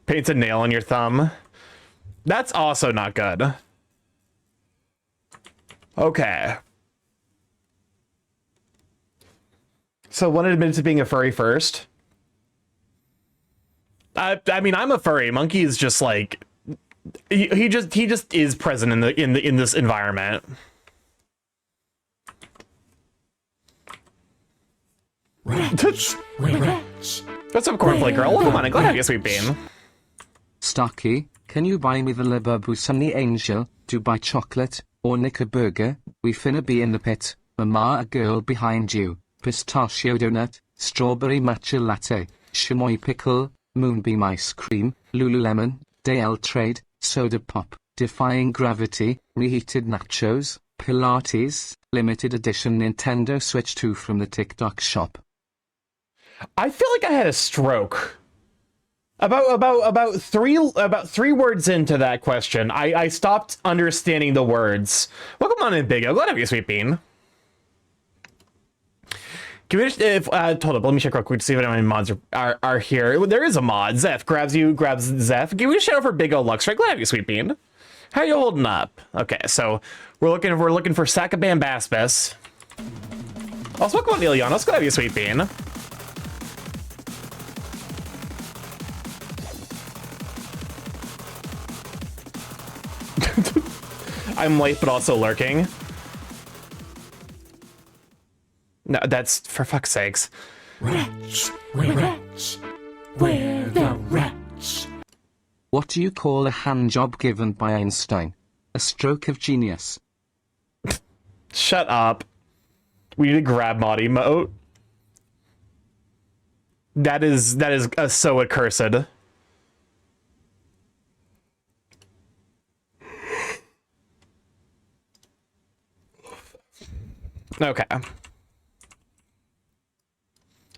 Paints a nail on your thumb. That's also not good. Okay. So one admitted to being a furry first. I mean, I'm a furry. Monkey is just like he just is present in this environment. Rats. Rats. What's up, cornflake girl? Welcome on, I'm glad to have you, sweet bean. Starky, can you buy me the Libabu Sunny Angel to buy chocolate or nick a burger? We finna be in the pit. Mama, a girl behind you. Pistachio donut, strawberry matcha latte, chamoy pickle, moonbeam ice cream, Lululemon, Dale trade, soda pop, defying gravity, reheated nachos, Pilates, limited edition Nintendo Switch 2 from the TikTok shop. I feel like I had a stroke. About three words into that question, I stopped understanding the words. Welcome on in, Big O. Glad to have you, sweet bean. Can we just, hold up, let me check real quick to see if any mods are here. There is a mod. Zeph grabs Zeph. Give me a shout out for Big O Lux, right? Glad to have you, sweet bean. How you holding up? Okay, so we're looking for Sakabam Baspis. Also, welcome on Ilianos. Glad to have you, sweet bean. I'm late, but also lurking. No, that's for fuck's sakes. Rats. Rats. Where the rats? What do you call a hand job given by Einstein? A stroke of genius. Shut up. We need a grab mod emote. That is so accursed. Okay.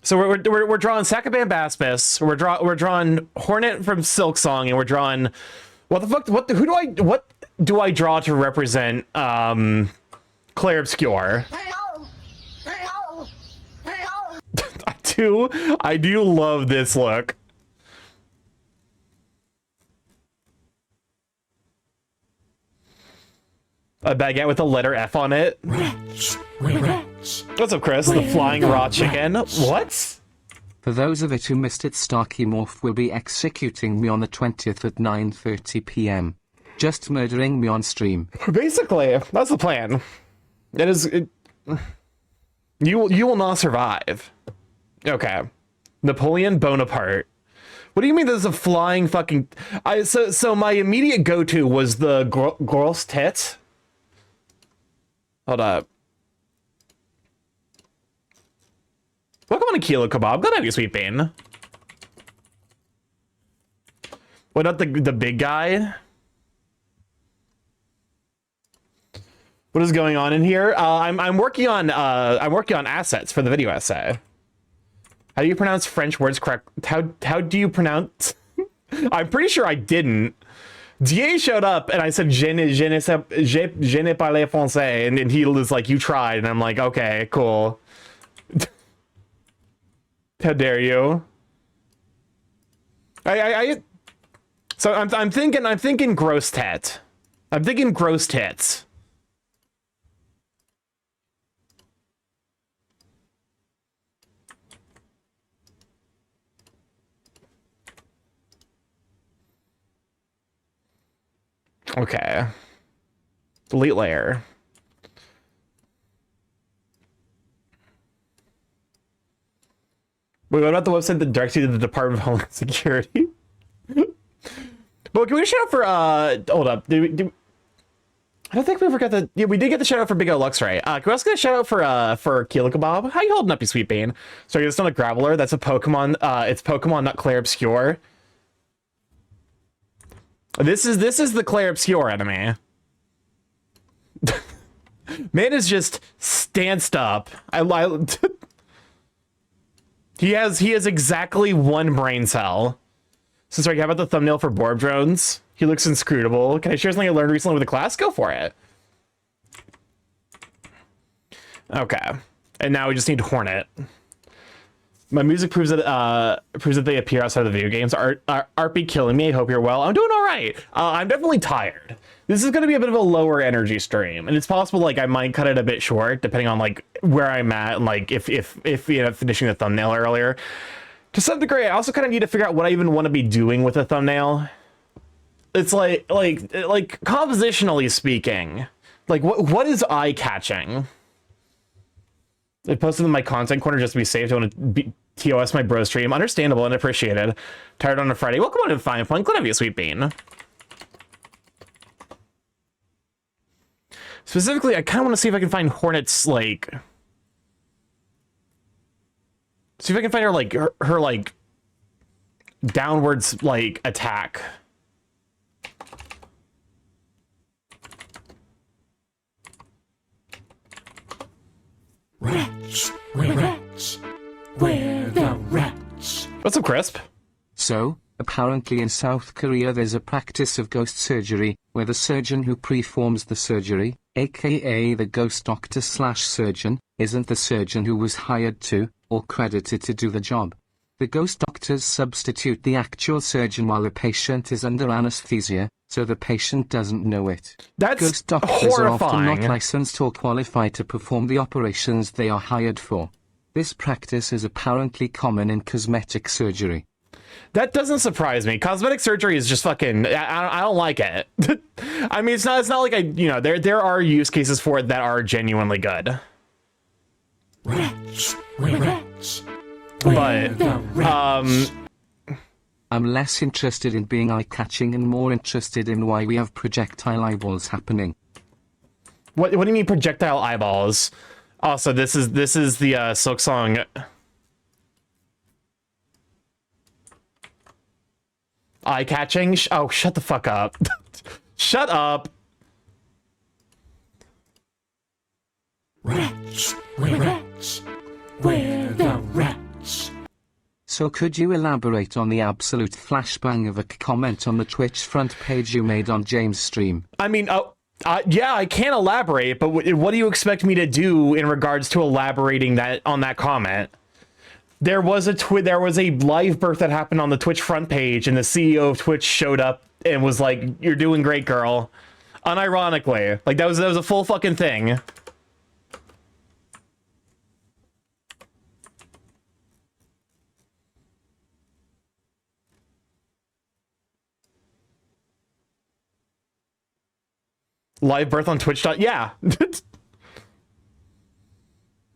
So we're drawing Sakabam Baspis. We're drawing Hornet from Silk Song, and we're drawing what the fuck? What do I draw to represent Claire Obscure? I do love this look. A baguette with a letter F on it. Rats. Rats. What's up, Chris? The flying raw chicken. What? For those of it who missed it, StarkyMorph will be executing me on the 20th at 9:30 p.m. Just murdering me on stream. Basically, that's the plan. That is... You will not survive. Okay. Napoleon Bonaparte. What do you mean there's a flying fucking... So my immediate go-to was the gross tit. Hold up. Welcome on a Kilo Kebab. Glad to have you, sweet bean. What, not the big guy? What is going on in here? I'm working on assets for the video essay. How do you pronounce French words correct? How do you pronounce? I'm pretty sure I didn't. DA showed up and I said je ne parle français, and he was like, you tried, and I'm like, okay, cool. How dare you? So I'm thinking gross tet. I'm thinking gross tits. Okay. Delete layer. Wait, what about the website that directs you to the Department of Homeland Security? But can we shout out for, hold up. I don't think we forgot the, yeah, we did get the shout out for Big O Lux, right? Can we also get a shout out for Kilo Kebab? How you holding up, you sweet bean? Sorry, it's not a Graveler, that's a Pokemon, it's Pokemon, not Claire Obscure. This is the Claire Obscure enemy. Man is just stanced up. He has exactly one brain cell. So sorry, how about the thumbnail for Borb Drones? He looks inscrutable. Can I share something I learned recently with the class? Go for it. Okay. And now we just need Hornet. My music proves that they appear outside of the video games. Art be killing me. I hope you're well. I'm doing all right. I'm definitely tired. This is going to be a bit of a lower energy stream, and it's possible like I might cut it a bit short depending on like where I'm at and like if you know, finishing the thumbnail earlier. To some degree, I also kind of need to figure out what I even want to be doing with a thumbnail. It's like compositionally speaking, like what is eye catching? I posted in my content corner just to be safe. I want to be TOS my bro stream. Understandable and appreciated. Tired on a Friday. Welcome on to Fine Point. Glad to have you, Sweet Bean. Specifically, I kind of want to see if I can find Hornet's, like... See if I can find her, like, her like, downwards, like, attack. Rats, rats, where the rats? What's up, Crisp? So, apparently in South Korea there's a practice of ghost surgery, where the surgeon who performs the surgery, aka the ghost doctor/surgeon, isn't the surgeon who was hired to, or credited to do the job. The ghost doctors substitute the actual surgeon while the patient is under anesthesia, so the patient doesn't know it. That's Ghost doctors horrifying. are often not licensed or qualified to perform the operations they are hired for. This practice is apparently common in cosmetic surgery. That doesn't surprise me. Cosmetic surgery is just fucking... I don't like it. I mean, it's not like I... You know, there are use cases for it that are genuinely good. Rats, rats, But, I'm less interested in being eye-catching and more interested in why we have projectile eyeballs happening. What do you mean projectile eyeballs? Also, this is the Silk Song... Eye-catching? Oh, shut the fuck up. Shut up. rats, rats, where the rats? So could you elaborate on the absolute flashbang of a comment on the Twitch front page you made on James' stream? I mean, yeah, I can elaborate, but what do you expect me to do in regards to elaborating on that comment? There was a live birth that happened on the Twitch front page, and the CEO of Twitch showed up and was like, "You're doing great, girl." Unironically, like that was a full fucking thing. Live birth on Twitch. Yeah.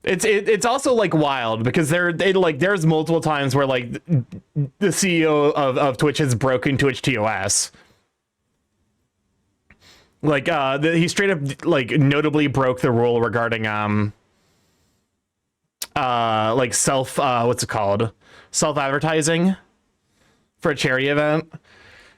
It's also like wild because there's multiple times where like the CEO of Twitch has broken Twitch TOS. Like he straight up like notably broke the rule regarding like what's it called, self-advertising for a charity event.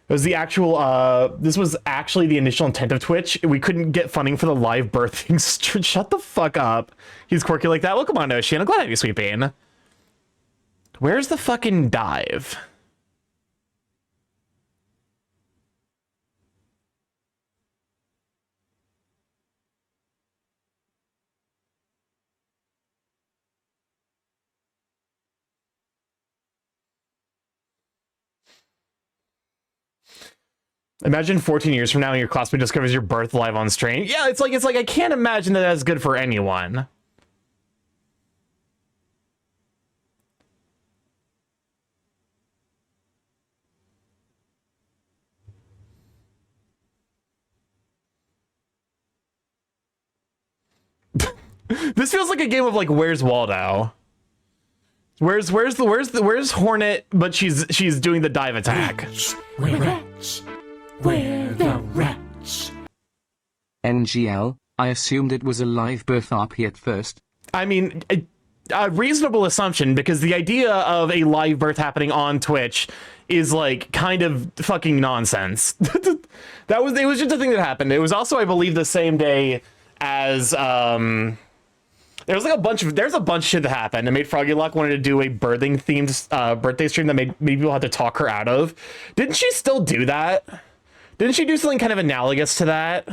It was the actual, this was actually the initial intent of Twitch. We couldn't get funding for the live birthing. Shut the fuck up. He's quirky like that. Welcome on, Ocean. I'm glad to have you, Sweet Bean. Where's the fucking dive? Imagine 14 years from now, your classmate discovers your birth live on stream. Yeah, it's like I can't imagine that that's good for anyone. This feels like a game of like, where's Waldo? Where's Hornet? But she's doing the dive attack. Rats, where the rats? NGL, I assumed it was a live birth RP at first. I mean, a reasonable assumption, because the idea of a live birth happening on Twitch is like kind of fucking nonsense. It was just a thing that happened. It was also, I believe, the same day as there's a bunch of shit that happened and made Froggy Luck wanted to do a birthing themed birthday stream that made people have to talk her out of. Didn't she still do that? Didn't she do something kind of analogous to that?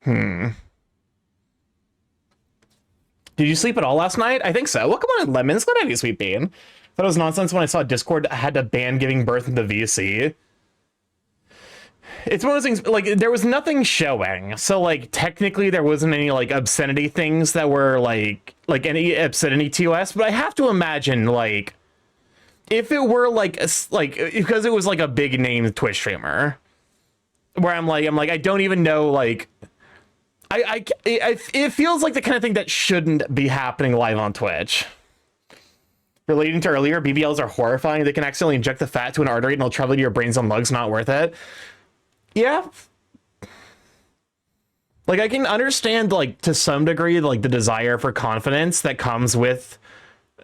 Did you sleep at all last night? I think so. Well, come on, Lemons. Glad to have you, Sweet Bean. Thought it was nonsense when I saw Discord had to ban giving birth in the VC. It's one of those things, like, there was nothing showing. So, like, technically there wasn't any, like, obscenity things that were, like any obscenity TOS. But I have to imagine, like, if it were, like, because it was, like, a big name Twitch streamer, where I'm like, I don't even know, like, it feels like the kind of thing that shouldn't be happening live on Twitch. Relating to earlier, BBLs are horrifying. They can accidentally inject the fat to an artery and it'll travel to your brains on lugs. Not worth it. Yeah. Like, I can understand, like, to some degree, like, the desire for confidence that comes with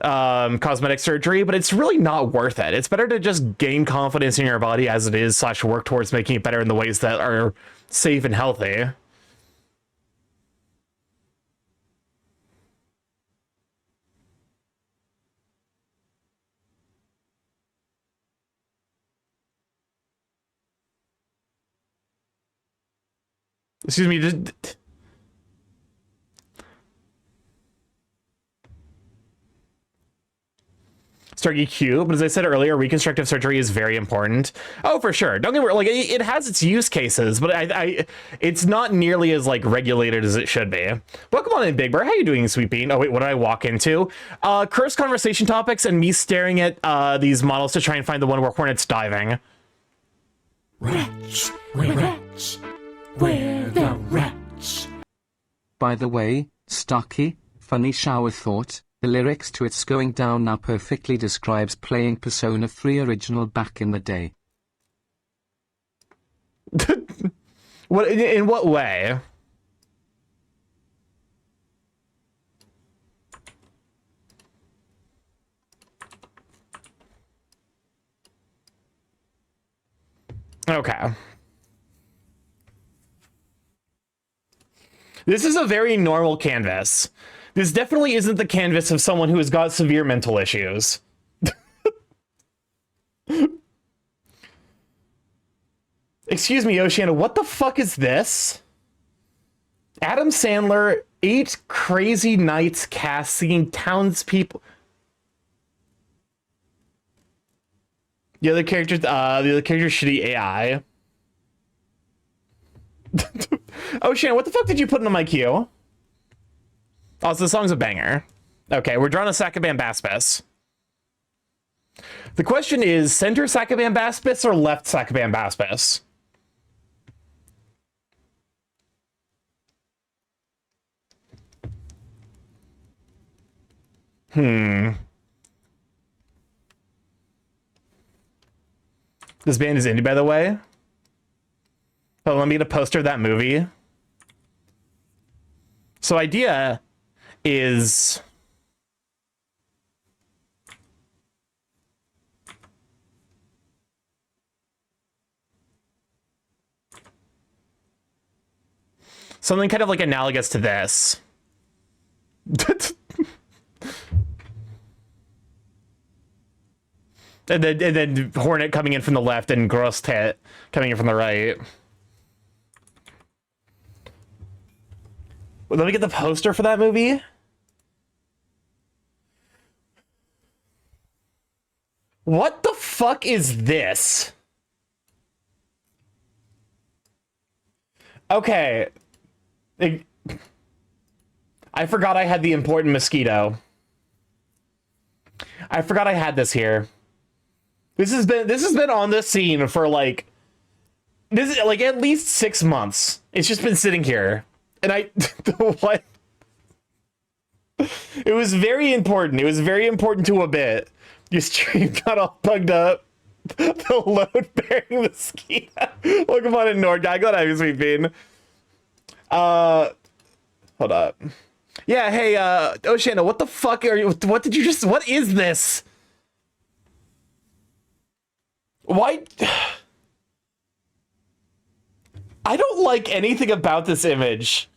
cosmetic surgery, but it's really not worth it. It's better to just gain confidence in your body as it is, / work towards making it better in the ways that are safe and healthy. Excuse me, just... Starky Q, but as I said earlier, reconstructive surgery is very important. Oh, for sure. Don't get me wrong, like, it has its use cases, but it's not nearly as, like, regulated as it should be. Welcome on in, Big Bear. How you doing, Sweet Bean? Oh, wait, what did I walk into? Cursed conversation topics and me staring at these models to try and find the one where Hornet's diving. Wretch, wretch, we're the wretch. By the way, Starky, funny shower thought, the lyrics to It's Going Down Now perfectly describes playing Persona 3 original back in the day. What, in what way? Okay. This is a very normal canvas. This definitely isn't the canvas of someone who has got severe mental issues. Excuse me, Oceana, what the fuck is this? Adam Sandler, 8 crazy nights casting townspeople. The other character's shitty AI. Oh, Shannon, what the fuck did you put into my queue? Oh, so the song's a banger. Okay, we're drawing a Sacabambaspis. The question is, center Sacabambaspis or left Sacabambaspis? This band is indie, by the way. Oh, let me get a poster of that movie. So idea is... something kind of like analogous to this. And then Hornet coming in from the left and Grostet coming in from the right. Well, let me get the poster for that movie. What the fuck is this? Okay. I forgot I had the important mosquito. I forgot I had this here. This has been on the scene for like at least 6 months. It's just been sitting here. And what? It was very important. It was very important to a bit. Your stream got all bugged up. The load-bearing mosquito. Welcome on in, Nord. I got you, Sweet Bean. Hold up. Yeah, hey, Oceana, what the fuck are you? What did you just? What is this? Why? I don't like anything about this image.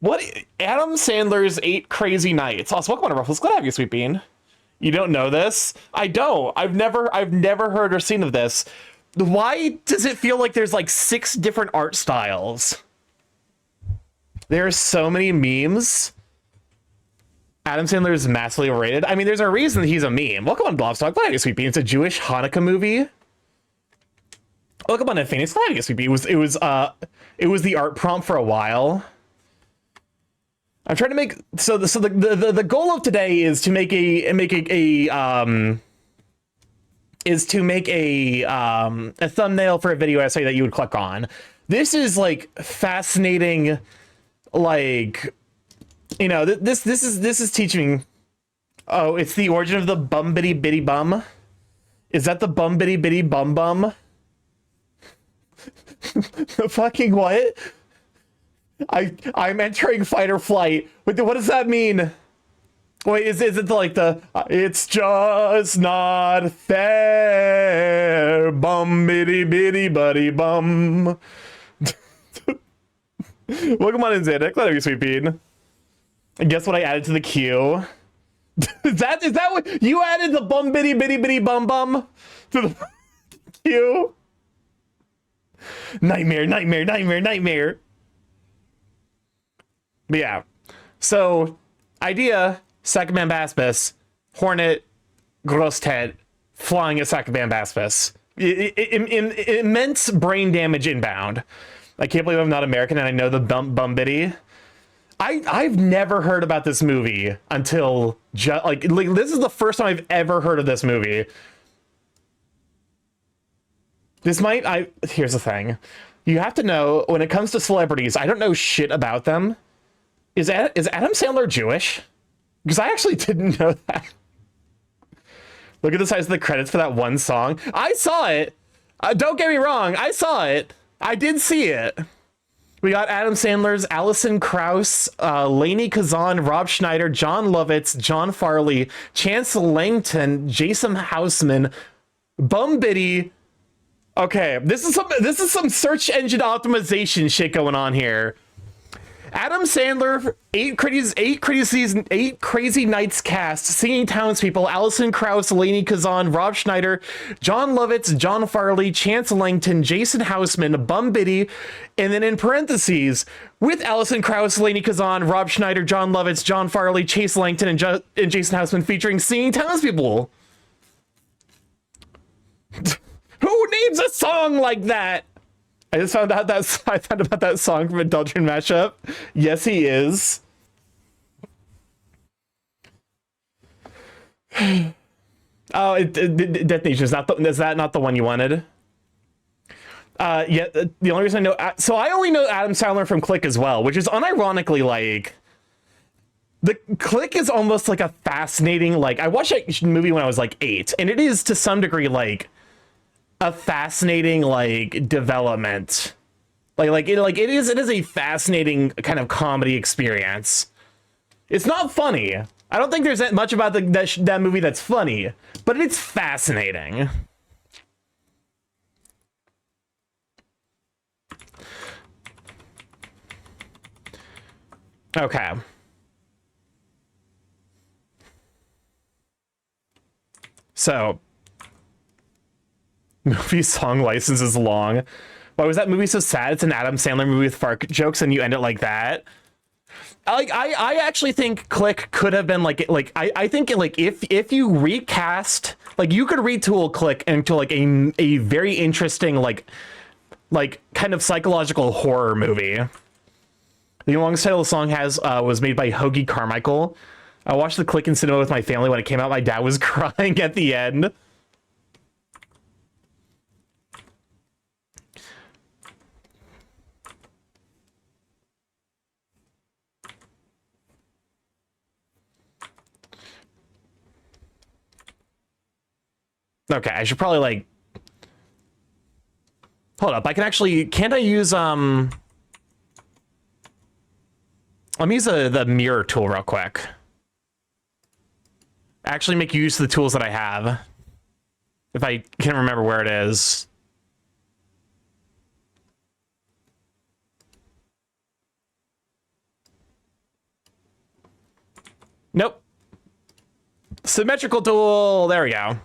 What? Adam Sandler's 8 Crazy Nights. Also, welcome on, Ruffles. Glad to have you, Sweet Bean. You don't know this? I don't. I've never heard or seen of this. Why does it feel like there's like 6 different art styles? There are so many memes. Adam Sandler is massively overrated. I mean, there's a reason he's a meme. Welcome on Blobstock. Glad you're Sweet Bean. It's a Jewish Hanukkah movie. Welcome on Phoenix. Glad you're Sweet Bean. It was the art prompt for a while. I'm trying to make the goal of today is to make a thumbnail for a video essay that you would click on. This is like fascinating, like, you know, this is teaching. Oh, it's the origin of the bum bitty bitty bum. Is that the bum bitty bitty bum bum? The fucking what? I'm entering fight or flight. What does that mean? Wait, is it like the it's just not fair, bum bitty bitty buddy bum? Welcome on in, Xanax. Glad you're Sweet Bean. And guess what I added to the queue? Is that what you added, the bum bitty bitty bitty bum bum to the queue? Nightmare, nightmare, nightmare, nightmare. But yeah, so idea, Sack Bombastus, Hornet, Grosstead, flying a Sack Bombastus. Immense brain damage inbound. I can't believe I'm not American and I know the bum bitty. I've never heard about this movie until like this is the first time I've ever heard of this movie. Here's the thing. You have to know, when it comes to celebrities, I don't know shit about them. Is Adam Sandler Jewish? Because I actually didn't know that. Look at the size of the credits for that one song. I saw it. Don't get me wrong. I saw it. I did see it. We got Adam Sandler's Alison Krauss, Lainey Kazan, Rob Schneider, John Lovitz, John Farley, Chance Langton, Jason Houseman, Bum Bitty. Okay, this is some search engine optimization shit going on here. Adam Sandler, 8 Crazy Nights cast, singing townspeople, Alison Krauss, Lainey Kazan, Rob Schneider, John Lovitz, John Farley, Chance Langton, Jason Houseman, Bum Bitty, and then in parentheses, with Alison Krauss, Lainey Kazan, Rob Schneider, John Lovitz, John Farley, Chase Langton, and Jason Houseman featuring singing townspeople. Who names a song like that? I just found out I found about that song from Indulgent Mashup. Yes, he is. Oh, Detonation is that not the one you wanted? Yeah. The only reason I know, so I only know Adam Sandler from Click as well, which is unironically like. The Click is almost like a fascinating, like, I watched that movie when I was like 8, and it is to some degree like a fascinating like development. It is a fascinating kind of comedy experience. It's not funny. I don't think there's that much about that movie that's funny, but it's fascinating. Okay. So, movie song license is long. Why was that movie so sad? It's an Adam Sandler movie with fart jokes, and you end it like that. I actually think Click could have been I think like if you recast, like, you could retool Click into like a very interesting like kind of psychological horror movie. The longest title of the song was made by Hoagie Carmichael. I watched the Click in cinema with my family when it came out. My dad was crying at the end. Okay, I should probably like hold up. Can't I use let me use the mirror tool real quick. Actually make use of the tools that I have. If I can't remember where it is. Nope. Symmetrical tool, there we go.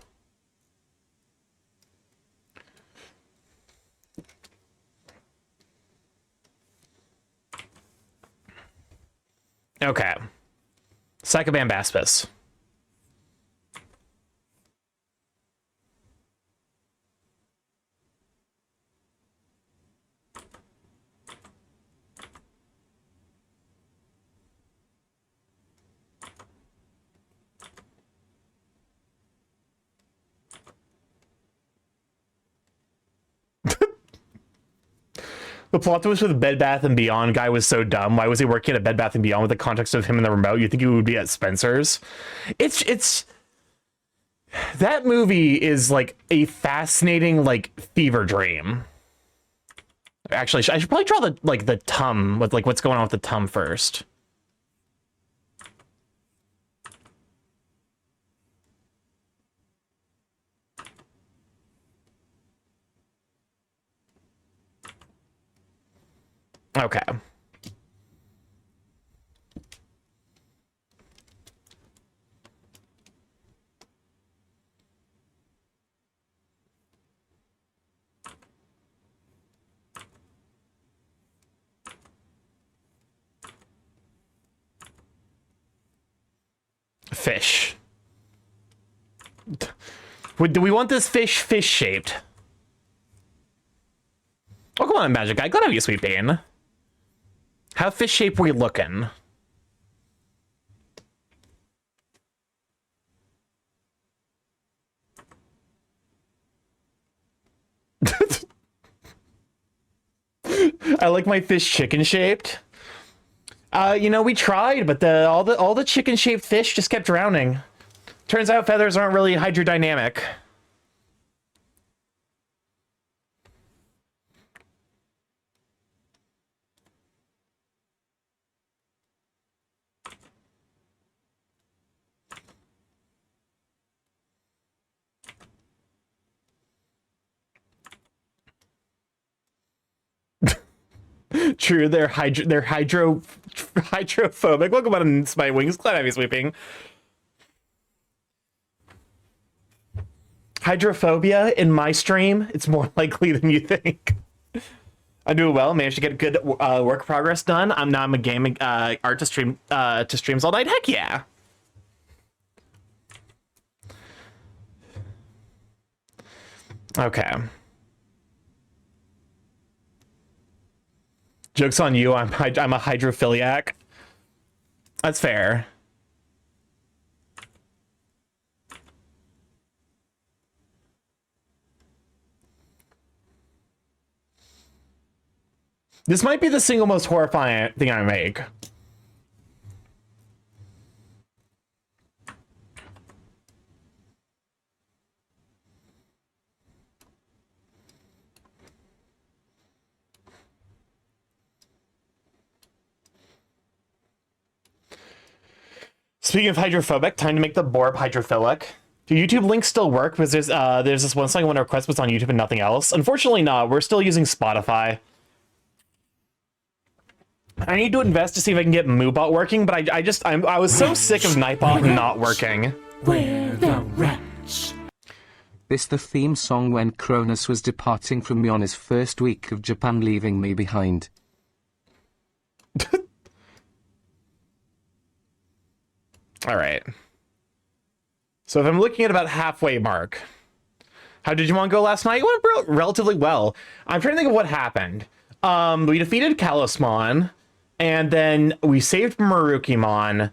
Okay. Psychobambaspis. The plot twist with Bed Bath & Beyond guy was so dumb. Why was he working at a Bed Bath & Beyond with the context of him in the remote? You think he would be at Spencer's? It's that movie is like a fascinating like fever dream. Actually, I should probably draw the tum with like what's going on with the tum first. Okay. Fish. Do we want this fish shaped? Oh, come on, Magic Guy. Glad to have you, Sweet Bean. How fish shaped we looking? I like my fish chicken shaped. You know, we tried, but all the chicken shaped fish just kept drowning. Turns out feathers aren't really hydrodynamic. True, they're hydrophobic. Welcome on my wings. Glad to have you, Sweeping. Hydrophobia in my stream, it's more likely than you think. I do well. Managed to get good work progress done. I'm a gaming art to streams all night. Heck yeah. Okay. Joke's on you. I'm a hydrophiliac. That's fair. This might be the single most horrifying thing I make. Speaking of hydrophobic, time to make the Borb hydrophilic. Do YouTube links still work? Because there's this one song I want to request was on YouTube and nothing else. Unfortunately not. We're still using Spotify. I need to invest to see if I can get Moobot working, but I was so sick of Nightbot not working. We're the rats. This the theme song when Cronus was departing from me on his first week of Japan, leaving me behind. All right. So if I'm looking at about halfway mark, how did Digimon go last night? It went relatively well. I'm trying to think of what happened. We defeated Kalosmon, and then we saved Marukimon.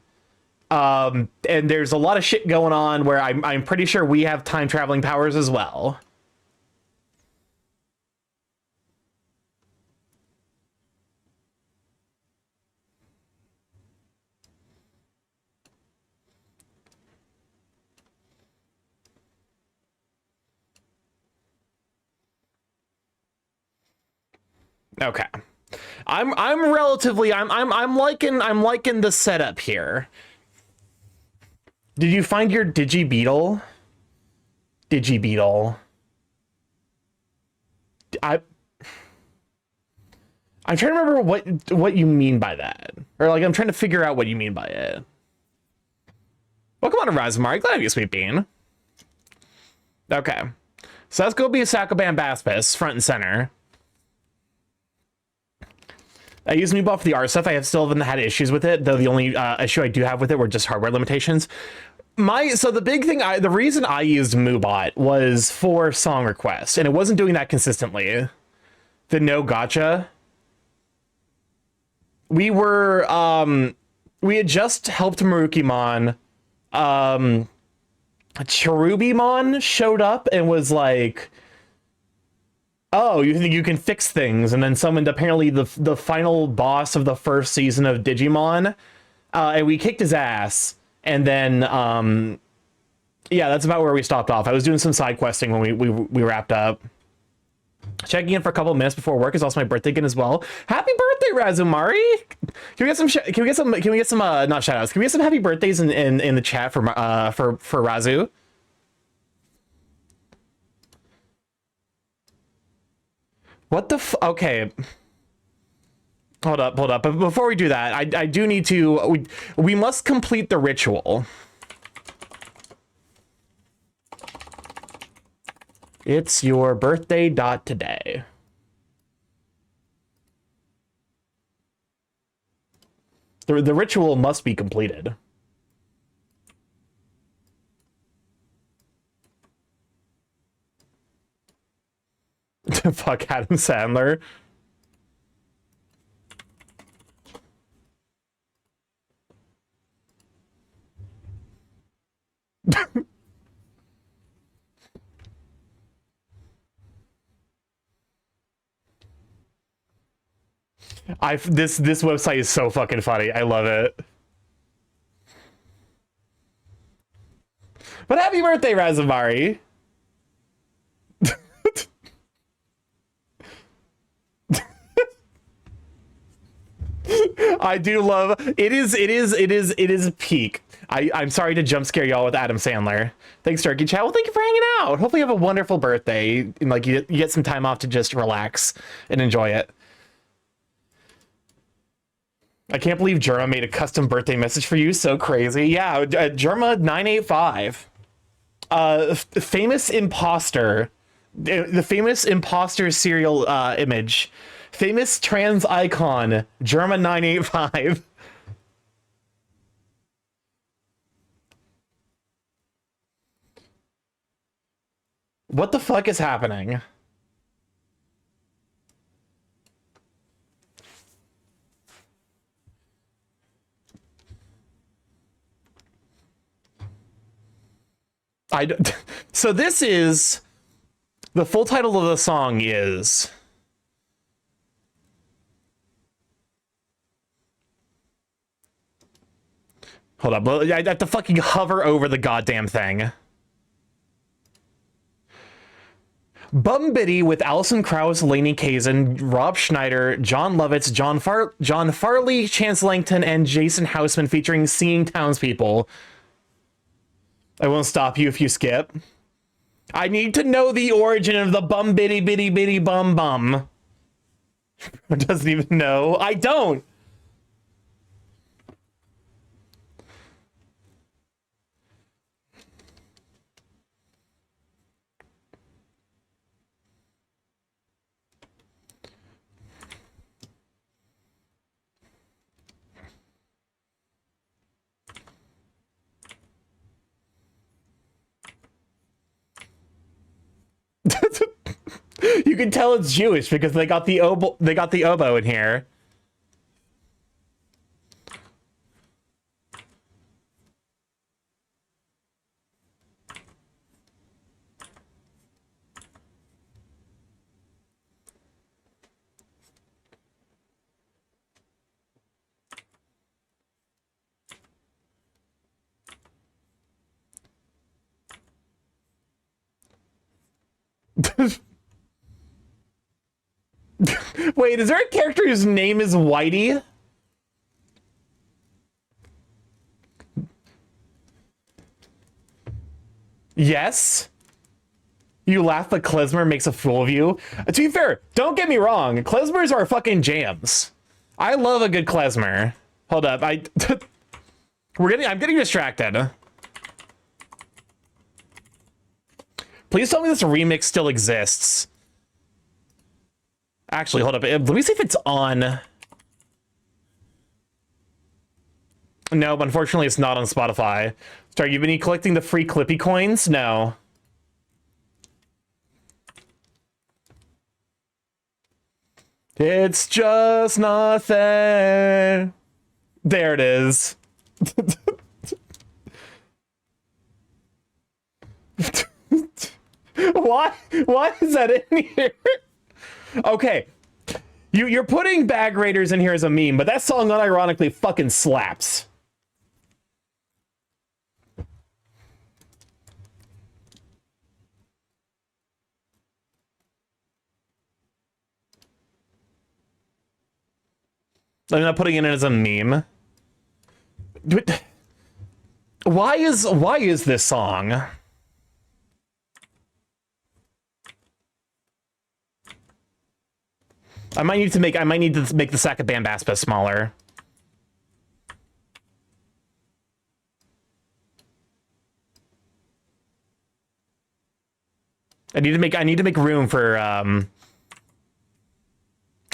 And there's a lot of shit going on where I'm pretty sure we have time traveling powers as well. Okay. I'm liking the setup here. Did you find your Digibeetle? Digibeetle. I'm trying to remember what you mean by that. Or like I'm trying to figure out what you mean by it. Welcome on to Razmar. Glad to have you, Sweet Bean. Okay. So let's go be a Sakobambaspis, front and center. I use Moobot for the art stuff. I have still haven't had issues with it, though the only issue I do have with it were just hardware limitations. So the big thing, the reason I used Moobot was for song requests, and it wasn't doing that consistently. The no gotcha. We had just helped Marukimon. Cherubimon showed up and was like, oh, you think you can fix things, and then summoned apparently the final boss of the first season of Digimon, and we kicked his ass, and then yeah, that's about where we stopped off. I was doing some side questing when we wrapped up. Checking in for a couple of minutes before work is also my birthday again as well. Happy birthday, Razumari! Can we get some not shout outs? Can we get some happy birthdays in the chat for Razu? What the okay. Hold up. But before we do that, I do need to we must complete the ritual. It's your birthday today. The ritual must be completed. Fuck Adam Sandler. This website is so fucking funny. I love it. But happy birthday, Razumari. I do love it is peak. I'm sorry to jump scare y'all with Adam Sandler. Thanks, Turkey Chat. Well, thank you for hanging out. Hopefully you have a wonderful birthday. And like you get some time off to just relax and enjoy it. I can't believe Jerma made a custom birthday message for you. So crazy. Yeah, Jerma985. Famous imposter. The famous imposter serial image. Famous trans icon. Jerma985. What the fuck is happening? So this is the full title of the song is hold up, I have to fucking hover over the goddamn thing. Bumbitty with Alison Krauss, Lainey Kazan, Rob Schneider, John Lovitz, John Farley, Chance Langton, and Jason Houseman featuring Singing Townspeople. I won't stop you if you skip. I need to know the origin of the bum bitty bitty bitty bum bum. Doesn't even know. I don't. You can tell it's Jewish because they got the oboe in here. Wait, is there a character whose name is Whitey? Yes. You laugh, but klezmer makes a fool of you. To be fair, don't get me wrong. Klezmers are fucking jams. I love a good klezmer. Hold up, I'm getting distracted. Please tell me this remix still exists. Actually, hold up. Let me see if it's on. No, but unfortunately it's not on Spotify. Sorry, you been collecting the free Clippy coins? No. It's just not fair. There it is. Why? Why is that in here? Okay. You're putting Bag Raiders in here as a meme, but that song unironically fucking slaps. I'm not putting it in as a meme. Why is this song? I might need to make the sack of Bambaspa smaller. I need to make room for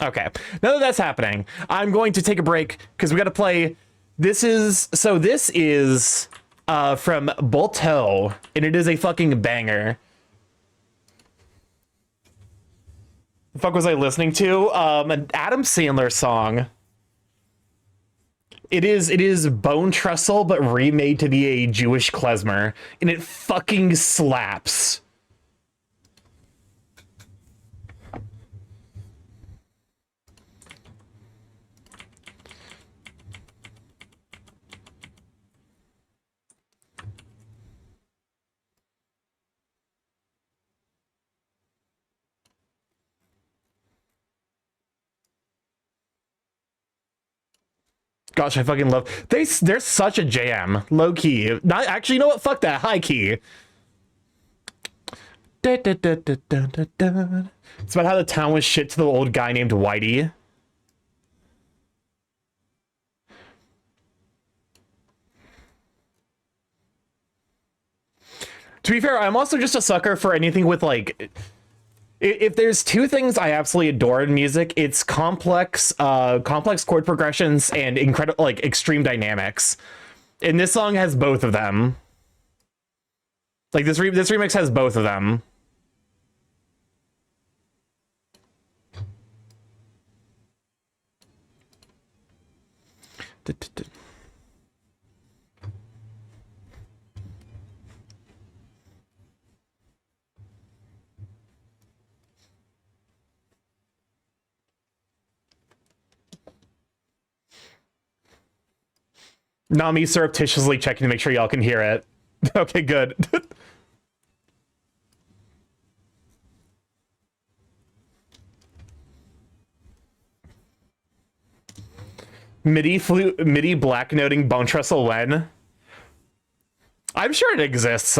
okay. Now that that's happening, I'm going to take a break because we got to play. This is from Bolto, and it is a fucking banger. The fuck was I listening to? An Adam Sandler song. It is Bone Trestle, but remade to be a Jewish klezmer, and it fucking slaps. Gosh, I fucking love they're such a jam. Low key. Not actually, you know what? Fuck that. High key. It's about how the town was shit to the old guy named Whitey. To be fair, I'm also just a sucker for anything with like, if there's two things I absolutely adore in music, it's complex chord progressions and incredible, like, extreme dynamics. And this song has both of them. Like, this remix has both of them. Nami surreptitiously checking to make sure y'all can hear it. Okay, good. MIDI black noting Bone Trestle when? I'm sure it exists.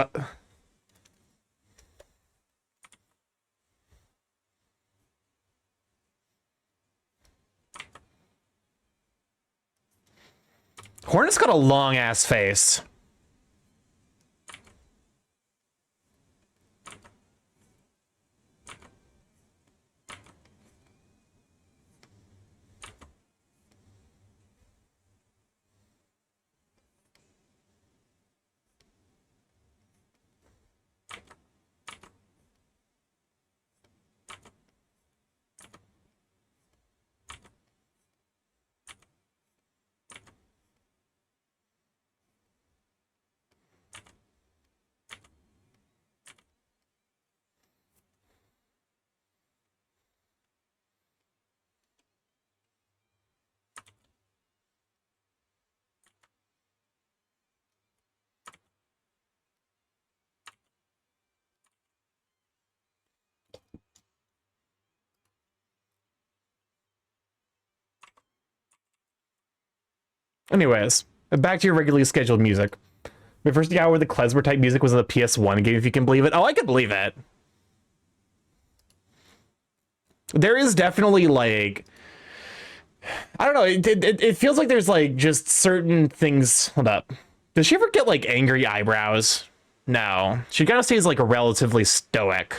Hornet's got a long ass face. Anyways, back to your regularly scheduled music. My first hour with the klezmer type music was in the PS1 game, if you can believe it. Oh, I can believe it. There is definitely, like, I don't know, it feels like there's, like, just certain things. Hold up. Does she ever get, like, angry eyebrows? No. She kind of stays, like, relatively stoic.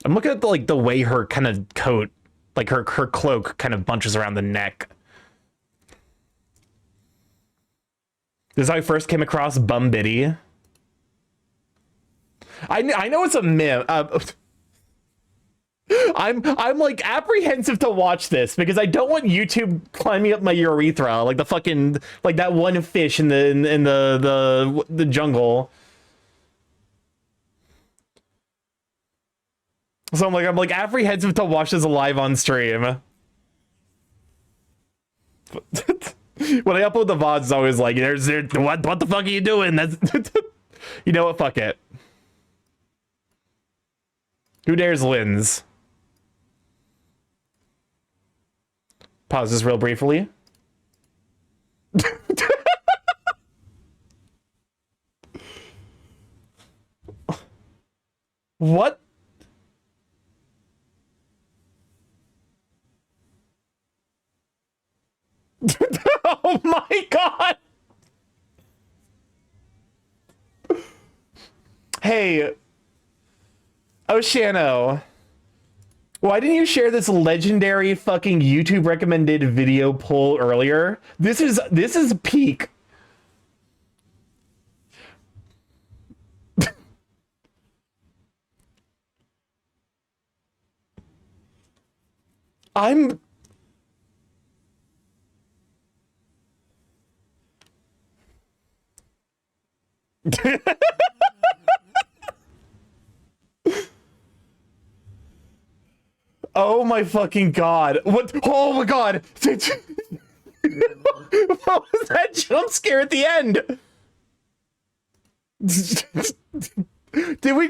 I'm looking at like the way her kind of coat, like her cloak kind of bunches around the neck. This is how I first came across Bum Biddy. I know it's a meme. I'm like apprehensive to watch this because I don't want YouTube climbing up my urethra like the fucking like that one fish in the jungle. So I'm like apprehensive to watch this live on stream. When I upload the VODs, it's always like, what the fuck are you doing? That's you know what? Fuck it. Who dares wins? Pause this real briefly. What? Oh my god! Hey, Oceano, why didn't you share this legendary fucking YouTube recommended video poll earlier? This is peak. I'm oh my fucking god. What? Oh my god. What was that jump scare at the end? Did we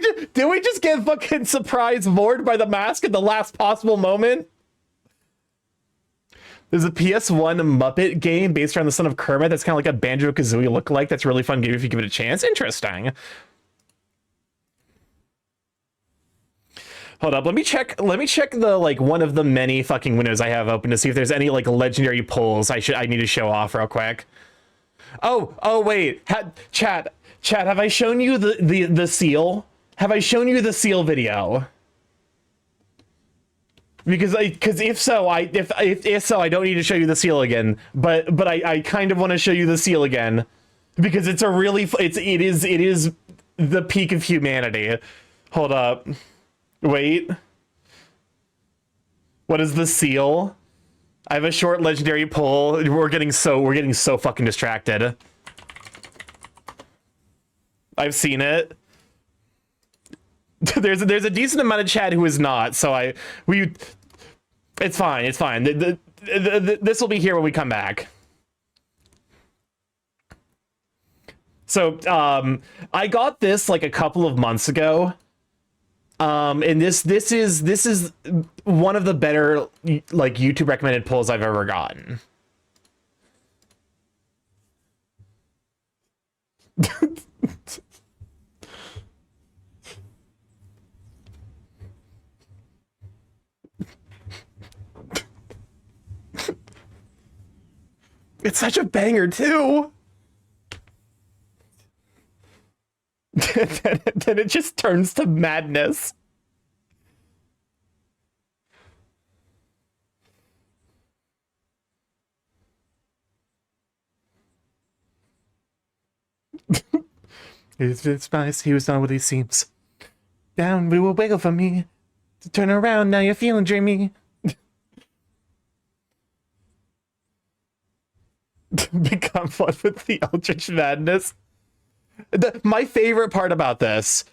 just get fucking surprise moored by the mask at the last possible moment? There's a PS1 Muppet game based around the son of Kermit that's kind of like a Banjo-Kazooie lookalike. That's a really fun game if you give it a chance. Interesting. Hold up, let me check the like one of the many fucking windows I have open to see if there's any like legendary polls I need to show off real quick. Oh wait, chat, have I shown you the seal? Have I shown you the seal video? Because if so, I don't need to show you the seal again. But I kind of want to show you the seal again because it's a really it is the peak of humanity. Hold up, wait. What is the seal? I have a short legendary poll. We're getting so fucking distracted. I've seen it. There's a decent amount of chat who is not, so it's fine. This will be here when we come back. So I got this like a couple of months ago, and this is one of the better like YouTube recommended polls I've ever gotten. It's such a banger too. Then it just turns to madness. It's nice. He was not what he seems. Down, we will wiggle for me. To turn around, now you're feeling dreamy. Become one with the Eldritch Madness. My favorite part about this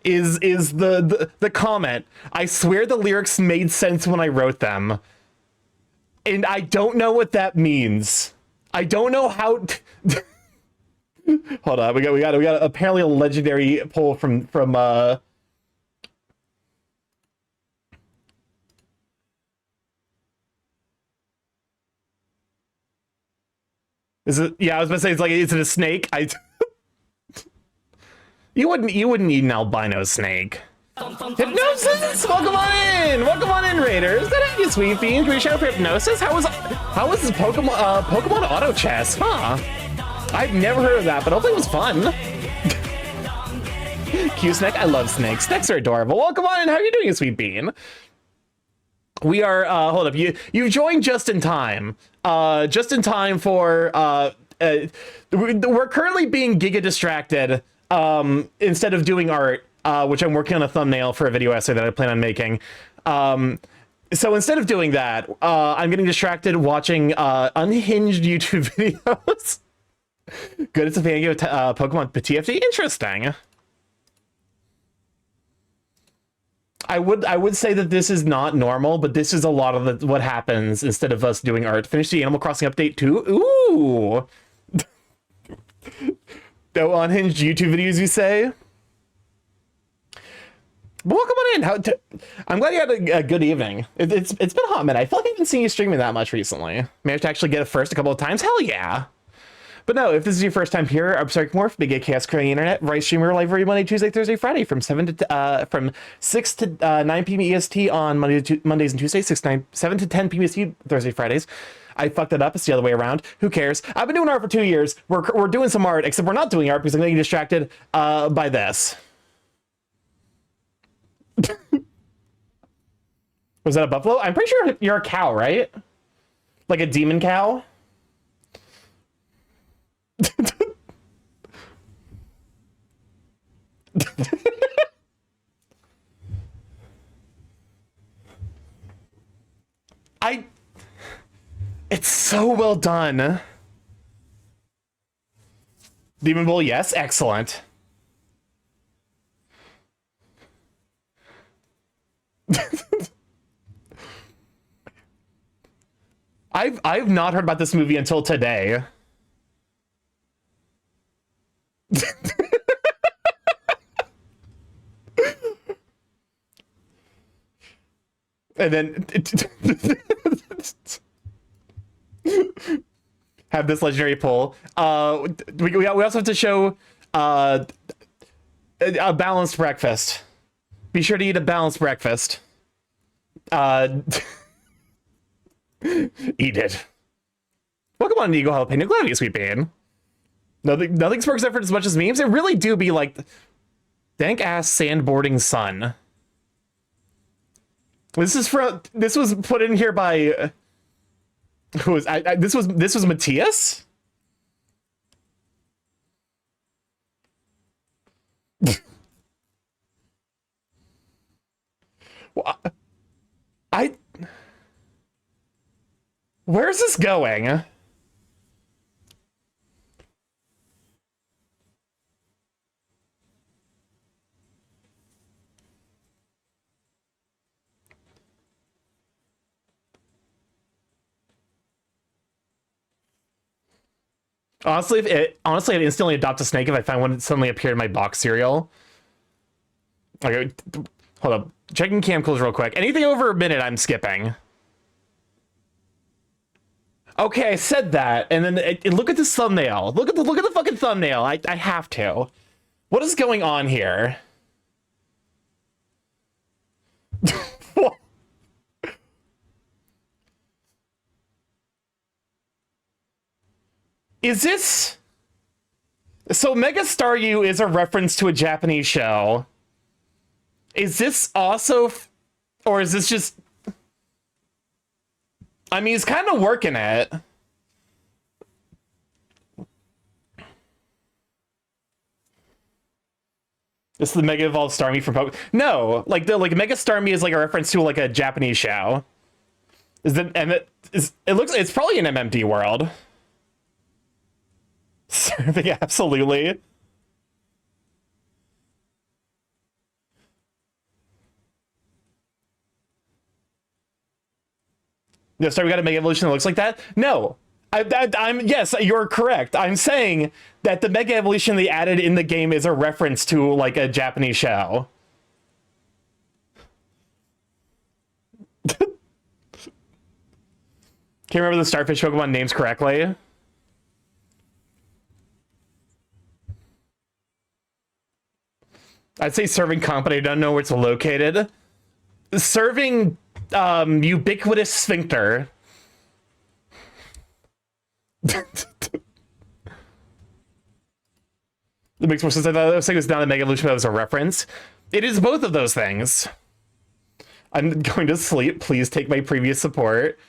is the comment. I swear the lyrics made sense when I wrote them, and I don't know what that means. I don't know how. Hold on, we got apparently a legendary poll from Is it? Yeah, I was gonna say it's like, is it a snake? You wouldn't eat an albino snake. Hypnosis! Welcome on in, Raiders. Good on you, sweet fiend. Can we shout for Hypnosis? How was this Pokemon Auto Chess? Huh? I've never heard of that, but hopefully it was fun. Cute snack. I love snakes. Snakes are adorable. Welcome on in. How are you doing, sweet bean? We are, hold up. You joined just in time. Just in time for, we're currently being giga distracted, instead of doing art, which I'm working on a thumbnail for a video essay that I plan on making. So instead of doing that, I'm getting distracted watching, unhinged YouTube videos. Good, it's a fan of Pokemon TFT. Interesting. I would say that this is not normal, but this is a lot of what happens instead of us doing art. Finish the Animal Crossing update too. Ooh. No unhinged YouTube videos, you say? Welcome on in. I'm glad you had a good evening. It's been a hot minute. I feel like I haven't seen you streaming that much recently. Managed to actually get it first a couple of times. Hell yeah. But no, if this is your first time here, I'm StarkyMorph, big chaos creating internet, right streamer live every Monday, Tuesday, Thursday, Friday from 6 to 9 p.m. EST on Mondays and Tuesdays, 7 to 10 p.m. EST Thursday, Fridays. I fucked it up. It's the other way around. Who cares? I've been doing art for 2 years. We're doing some art, except we're not doing art because I'm getting distracted by this. Was that a buffalo? I'm pretty sure you're a cow, right? Like a demon cow? It's so well done. Demon Bull, yes, excellent. I've not heard about this movie until today. And then have this legendary pull. We also have to show a balanced breakfast. Be sure to eat a balanced breakfast. Eat it. Welcome on, Eagle Jalapeno. Glad you, sweet bean. Nothing sparks effort as much as memes. They really do be like dank ass sandboarding sun. This was put in here by who was this was Matthias? Well, where's this going? Honestly, I'd instantly adopt a snake if I find one that suddenly appeared in my box cereal. Okay, hold up. Checking cam calls real quick. Anything over a minute, I'm skipping. Okay, I said that, and then look at this thumbnail. Look at the fucking thumbnail. I have to. What is going on here? Is this... So Mega Star U is a reference to a Japanese show. Is this also... Or is this just... I mean, he's kind of working it. This is the Mega Evolved Starmie from Pokemon. No, like Mega Starmie is like a reference to like a Japanese show. It's probably an MMD world. Serving, absolutely. No, sorry, we got a Mega Evolution that looks like that? No. Yes, you're correct. I'm saying that the Mega Evolution they added in the game is a reference to like a Japanese show. Can't remember the starfish Pokemon names correctly. I'd say serving comp, but I don't know where it's located. Serving ubiquitous sphincter. It makes more sense. I was saying it's not a Mega Evolution, but it was a reference. It is both of those things. I'm going to sleep. Please take my previous support.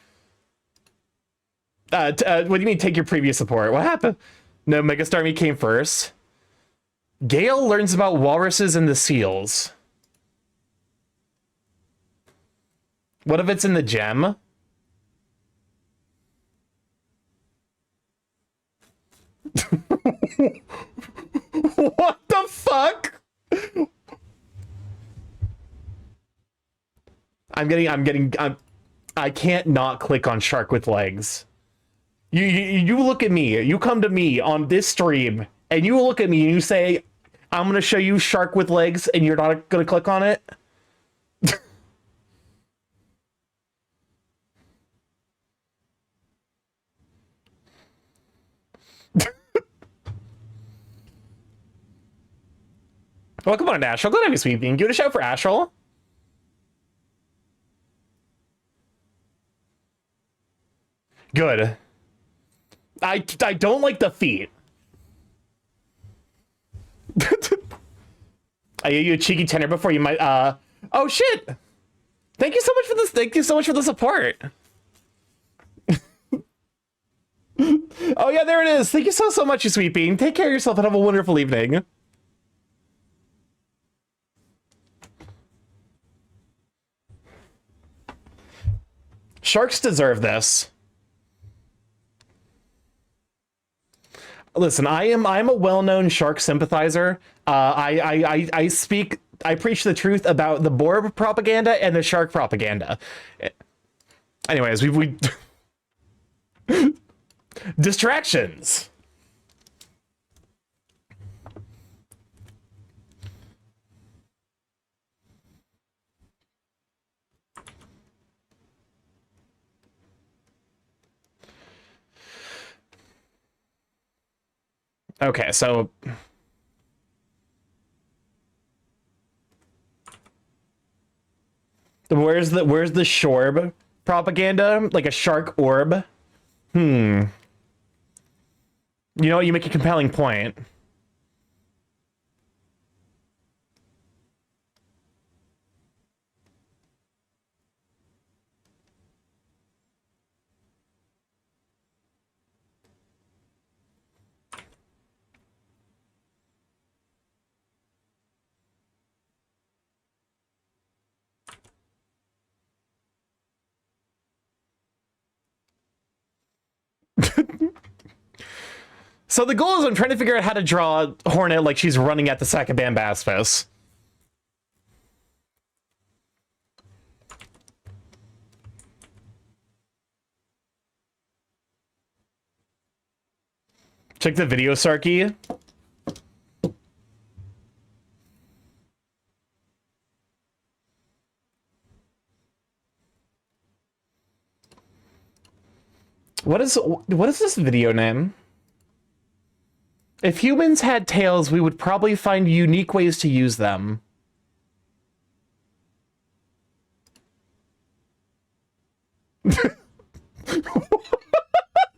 What do you mean take your previous support? What happened? No, Mega Starmie came first. Gale learns about walruses and the seals. What if it's in the gem? What the fuck? I can't not click on shark with legs. You look at me, you come to me on this stream, and you look at me and you say, I'm gonna show you shark with legs, and you're not gonna click on it? Well, come on, Astral. Go to have you sweeping. Give it a shout for Astral. Good. I don't like the feet. I gave you a cheeky tenor before you might oh shit. Thank you so much for this. Thank you so much for the support. Oh yeah, there it is. Thank you so much, you sweeping. Take care of yourself and have a wonderful evening. Sharks deserve this. Listen, I'm a well-known shark sympathizer. I preach the truth about the boar propaganda and the shark propaganda. Anyways, we distractions. Okay, so where's the shorb propaganda? Like a shark orb? You know what? You make a compelling point. So the goal is I'm trying to figure out how to draw Hornet like she's running at the Sacabambaspis. Check the video, Sarky. What is this video name? If humans had tails, we would probably find unique ways to use them.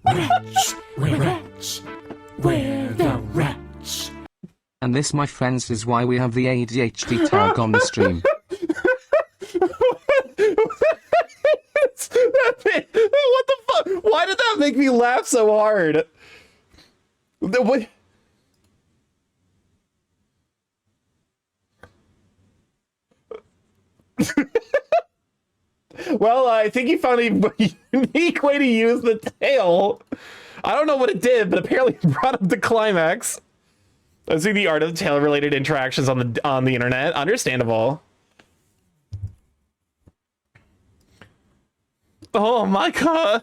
Rats, we're rats. We're the rats. And this, my friends, is why we have the ADHD tag on the stream. What the fuck? Why did that make me laugh so hard? What? Well, I think you found a unique way to use the tail. I don't know what it did, but apparently it brought up the climax. I see the art of the tail-related interactions on the internet. Understandable. Oh my god.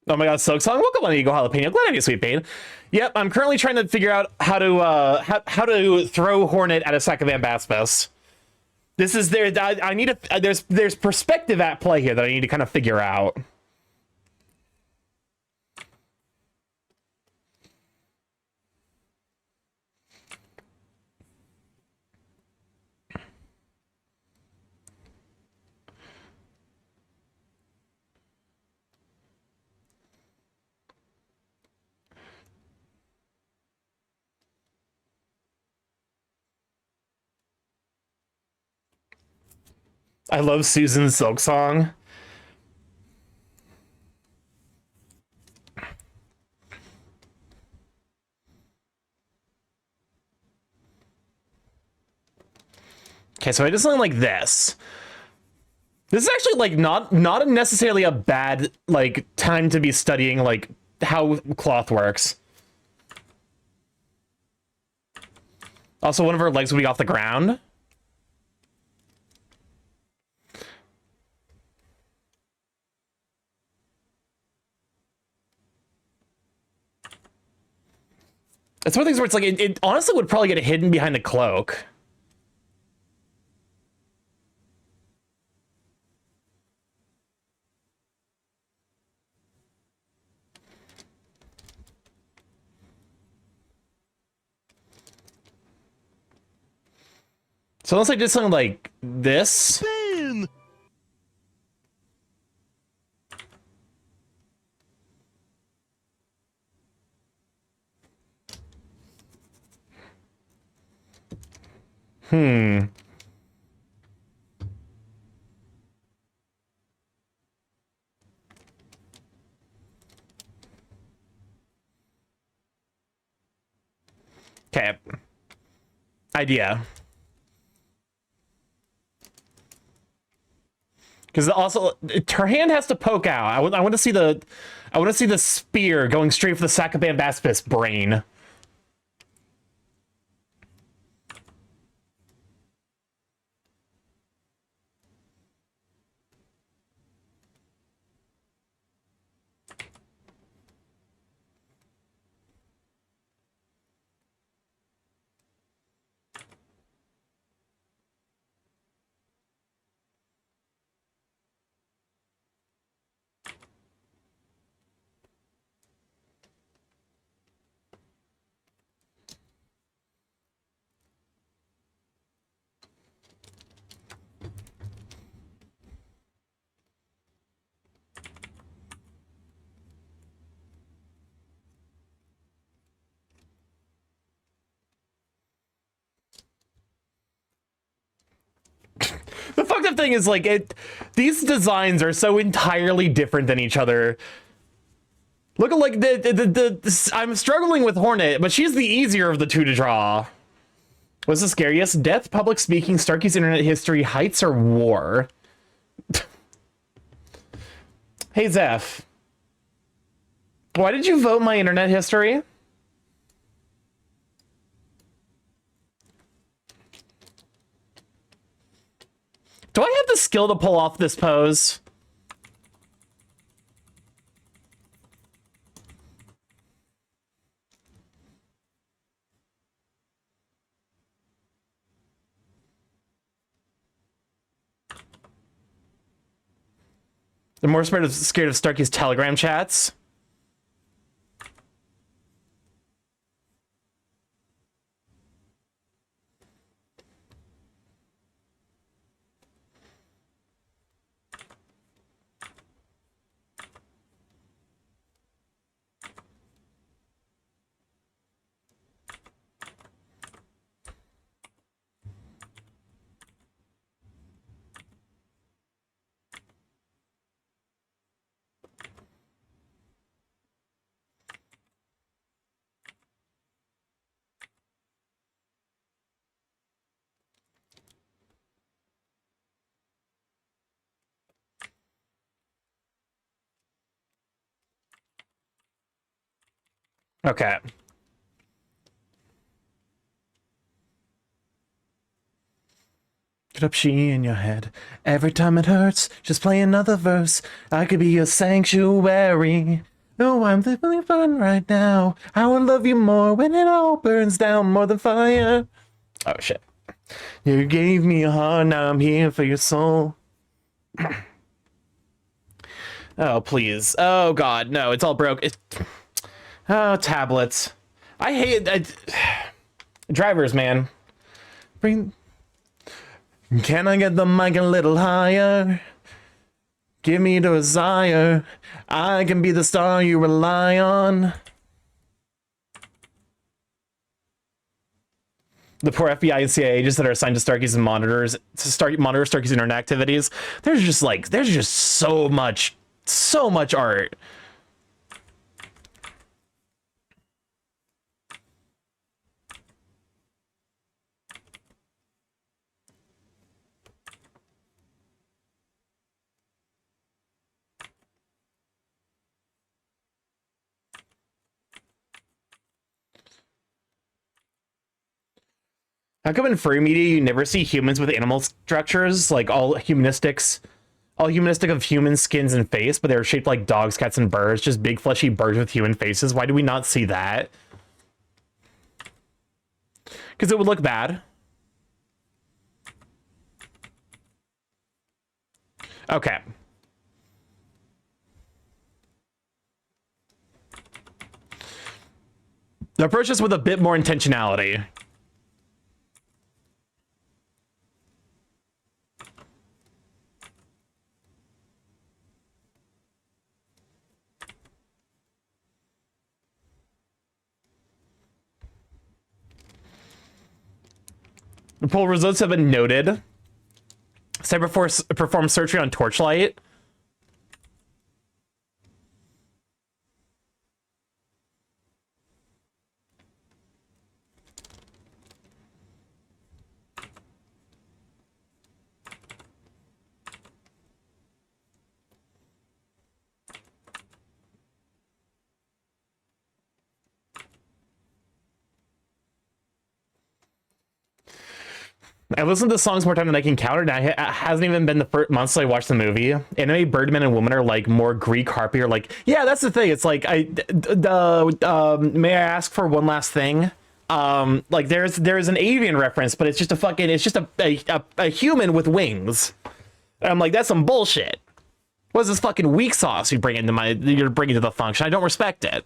Oh my god, Silk Song, welcome on Eagle Jalapeno. Glad I have you, Sweet Pain. Yep, I'm currently trying to figure out how to throw Hornet at a Sakavan Baspis. This is there. I need a there's perspective at play here that I need to kind of figure out. I love Susan's Silk Song. Okay, so I did something like this. This is actually like not necessarily a bad like time to be studying like how cloth works. Also, one of her legs will be off the ground. It's one of things where it's like it honestly would probably get hidden behind the cloak. So unless I did something like this. Boom! Okay. Idea. Because also her hand has to poke out. I want to see the spear going straight for the Sakaban Baspis brain. The fucked up thing is like these designs are so entirely different than each other. Look at like I'm struggling with Hornet, but she's the easier of the two to draw. What's the scariest? Death, public speaking, Starky's internet history, heights, or war? Hey Zeph. Why did you vote my internet history? Do I have the skill to pull off this pose? I'm more scared of Starky's Telegram chats. Okay. Get up, she in your head. Every time it hurts, just play another verse. I could be your sanctuary. Oh, I'm feeling fun right now. I will love you more when it all burns down more than fire. Oh, shit. You gave me a heart, now I'm here for your soul. Oh, please. Oh, God. No, it's all broke. Oh, tablets. I hate... drivers, man. Can I get the mic a little higher? Give me the desire. I can be the star you rely on. The poor FBI and CIA agents that are assigned to Starky's and monitors to monitor Starky's internet activities. There's just so much art. How come in furry media you never see humans with animal structures, like all humanistic of human skins and face, but they're shaped like dogs, cats, and birds, just big fleshy birds with human faces? Why do we not see that? Because it would look bad. Okay. Approach this with a bit more intentionality. The poll results have been noted. Cyberforce performed surgery on Torchlight. I listened to the songs more time than I can count, and it hasn't even been the first months I watched the movie. Anime Birdman and Woman are like more Greek harpy, or like, yeah, that's the thing. It's like may I ask for one last thing? Like there's an avian reference, but it's just a human with wings. And I'm like, that's some bullshit. What's this fucking weak sauce you're bringing to the function? I don't respect it.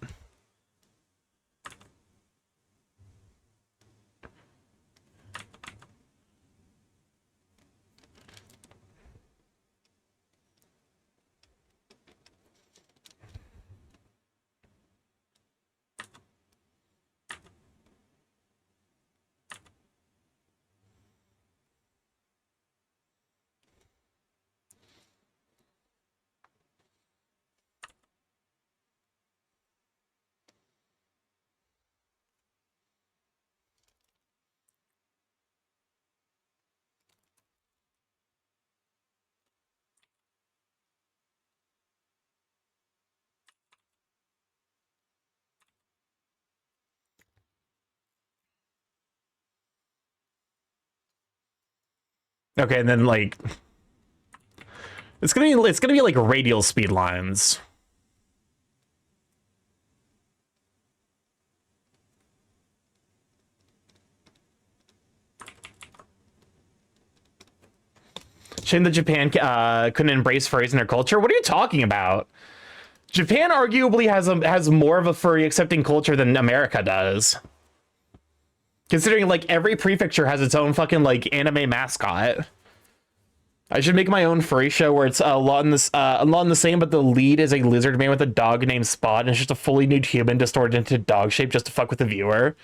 Okay, and then like it's gonna be like radial speed lines. Shame that Japan couldn't embrace furries in their culture. What are you talking about? Japan arguably has more of a furry accepting culture than America does. Considering like every prefecture has its own fucking like anime mascot. I should make my own furry show where it's a lot in the same, but the lead is a lizard man with a dog named Spot, and it's just a fully nude human distorted into dog shape just to fuck with the viewer.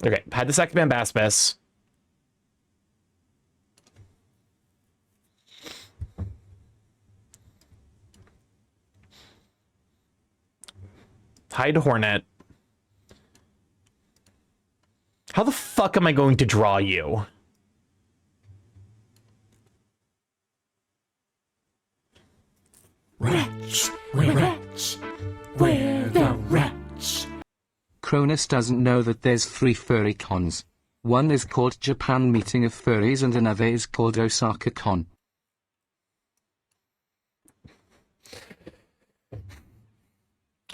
Okay, had the second man Baspis. Tide Hornet. How the fuck am I going to draw you? Wretch, we're the wretch. Cronus doesn't know that there's 3 furry cons. One is called Japan Meeting of Furries and another is called Osaka Con.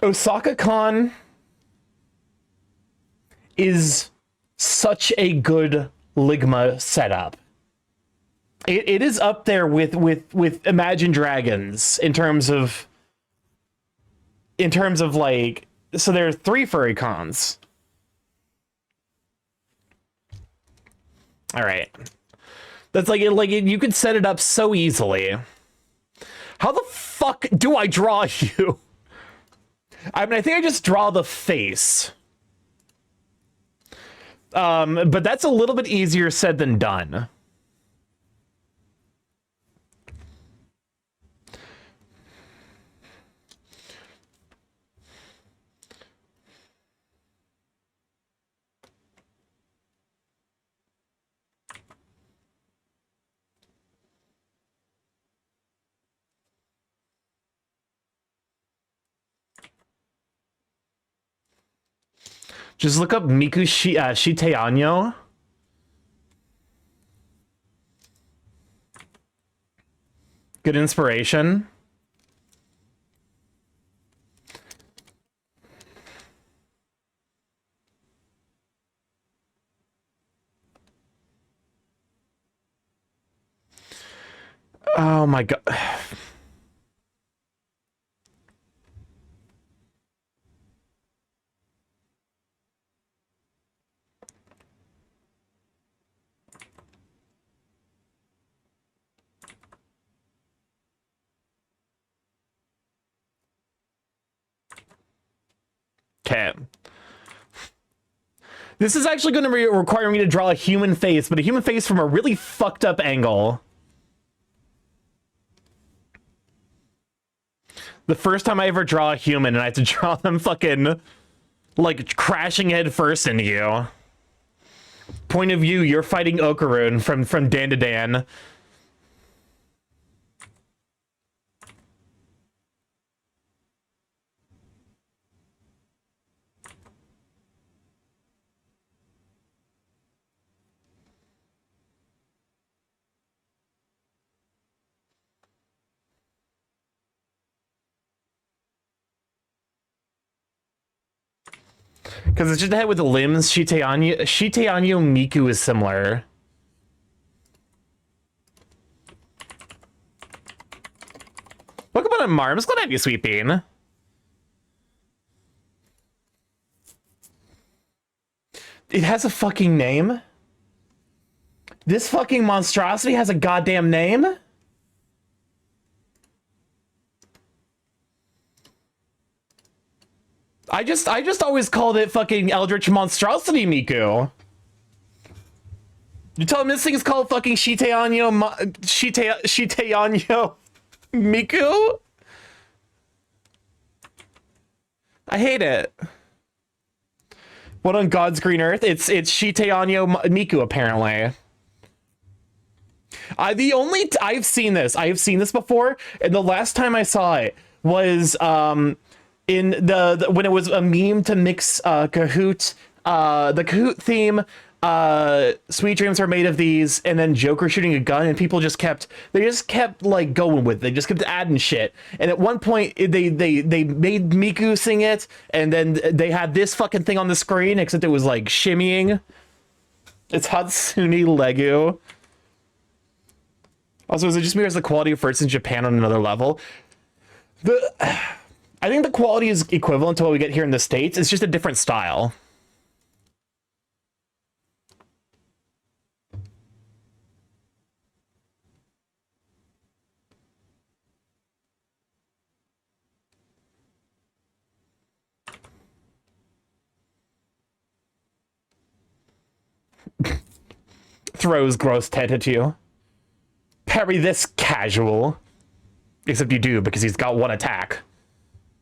Osaka Con is such a good Ligma setup. It is up there with Imagine Dragons in terms of like, so there are 3 furry cons. All right, that's like you could set it up so easily. How the fuck do I draw you? I mean, I think I just draw the face. But that's a little bit easier said than done. Just look up Miku Shiteanyo. Good inspiration. Oh my god. Okay. This is actually going to require me to draw a human face, but a human face from a really fucked up angle. The first time I ever draw a human and I have to draw them fucking, like, crashing head first into you. Point of view, you're fighting Okarun from Dan to Dan. Because it's just the head with the limbs. Shiteanyo Miku is similar. Welcome on, Marms. Glad to have you, Sweet Bean. It has a fucking name? This fucking monstrosity has a goddamn name? I just always called it fucking Eldritch Monstrosity Miku. You tell him this thing is called fucking Shiteanyo Miku? I hate it. What on God's green earth? It's Shiteanyo Miku, apparently. I've seen this before, and the last time I saw it was in the when it was a meme to mix Kahoot, the Kahoot theme, Sweet Dreams Are Made of These, and then Joker shooting a gun, and people just kept like going with it. They just kept adding shit, and at one point they made Miku sing it, and then they had this fucking thing on the screen, except it was like shimmying. It's Hatsune Legu. Also, is it just because the quality of first in Japan on another level? I think the quality is equivalent to what we get here in the States. It's just a different style. Throws gross tet at you. Parry this casual. Except you do, because he's got one attack.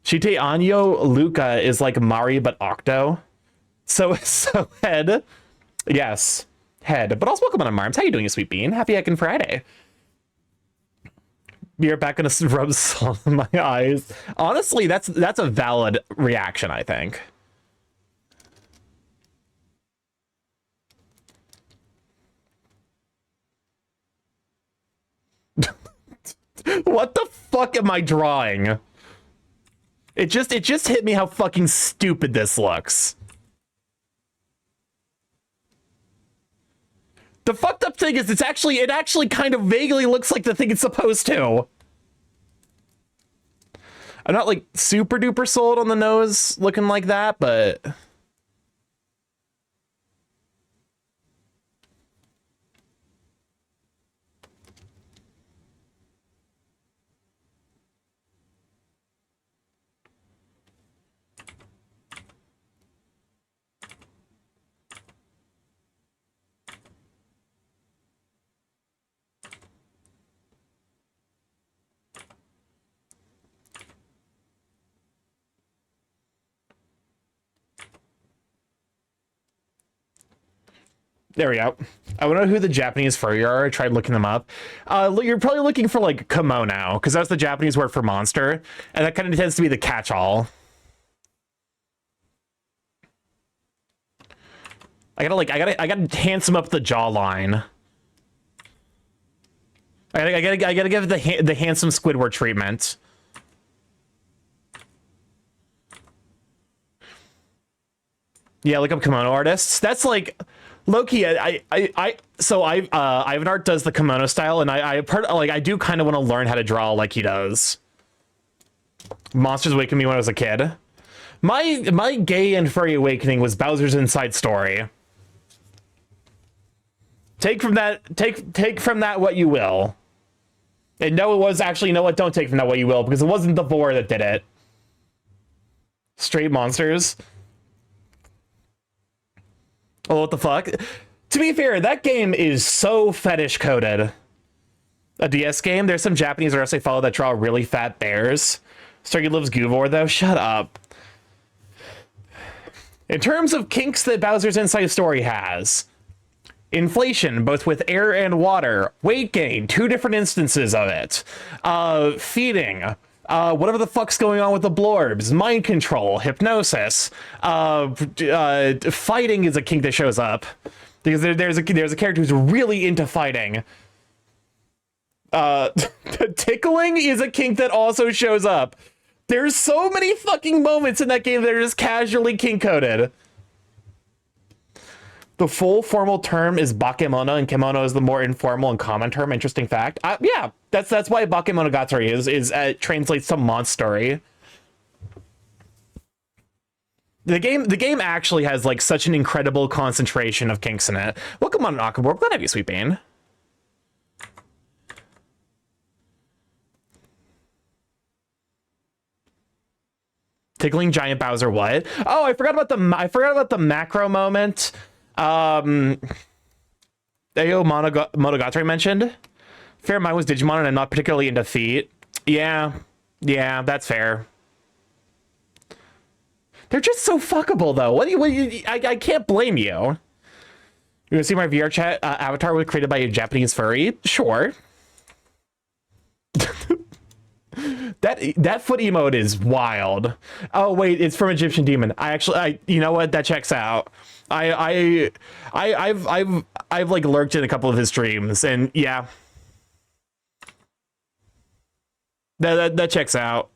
Shiteanyo Luca is like Mari but Octo. So head. Yes. Head. But also welcome on Marms. How you doing, you sweet bean? Happy heckin' Friday. You're back gonna rub salt in my eyes. Honestly, that's a valid reaction, I think. What the fuck am I drawing? It just hit me how fucking stupid this looks. The fucked up thing is it actually kind of vaguely looks like the thing it's supposed to. I'm not like super duper sold on the nose looking like that, but there we go. I want to know who the Japanese furry are. I tried looking them up. You're probably looking for like kimono, because that's the Japanese word for monster, and that kind of tends to be the catch-all. I gotta handsome up the jawline. I gotta give it the handsome Squidward treatment. Yeah, look up kimono artists. That's like low-key. Ivan Art does the kimono style, and I do kind of want to learn how to draw like he does. Monsters Awakened me when I was a kid. My gay and furry awakening was Bowser's Inside Story. Take from that what you will. And no, it was actually, you know what? Don't take from that what you will, because it wasn't the Vor that did it. Straight monsters. Oh, what the fuck? To be fair, that game is so fetish coded. A DS game. There's some Japanese artists I follow that draw really fat bears. Starky loves Guvor though. Shut up. In terms of kinks that Bowser's Inside Story has, inflation, both with air and water, weight gain, 2 different instances of it, feeding, whatever the fuck's going on with the blorbs, mind control, hypnosis, fighting is a kink that shows up, because there's a character who's really into fighting. Tickling is a kink that also shows up. There's so many fucking moments in that game that are just casually kink-coded. The full formal term is bakemono, and kimono is the more informal and common term. Interesting fact. Yeah, that's why bakemonogatari is translates to monstery. The game actually has like such an incredible concentration of kinks in it. Welcome on Nakamura. Glad to have you, Sweet Bean. Tickling giant Bowser. What? Oh, I forgot about the macro moment. Ayo Monogatari mentioned. Fair mind was Digimon, and I'm not particularly into feet. Yeah, that's fair. They're just so fuckable, though. I can't blame you. You gonna see my VR chat avatar was created by a Japanese furry? Sure. That foot emote is wild. Oh wait, it's from Egyptian Demon. You know what? That checks out. I've like lurked in a couple of his streams, and yeah, that checks out.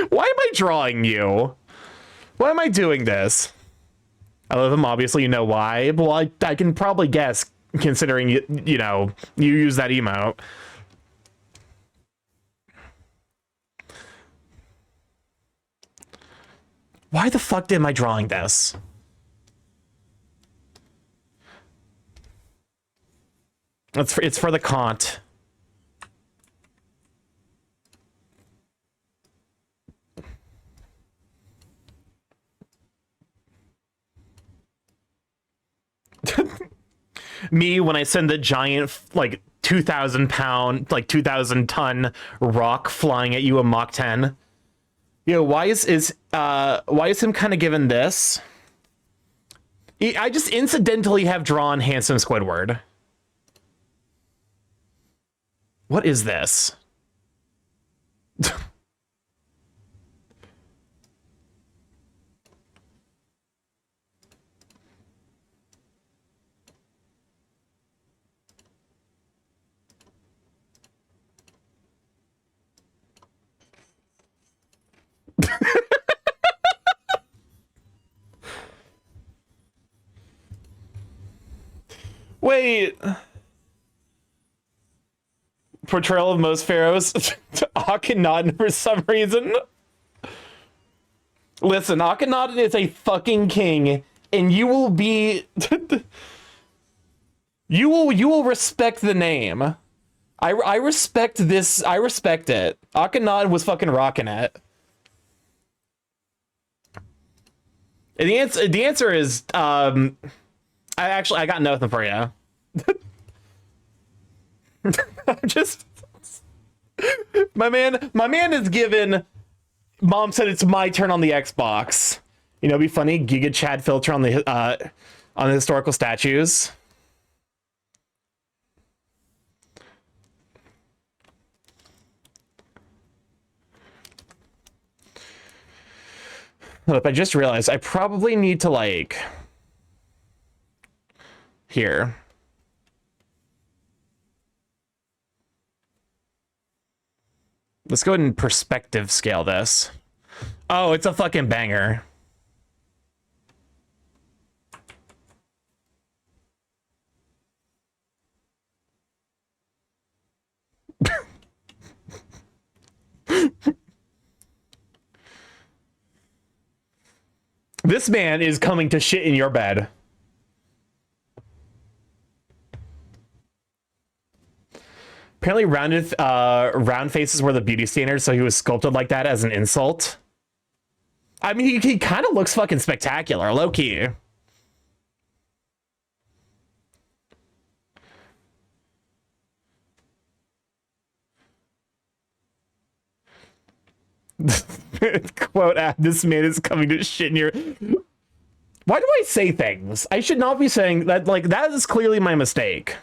Why am I drawing you? Why am I doing this? I love him, obviously, you know why. Well, I can probably guess, considering you know, you use that emote. Why the fuck am I drawing this? It's for the Kant. Me when I send the giant like 2,000 pound, like 2,000 ton rock flying at you a Mach 10. Yo, why is him kind of given this? I just incidentally have drawn handsome Squidward. What is this? Wait. Portrayal of most pharaohs to Akhenaten for some reason. Listen, Akhenaten is a fucking king, and you will be you will respect the name. I respect this. I respect it. Akhenaten was fucking rocking it. And the answer is I got nothing for you. I'm just my man is given. Mom said it's my turn on the Xbox. You know, it'd be funny. Giga Chad filter on the historical statues. Look, I just realized I probably need to like here. Let's go ahead and perspective scale this. Oh, it's a fucking banger. This man is coming to shit in your bed. Apparently round faces were the beauty standards, so he was sculpted like that as an insult. I mean, he kind of looks fucking spectacular, low-key. Quote, this man is coming to shit in your... Why do I say things? I should not be saying that. Like, that is clearly my mistake.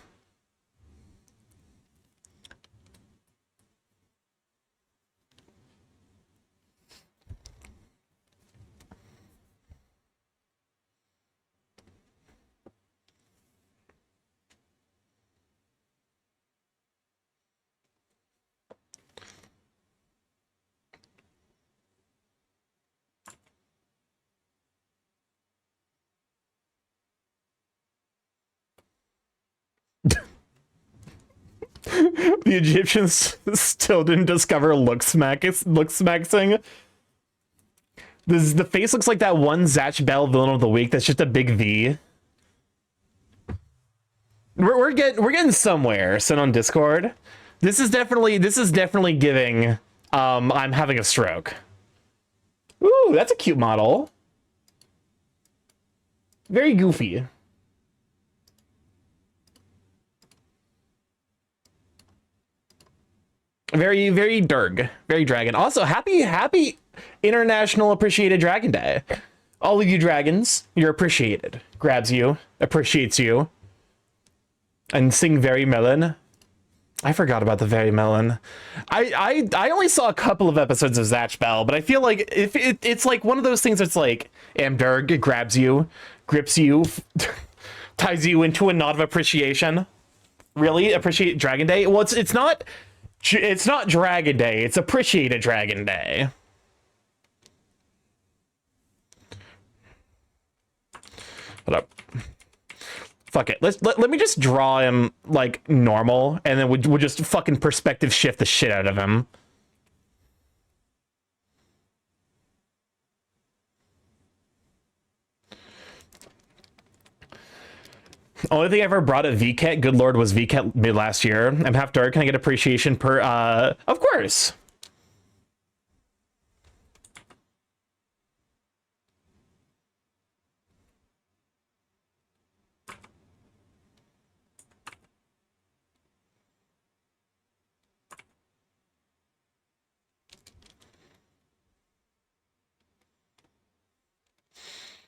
The Egyptians still didn't discover look smaxing. The face looks like that one Zatch Bell villain of the week that's just a big V. We're getting somewhere. Sent on Discord. This is definitely giving I'm having a stroke. Ooh, that's a cute model. Very goofy. Very, very Durg. Very dragon. Also, happy International Appreciated Dragon Day. All of you dragons, you're appreciated. Grabs you, appreciates you. And sing Very Melon. I forgot about the Very Melon. I only saw a couple of episodes of Zatch Bell, but I feel like if it's like one of those things that's like Amdurg, it grabs you, grips you, ties you into a knot of appreciation. Really? Appreciate Dragon Day? Well, it's not Dragon Day, it's Appreciated Dragon Day. Hold up. Fuck it. Let me just draw him like normal, and then we'll just fucking perspective shift the shit out of him. Only thing I ever brought at VCAT, good lord, was VCAT mid last year. I'm half dark. Can I get appreciation per? Of course.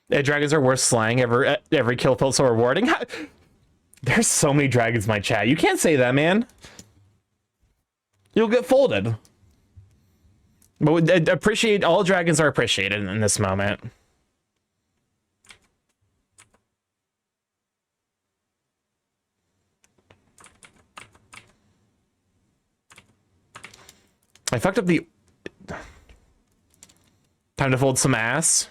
Dragons are worth slaying. Every kill felt so rewarding. There's so many dragons in my chat. You can't say that, man. You'll get folded. But appreciate all dragons are appreciated in this moment. I fucked up the... Time to fold some ass.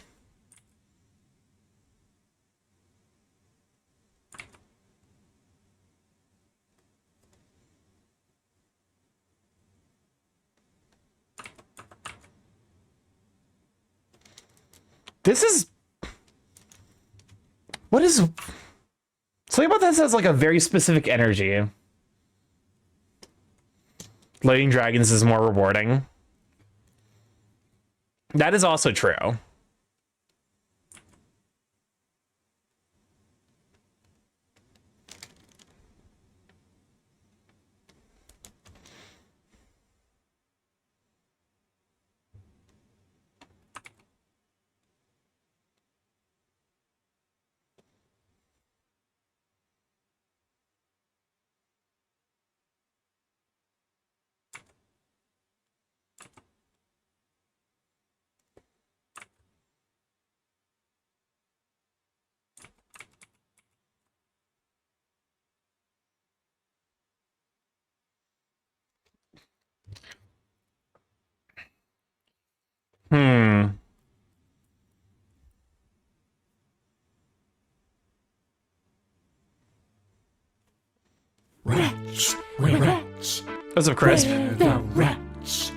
This is... What is... Something about this has like a very specific energy. Lighting dragons is more rewarding. That is also true. Hmm. Wretch, wretch, Those are crisp. the wretch.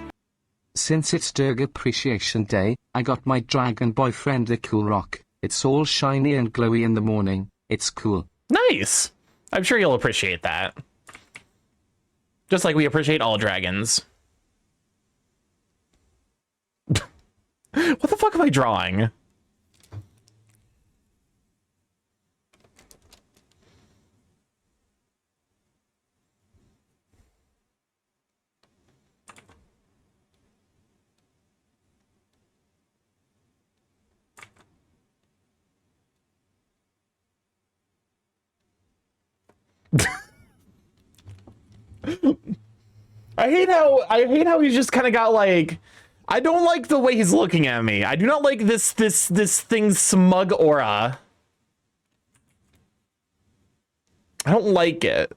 Since it's Durg Appreciation Day, I got my dragon boyfriend a cool rock. It's all shiny and glowy in the morning. It's cool. Nice. I'm sure you'll appreciate that. Just like we appreciate all dragons. What the fuck am I drawing? I hate how he's just kind of got like, I don't like the way he's looking at me. I do not like this thing's smug aura. I don't like it.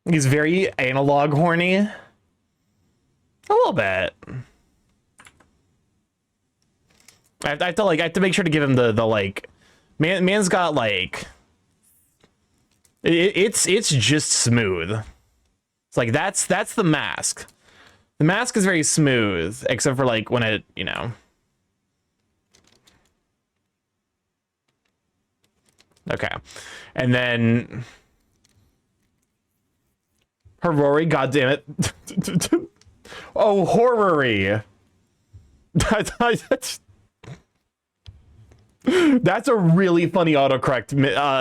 He's very analog horny. A little bit. I have to make sure to give him the like, man's got like, it's just smooth. It's like that's the mask. The mask is very smooth, except for like when it, you know. Okay, and then Horary, goddammit. Oh, horary. That's a really funny autocorrect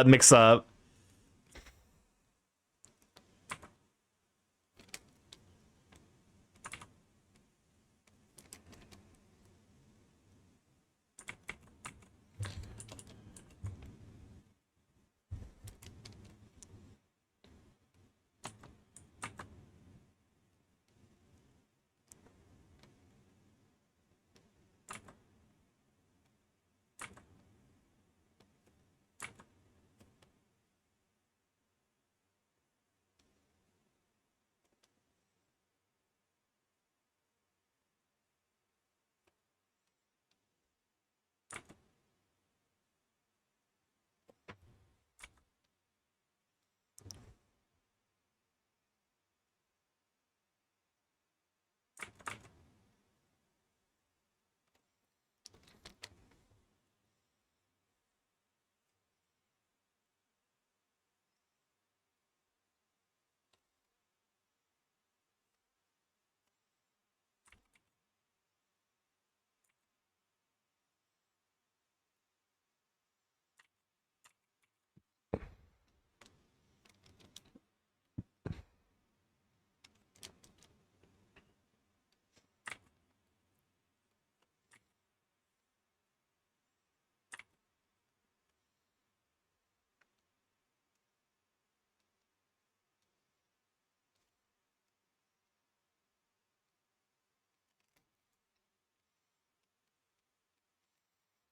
mix-up.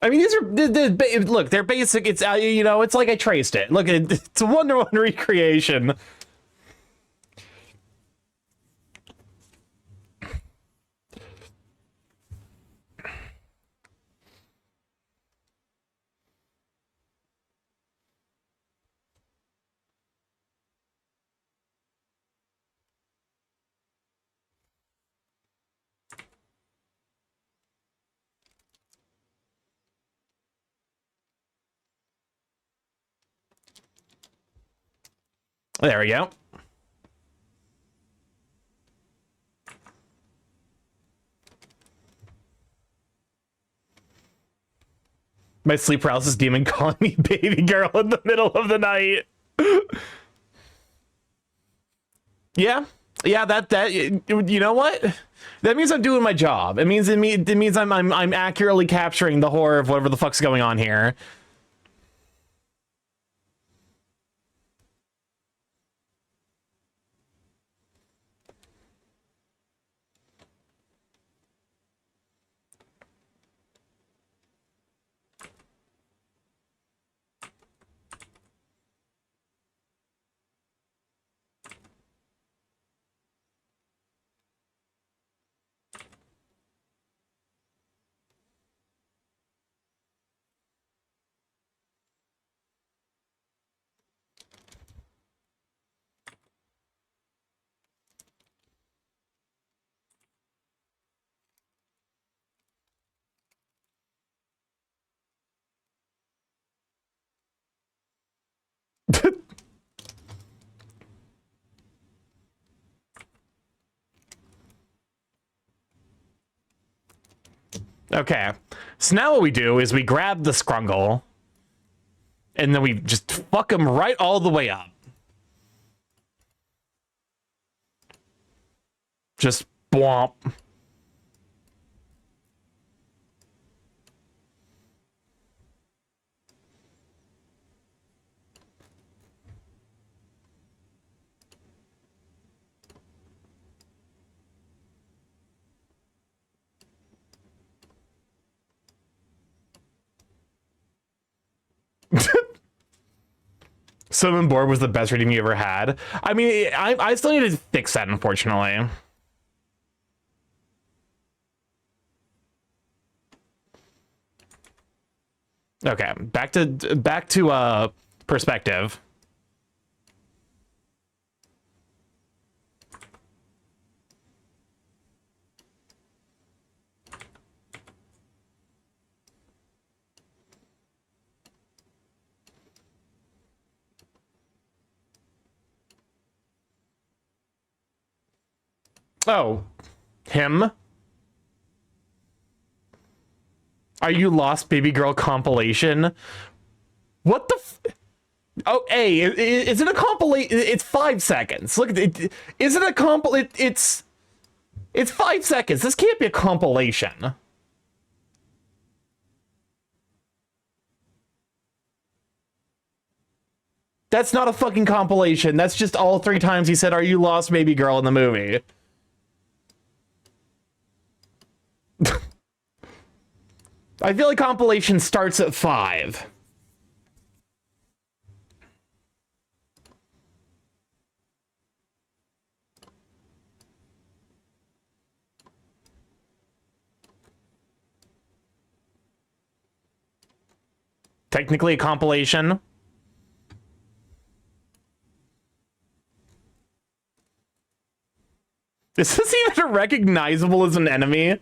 I mean, these are look. They're basic. It's you know, it's like I traced it. Look, it's a Wonder Woman recreation. There we go. My sleep paralysis demon calling me baby girl in the middle of the night. Yeah, that you know what? That means I'm doing my job. It means I'm accurately capturing the horror of whatever the fuck's going on here. Okay, so now what we do is we grab the scrungle, and then we just fuck him right all the way up. Just bwomp. Swimming board was the best reading you ever had. I mean, I still need to fix that, unfortunately. Okay, back to perspective. Oh, him? Are you lost, baby girl compilation? What the f- Oh, hey, is it a compilation? It's 5 seconds. Look, is it a it's 5 seconds. This can't be a compilation. That's not a fucking compilation. That's just all 3 times he said, "Are you lost, baby girl?" in the movie. I feel like compilation starts at 5. Technically a compilation. Is this even recognizable as an enemy?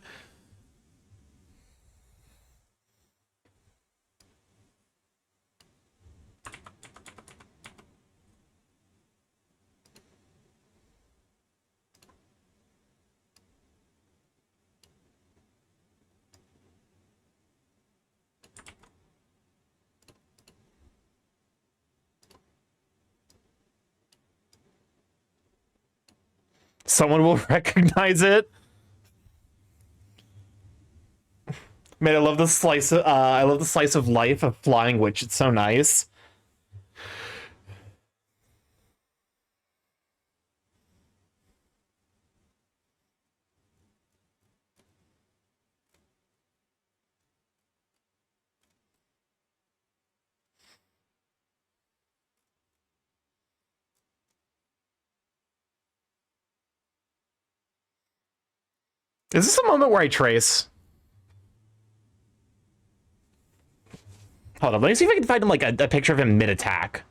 Someone will recognize it. Man, I love the slice of life of Flying Witch. It's so nice. Is this a moment where I trace? Hold on, let me see if I can find him like a picture of him mid-attack.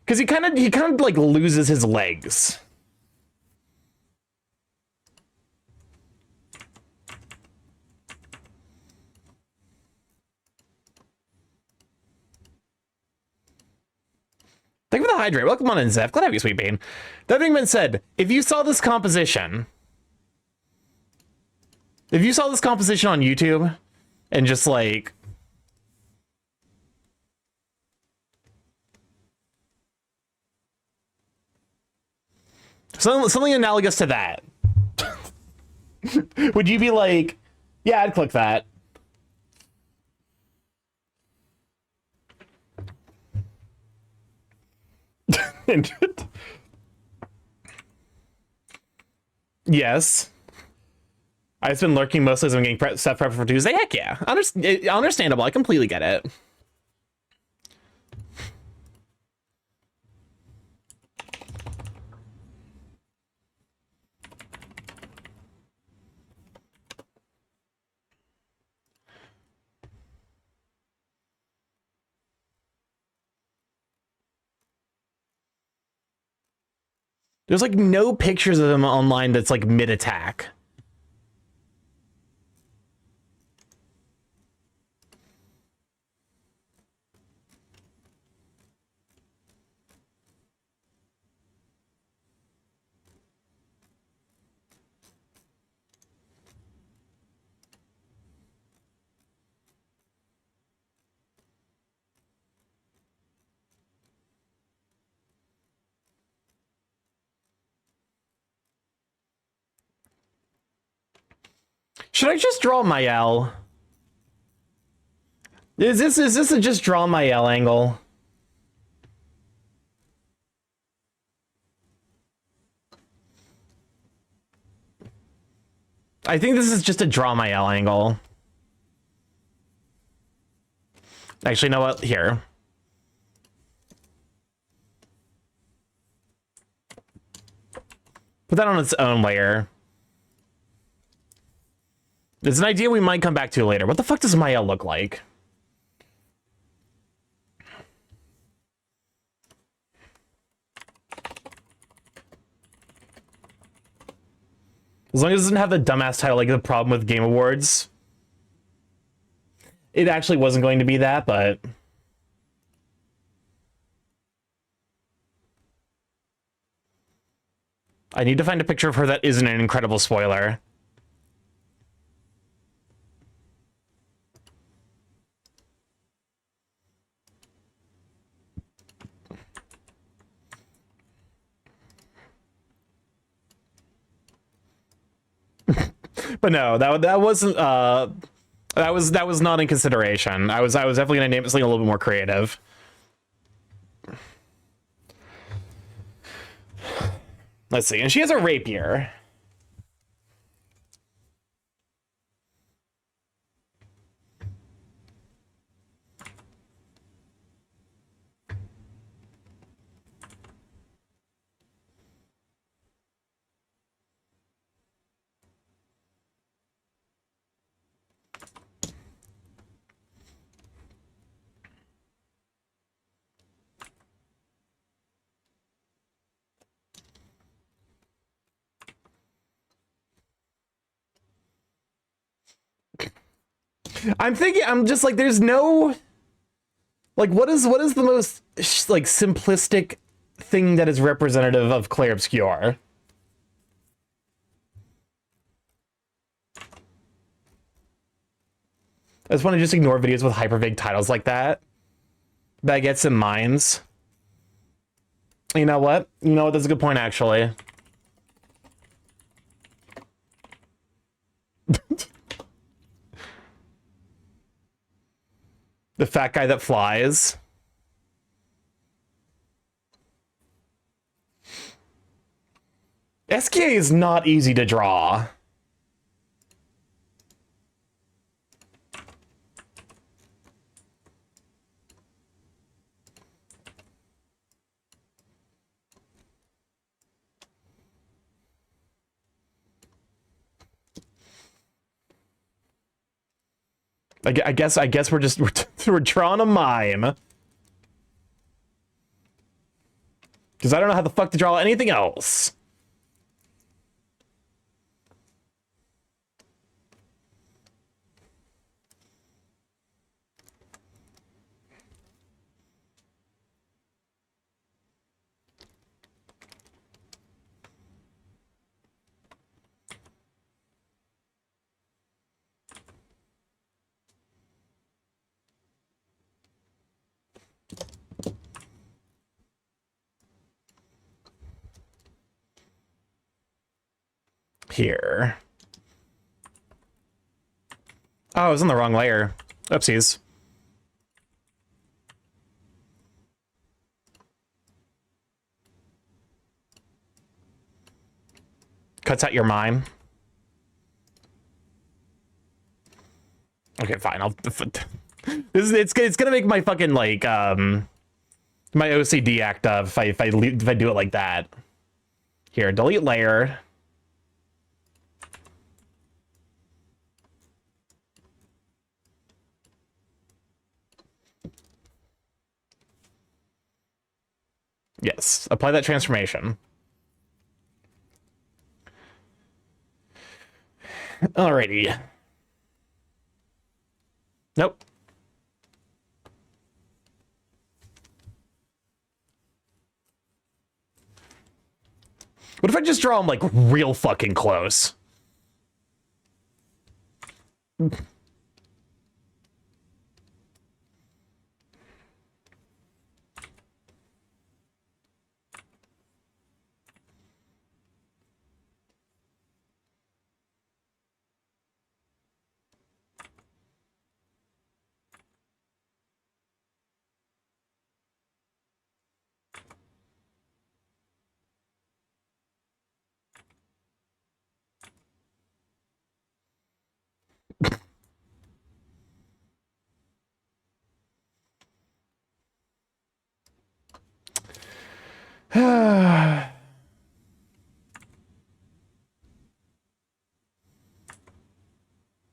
Because he kind of like loses his legs. Thank you for the hydrate. Welcome on in, Zeph. Glad to have you, Sweet Bean. That being been said, if you saw this composition on YouTube and just like something analogous to that, would you be like, yeah, I'd click that? Yes. I've been lurking mostly as I'm getting stuff prepped for Tuesday. Heck yeah. Understandable. I completely get it. There's like no pictures of him online that's like mid-attack. Should I just draw my L? Is this a just draw my L angle? I think this is just a draw my L angle. Actually, you know what? Here. Put that on its own layer. It's an idea we might come back to later. What the fuck does my L look like? As long as it doesn't have the dumbass title like the problem with Game Awards. It actually wasn't going to be that, but... I need to find a picture of her that isn't an incredible spoiler. But no, that wasn't that was not in consideration. I was definitely gonna name it something a little bit more creative. Let's see, and she has a rapier. I'm just like, there's no, like, what is the most like simplistic thing that is representative of Clair Obscure? I just want to just ignore videos with hyper vague titles like that. Baguettes and mines. You know what? You know what? That's a good point, actually. The fat guy that flies. SKA is not easy to draw. I guess we're just we're drawing a mime. Because I don't know how the fuck to draw anything else. Here. Oh, I was on the wrong layer. Oopsies. Cuts out your mime. Okay, fine. It's gonna make my fucking like my OCD act up if I do it like that. Here, delete layer. Yes, apply that transformation. Alrighty. Nope. What if I just draw him like real fucking close?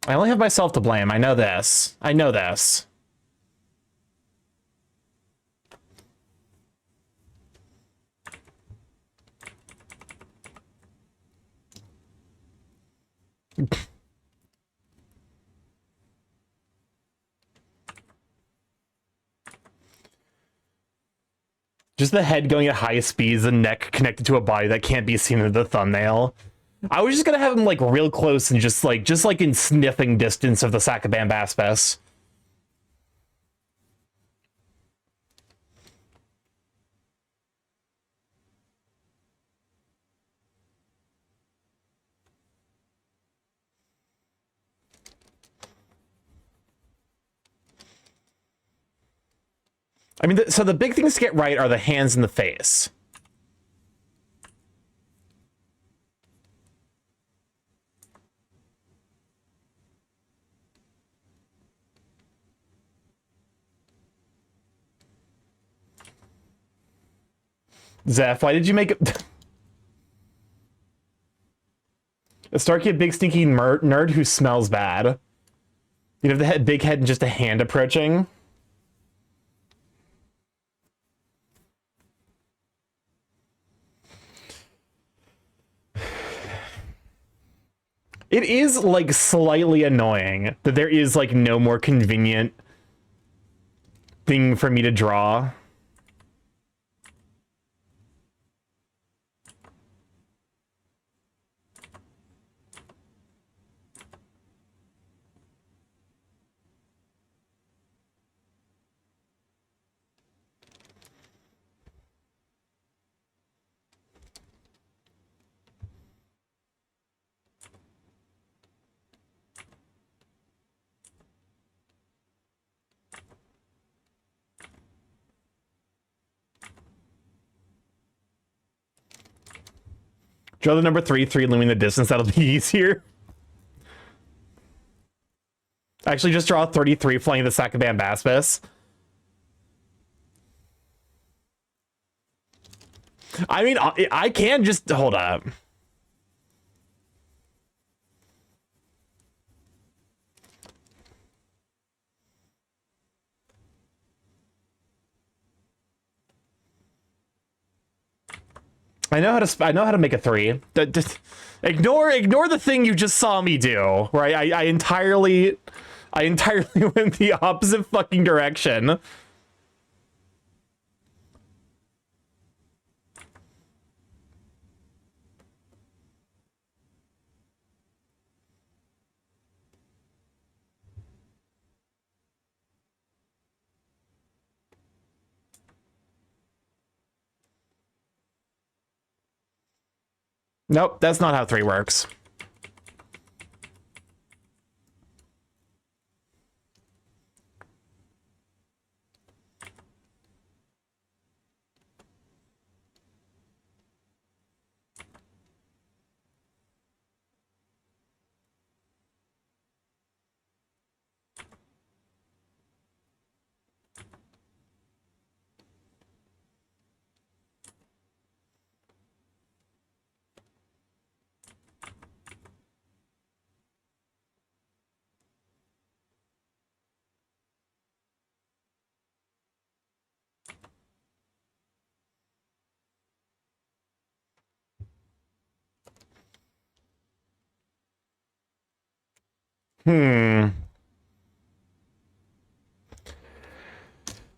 I only have myself to blame. I know this. I know this. Just the head going at high speeds, the neck connected to a body that can't be seen in the thumbnail. I was just gonna have him like real close and just like in sniffing distance of the Sakabambaspis. I mean, so the big things to get right are the hands and the face. Zeph, why did you make it? A Starky, a big stinky nerd who smells bad. You have the big head and just a hand approaching. It is like slightly annoying that there is like no more convenient thing for me to draw. Draw the number 3 looming in the distance. That'll be easier. Actually, just draw 33 flying the Sakabambaspis. I mean, I can just hold up. I know how to make a 3. Just ignore the thing you just saw me do, where I entirely went the opposite fucking direction. Nope, that's not how 3 works.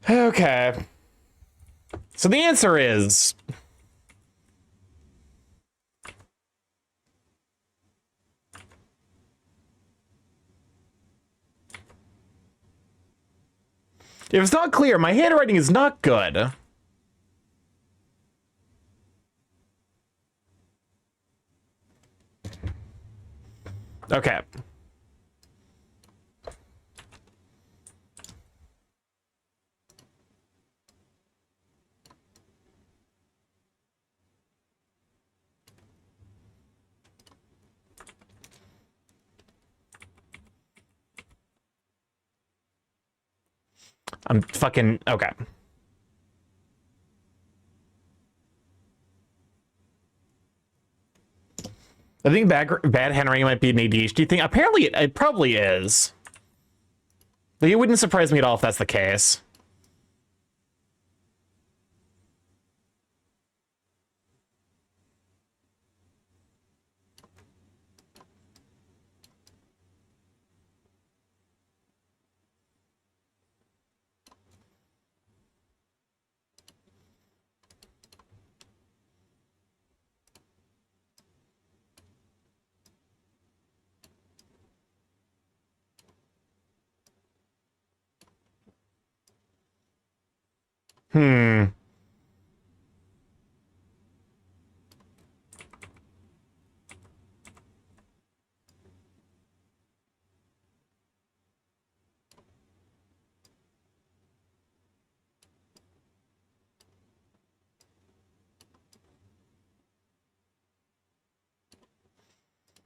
Okay. So the answer is... if it's not clear, my handwriting is not good. Okay. I'm fucking... okay. I think bad handwriting might be an ADHD thing. Apparently, it probably is. But it wouldn't surprise me at all if that's the case.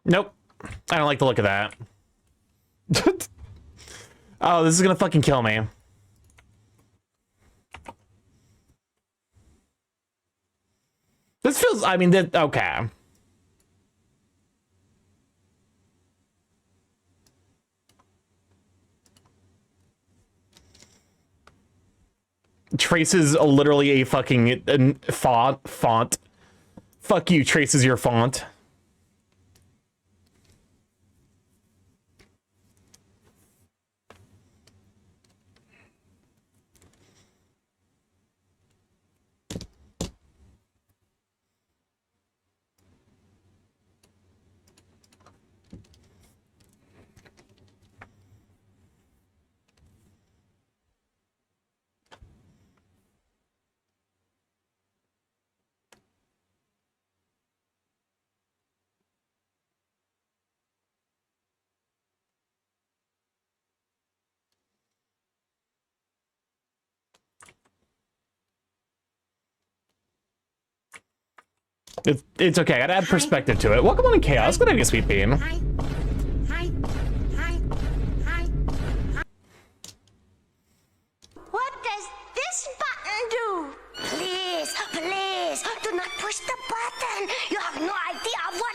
Nope. I don't like the look of that. Oh, this is gonna fucking kill me. This feels... I mean, okay. Traces literally a fucking font. Fuck you, Traces your font. It's okay. I'd add perspective to it. Welcome on in Chaos. Good idea, Sweet Bean. Hi. What does this button do? Please, do not push the button. You have no idea of what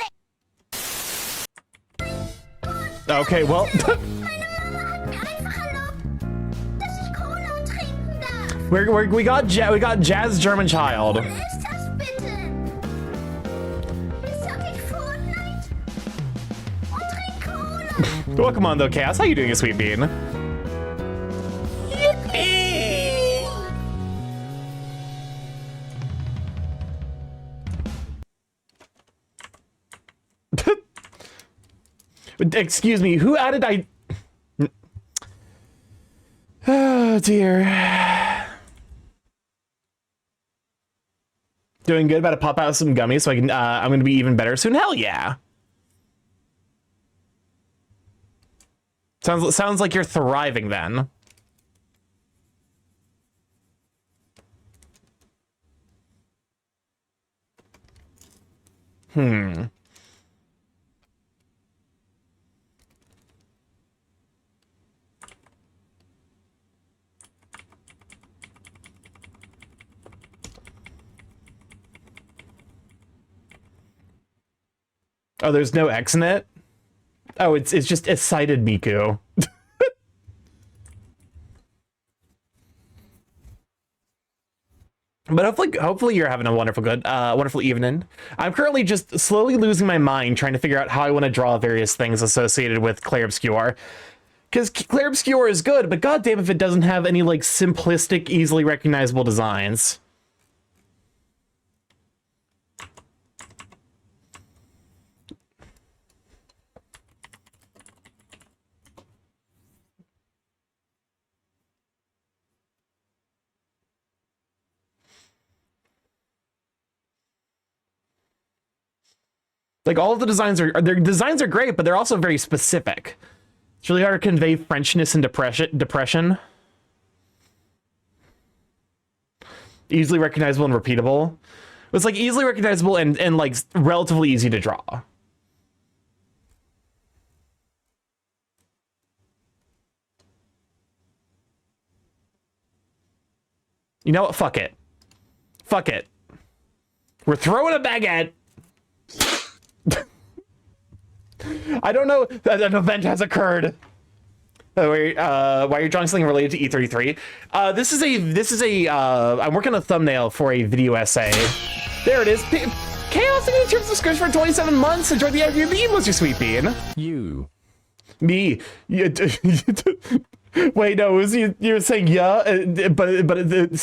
it... Okay, well... we got Jazz German Child. Welcome on though, Chaos. How you doing, sweet bean? Excuse me, who added I... Oh, dear. Doing good, about to pop out some gummies so I can, I'm gonna be even better soon. Hell yeah. Sounds like you're thriving then. Oh, there's no X in it? Oh, it's just a cited Miku. But hopefully you're having a wonderful evening. I'm currently just slowly losing my mind trying to figure out how I want to draw various things associated with Clair Obscure. Because Clair Obscure is good, but goddamn if it doesn't have any like simplistic, easily recognizable designs. Like all of the designs their designs are great, but they're also very specific. It's really hard to convey Frenchness and depression. Easily recognizable and repeatable. It's like easily recognizable and like relatively easy to draw. You know what? Fuck it. Fuck it. We're throwing a baguette. I don't know that an event has occurred. Why are you drawing something related to E33? This is a I'm working on a thumbnail for a video essay. There it is. Chaos in terms of subscription for 27 months. Enjoy the Airbnb, was your sweet bean. You. Me. Wait, no, it was you were saying yeah, but it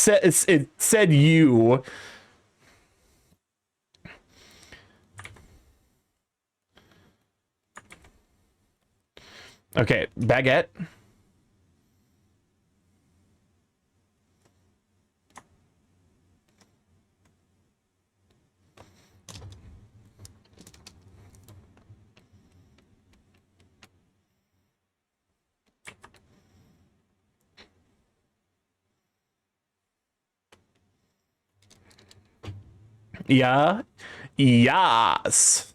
said you. Okay, baguette. Yeah. Yes.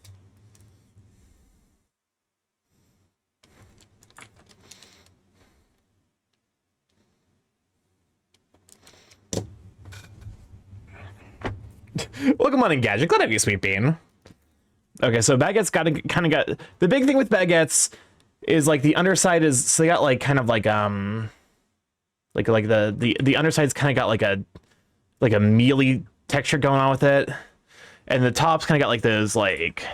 Welcome on Engadget. Glad to have you, sweet bean. Okay, so baguette's got the big thing with baguettes is like the underside is so they got like kind of like the underside's kind of got like a mealy texture going on with it, and the top's kind of got like those like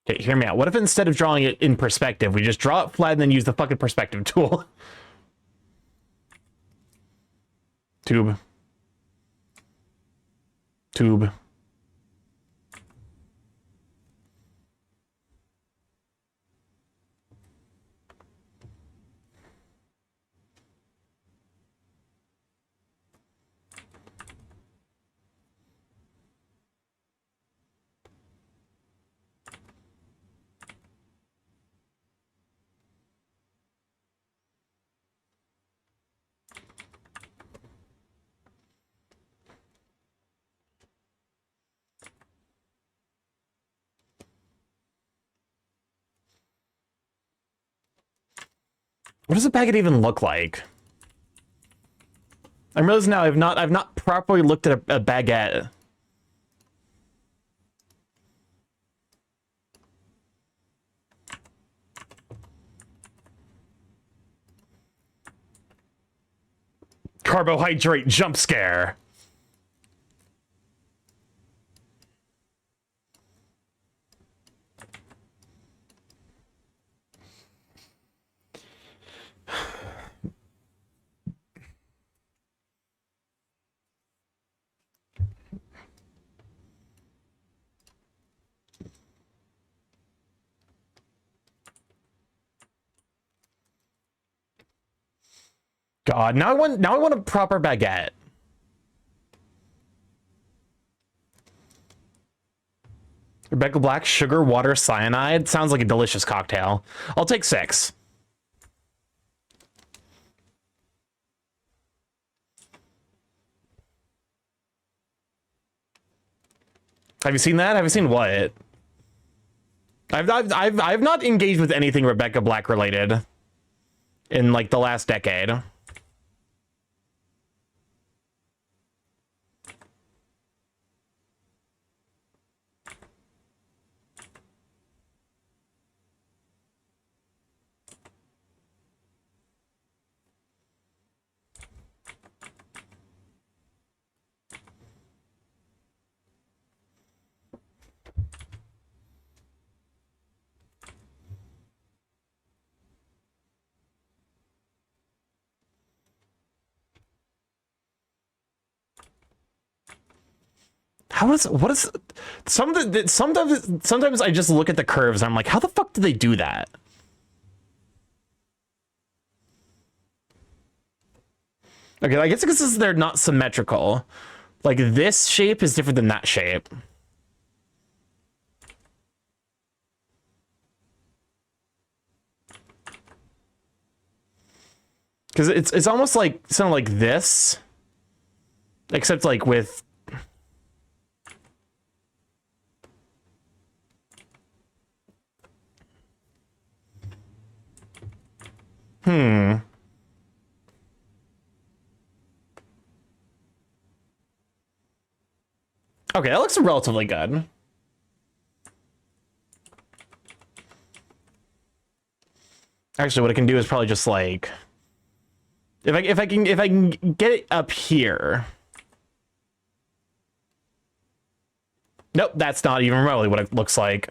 okay, hear me out. What if instead of drawing it in perspective, we just draw it flat and then use the fucking perspective tool? Tube. What does a baguette even look like? I realize now I've not properly looked at a baguette. Carbohydrate jump scare. God, now I want a proper baguette. Rebecca Black, sugar, water, cyanide. Sounds like a delicious cocktail. I'll take 6. Have you seen that? Have you seen what? I've not engaged with anything Rebecca Black related in like the last decade. What is sometimes I just look at the curves and I'm like, how the fuck did they do that? Okay, I guess because they're not symmetrical. Like this shape is different than that shape. Because it's almost like something like this, except like with. Okay, that looks relatively good. Actually, what I can do is probably just like if I can get it up here. Nope, that's not even remotely what it looks like.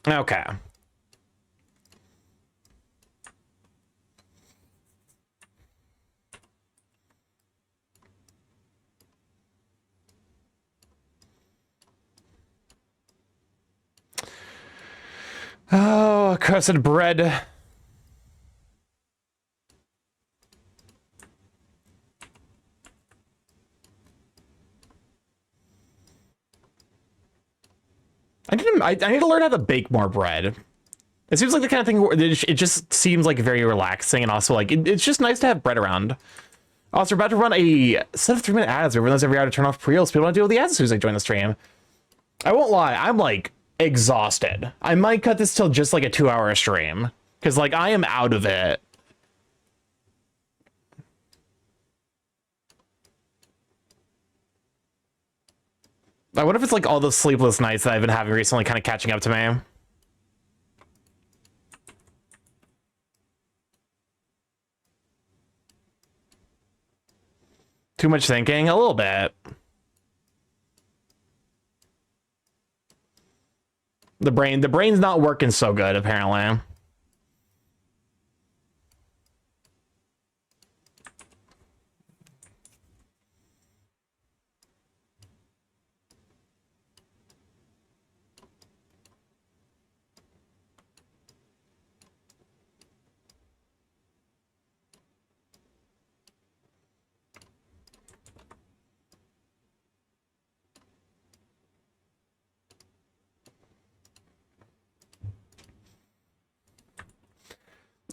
Okay. Oh, cursed bread. I need to learn how to bake more bread. It seems like the kind of thing where it just seems like very relaxing, and also like it's just nice to have bread around. Also, we're about to run a set of 3-minute ads. We realize every hour to turn off pre-rolls. People want to deal with the ads as soon as I join the stream. I won't lie, I'm like exhausted. I might cut this till just like a 2-hour stream because like I am out of it. I wonder if it's like all the sleepless nights that I've been having recently kind of catching up to me. Too much thinking? A little bit. The brain's not working so good, apparently.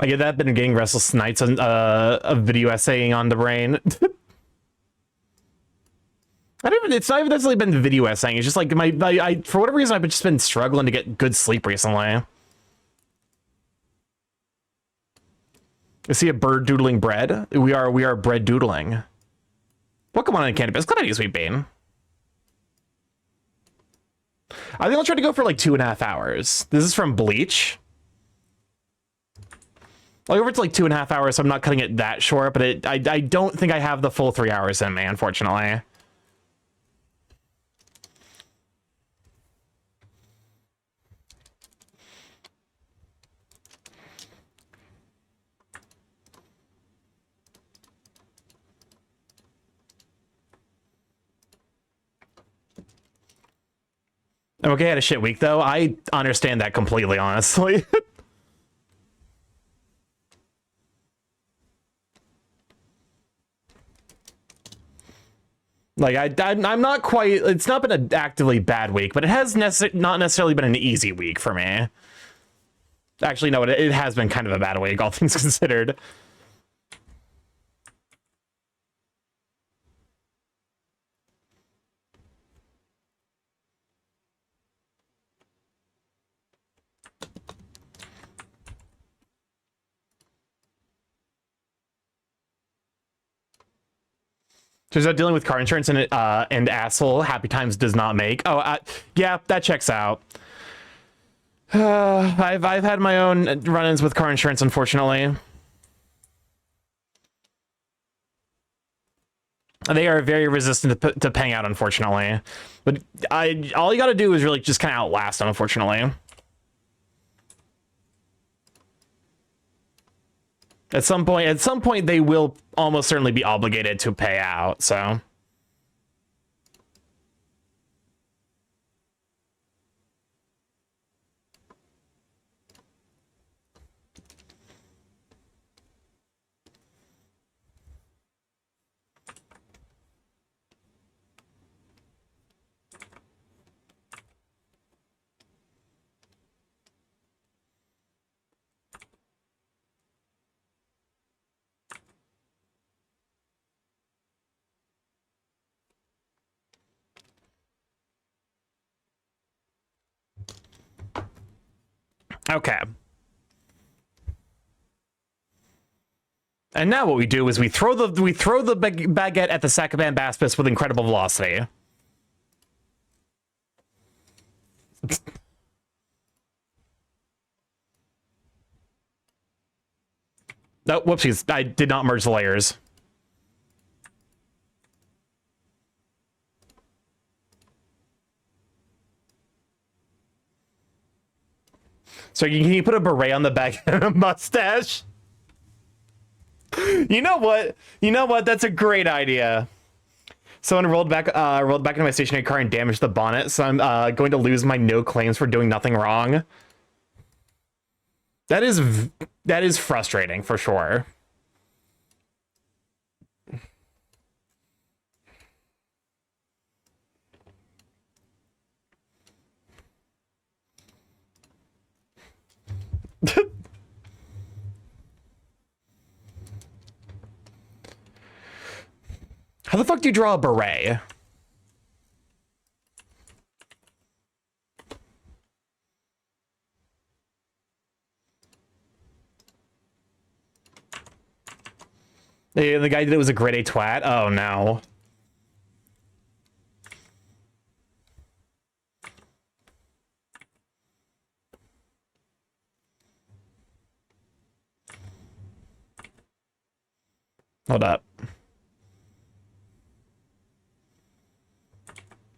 I get that. Been getting restless nights on a video essaying on the brain. It's not even necessarily been video essaying. It's just like I for whatever reason I've just been struggling to get good sleep recently. I see a bird doodling bread. We are bread doodling. Welcome on in cannabis. Glad I use Sweet Bean. I think I'll try to go for like 2.5 hours. This is from Bleach. I'll go over to like 2.5 hours, so I'm not cutting it that short, but I don't think I have the full 3 hours in me, unfortunately. I'm okay, I had a shit week though. I understand that completely, honestly. Like I'm not quite. It's not been an actively bad week, but it has not necessarily been an easy week for me. Actually, no, it has been kind of a bad week, all things considered. Turns out dealing with car insurance and asshole happy times does not make. Oh, yeah, that checks out. I've had my own run-ins with car insurance, unfortunately. They are very resistant to paying out, unfortunately. But all you got to do is really just kind of outlast them, unfortunately. At some point, they will almost certainly be obligated to pay out, so. Okay. And now what we do is we throw the baguette at the Sakaban Baspis with incredible velocity. Oh, whoopsies. I did not merge the layers. So can you put a beret on the back and a mustache? You know what? That's a great idea. Someone rolled back into my stationary car and damaged the bonnet, so I'm going to lose my no claims for doing nothing wrong. That is frustrating for sure. How the fuck do you draw a beret? The guy that was a grade A twat? Oh no. Hold up.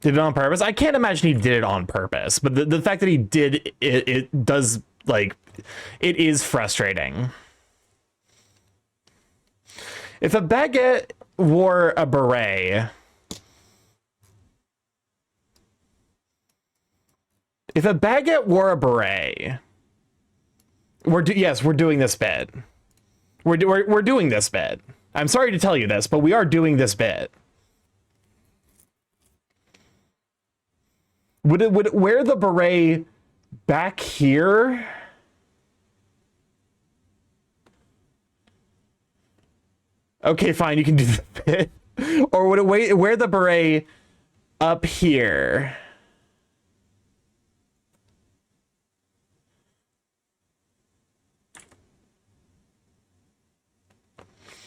Did it on purpose? I can't imagine he did it on purpose, but the fact that he did it does, like, it is frustrating. If a baguette wore a beret, yes, we're doing this bit. We're doing this bit. I'm sorry to tell you this, but we are doing this bit. Would it wear the beret back here? Okay, fine, you can do the bit. Or would it wear the beret up here?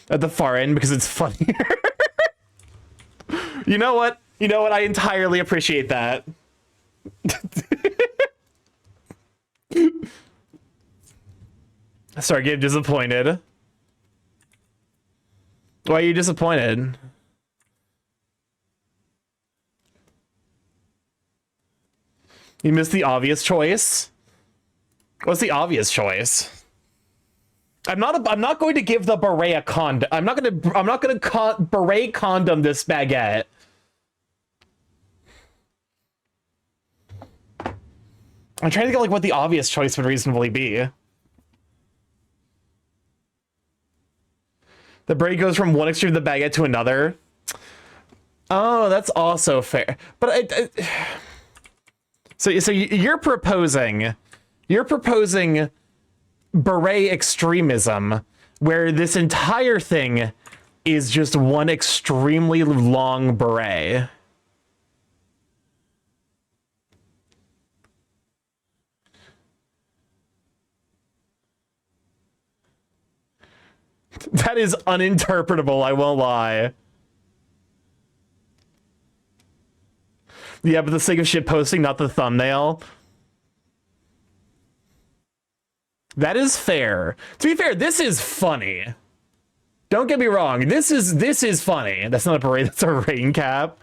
At the far end because it's funnier. You know what? You know what? I entirely appreciate that. Sorry, getting disappointed. Why are you disappointed? You missed the obvious choice. What's the obvious choice? I'm not going to give the beret a condom. I'm not gonna beret condom this baguette. I'm trying to think like what the obvious choice would reasonably be. The beret goes from one extreme of the baguette to another. Oh, that's also fair. But so you're proposing beret extremism, where this entire thing is just one extremely long beret. That is uninterpretable, I won't lie. Yeah, but the sake of shit posting, not the thumbnail. That is fair. To be fair, this is funny. Don't get me wrong. This is funny. That's not a beret, that's a rain cap.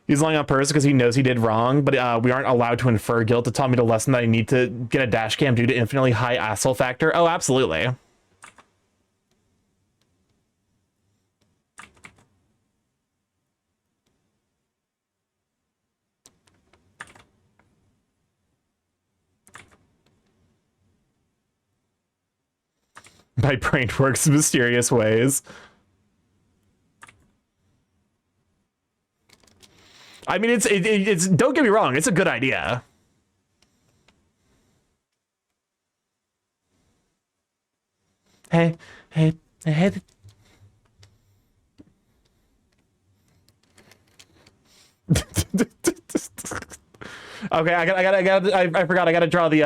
He's lying on purpose because he knows he did wrong, but we aren't allowed to infer guilt. It taught me the lesson that I need to get a dash cam due to infinitely high asshole factor. Oh, absolutely. My brain works in mysterious ways. I mean, it's don't get me wrong, it's a good idea. Hey. Okay, I forgot. I gotta draw the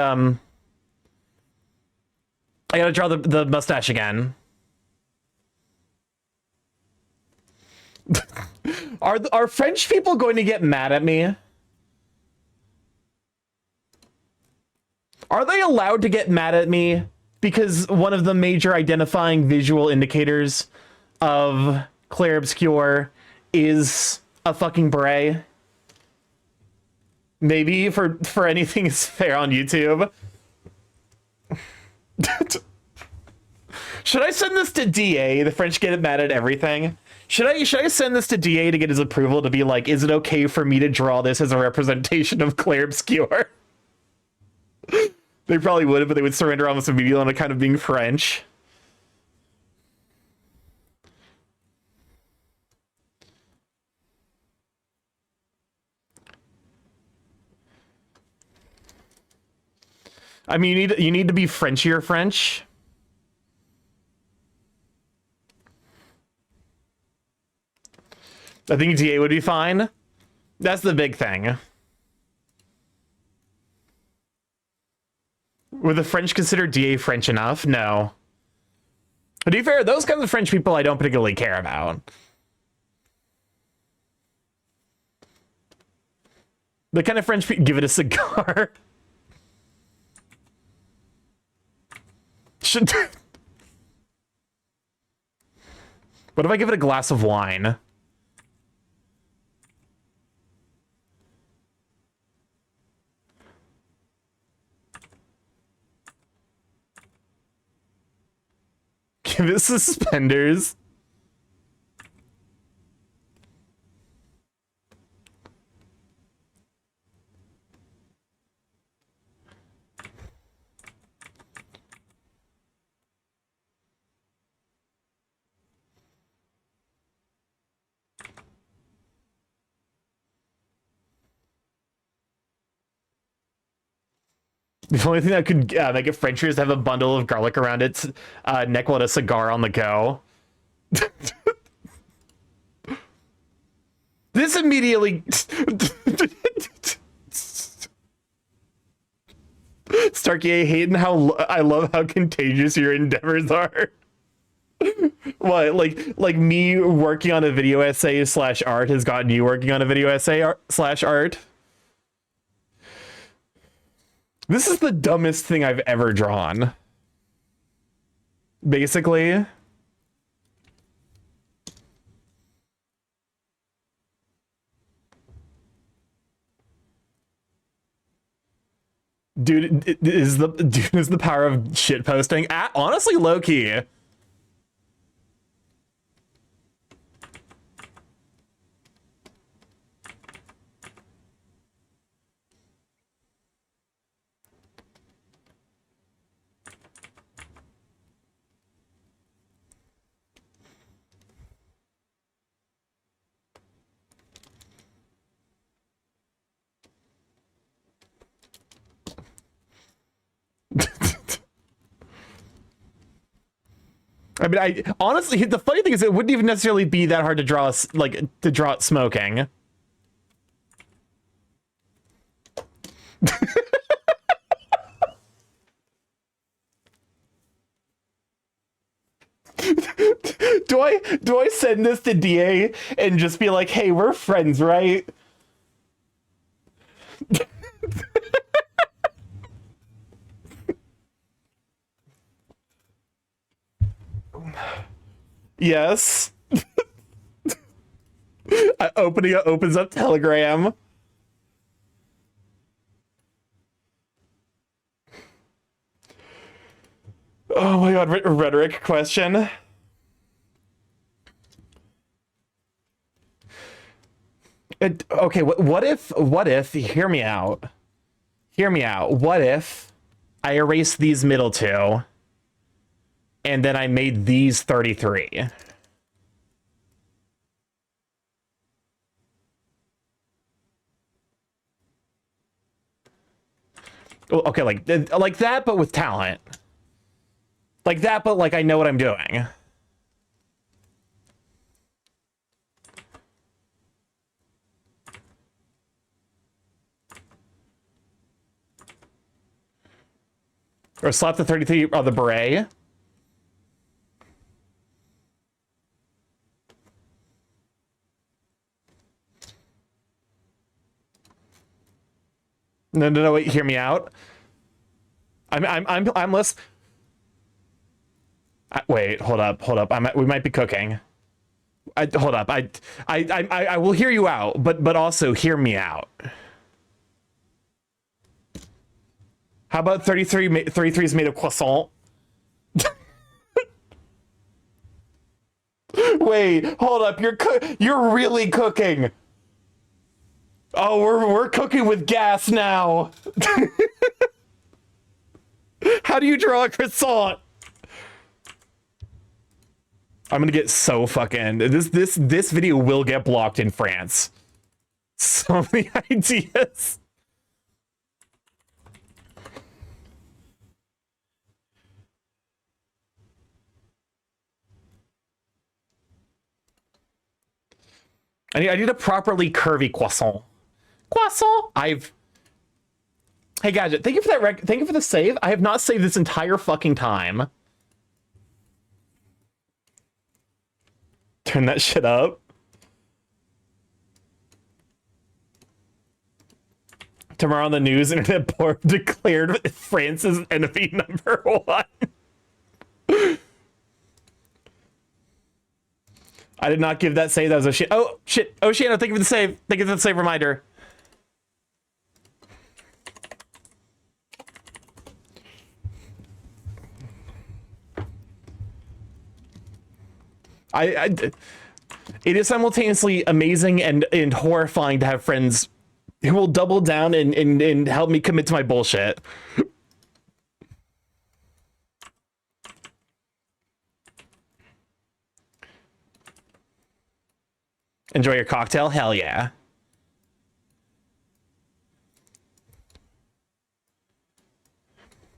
I gotta draw the mustache again. Are French people going to get mad at me? Are they allowed to get mad at me because one of the major identifying visual indicators of Clair Obscur is a fucking beret? Maybe for anything is fair on YouTube. Should I send this to DA? The French get mad at everything. Should I send this to DA to get his approval to be like, is it okay for me to draw this as a representation of Clair Obscur? They probably would, but they would surrender almost immediately on account of being French. I mean, you need to be Frenchier French. I think DA would be fine. That's the big thing. Would the French consider DA French enough? No. To be fair, those kinds of French people I don't particularly care about. The kind of French people... Give it a cigar. Should... What if I give it a glass of wine? Give it suspenders. The only thing that could make it Frenchier is to have a bundle of garlic around its neck while a cigar on the go. This immediately... Starky, I hate and I love how contagious your endeavors are. What, like me working on a video essay / art has gotten you working on a video essay / art? This is the dumbest thing I've ever drawn. Basically. Dude, is the power of shit posting. Honestly, low key. I mean, I honestly, the funny thing is, it wouldn't even necessarily be that hard to draw, to draw it smoking. Do I send this to DA and just be like, hey, we're friends, right? Yes. Opens up Telegram. Oh my god, rhetoric question. Okay, what if, hear me out. What if I erase these middle two and then I made these 33? Okay, like that, but with talent. Like that, but like I know what I'm doing. Or slap the 33 on the beret. No, wait, hear me out. I'm less. Wait, hold up. We might be cooking. Hold up. I will hear you out, but also hear me out. How about 33 is made of croissant? Wait, hold up. You're really cooking. Oh, we're cooking with gas now. How do you draw a croissant? I'm gonna get so fucking this video will get blocked in France. So many ideas. I need a properly curvy croissant. Hey Gadget, thank you for that thank you for the save. I have not saved this entire fucking time. Turn that shit up. Tomorrow on the news, Internet Board declared France's enemy #1. I did not give that save. That was a shit. Oh, shit. Oceano, thank you for the save. Thank you for the save reminder. It is simultaneously amazing and horrifying to have friends who will double down and help me commit to my bullshit. Enjoy your cocktail? Hell yeah.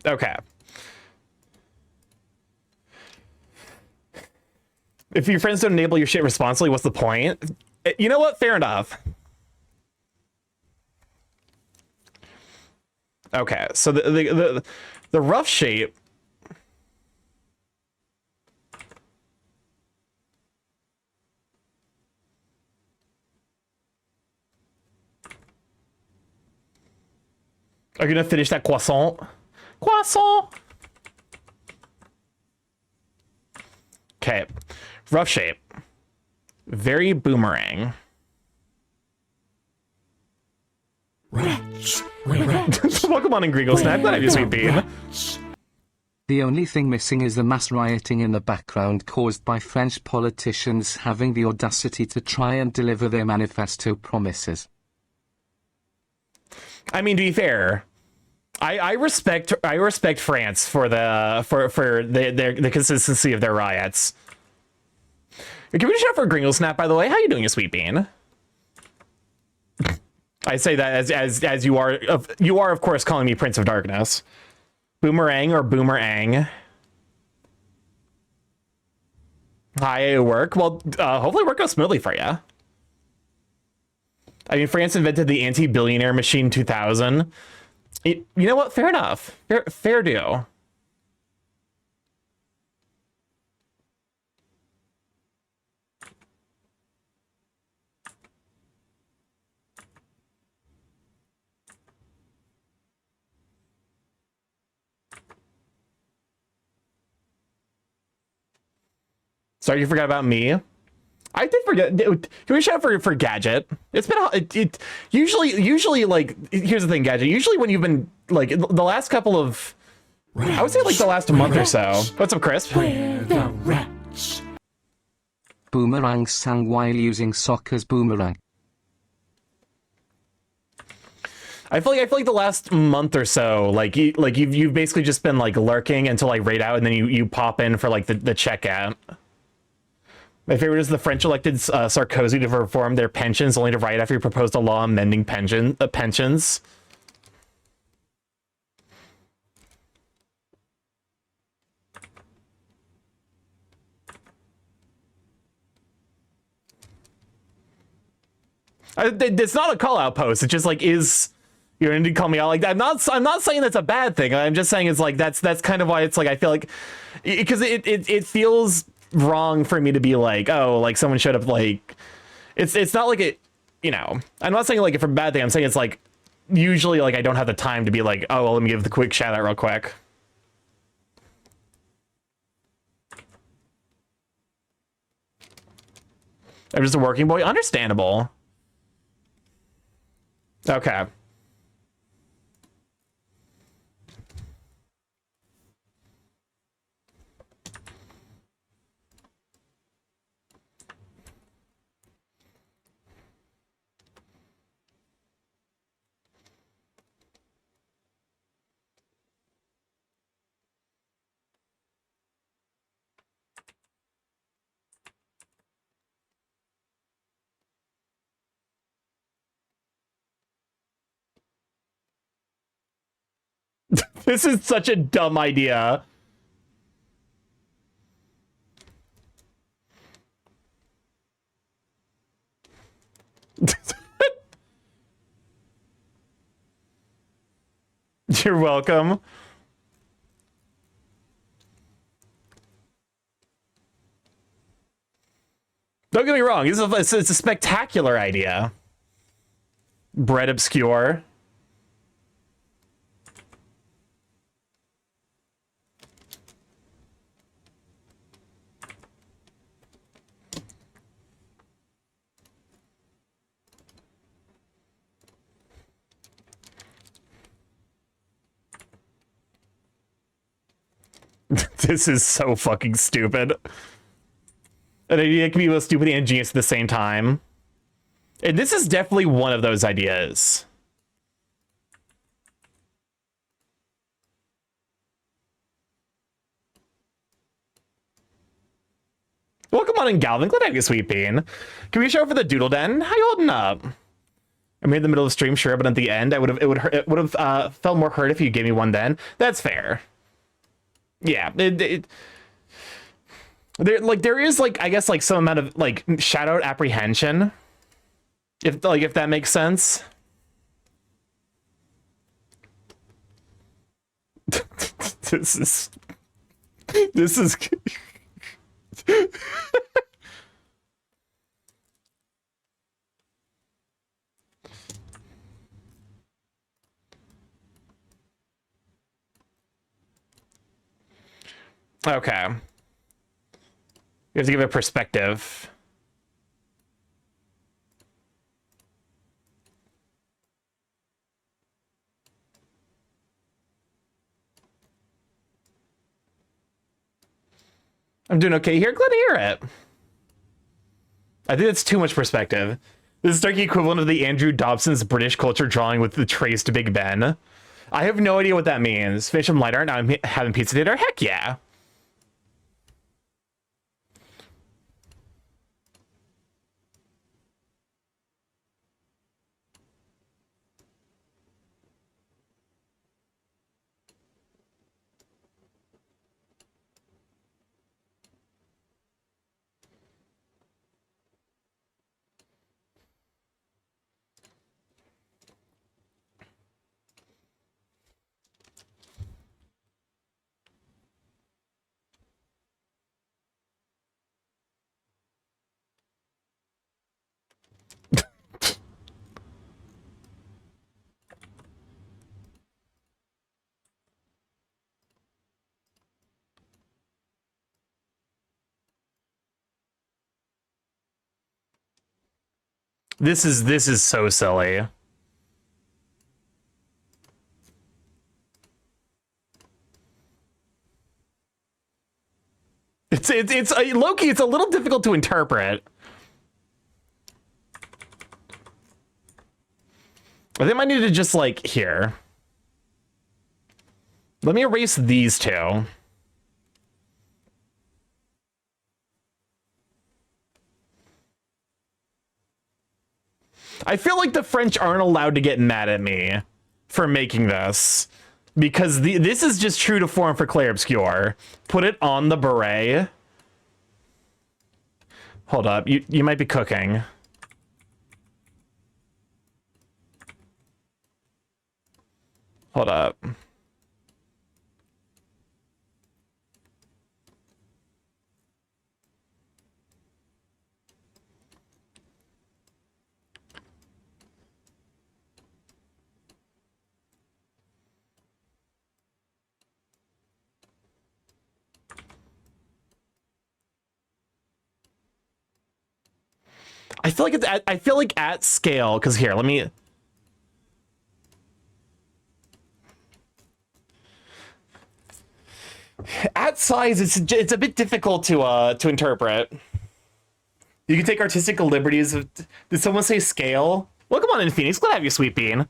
Okay. If your friends don't enable your shit responsibly, what's the point? You know what? Fair enough. Okay, so the rough shape. Are you gonna finish that croissant? Croissant. Okay, rough shape. Very boomerang. Rats. Rats. Welcome on in, Gringle Snap. Glad I have you, sweet bean. Rats. The only thing missing is the mass rioting in the background caused by French politicians having the audacity to try and deliver their manifesto promises. I mean, to be fair, I respect France for the consistency of their riots. Can we just shout for Gringle Snap, by the way? How you doing, you sweet bean? I say that as you are of course calling me Prince of Darkness. Boomerang or boomerang. Hi, work. Well, hopefully work goes smoothly for you. I mean, France invented the anti-billionaire machine 2000. You know what? Fair enough. Fair due. Sorry, you forgot about me. I did forget. Can we shout for Gadget? It's been usually like, here's the thing, Gadget. Usually when you've been like the last couple of, I would say like the last month or so. What's up, Chris? Where the rats? Boomerang sang while using sock as boomerang. I feel like the last month or so, like you've basically just been like lurking until I raid out, and then you pop in for like the checkout. My favorite is the French elected Sarkozy to reform their pensions, only to riot after he proposed a law amending pensions. It's not a call out post. It's just like, is you're going to call me out like that? I'm not saying that's a bad thing. I'm just saying it's like that's kind of why it's like I feel like, because it feels wrong for me to be like, oh, like someone showed up, like it's not like it, you know, I'm not saying like it for a bad thing. I'm saying it's like usually like I don't have the time to be like, oh, well, let me give the quick shout out real quick. I'm just a working boy. Understandable. Okay. This is such a dumb idea. You're welcome. Don't get me wrong, it's a spectacular idea. Bread obscure. This is so fucking stupid. An idea can be both stupid and genius at the same time. And this is definitely one of those ideas. Welcome on in, Galvin. Glad to have you, sweet bean. Can we show for the Doodle Den? How you holding up? I'm here in the middle of the stream, sure, but at the end, it would have felt more hurt if you gave me one then. That's fair. Yeah, there is like, I guess, like some amount of like shout out apprehension, if that makes sense. This is okay. You have to give it perspective. I'm doing okay here. Glad to hear it. I think that's too much perspective. This is Starky equivalent of the Andrew Dobson's British culture drawing with the trace to Big Ben. I have no idea what that means. Finish some light art. Now I'm having pizza dinner. Heck yeah. This is so silly. It's Loki. It's a little difficult to interpret. I think I might need to just like here. Let me erase these two. I feel like the French aren't allowed to get mad at me for making this, because this is just true to form for Clair Obscure. Put it on the beret. Hold up, you might be cooking. Hold up. I feel like I feel like at scale, because here, let me. At size, it's a bit difficult to interpret. You can take artistic liberties. Did someone say scale? Welcome on in, Phoenix. Glad to have you, Sweet Bean.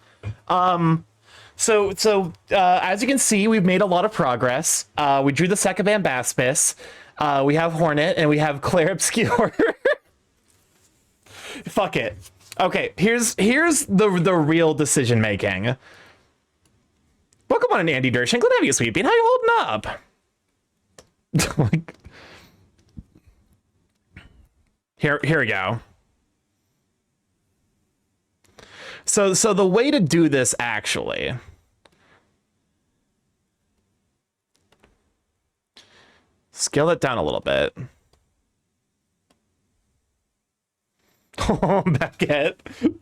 So as you can see, we've made a lot of progress. We drew the second Baspiss. We have Hornet and we have Clair Obscure. Fuck it. Okay, here's the real decision making. Welcome on in, Andy Dershin. Glad to have you, Sweet Bean. How you holding up? Like, here we go. So the way to do this, actually, scale it down a little bit. Oh, Beckett. To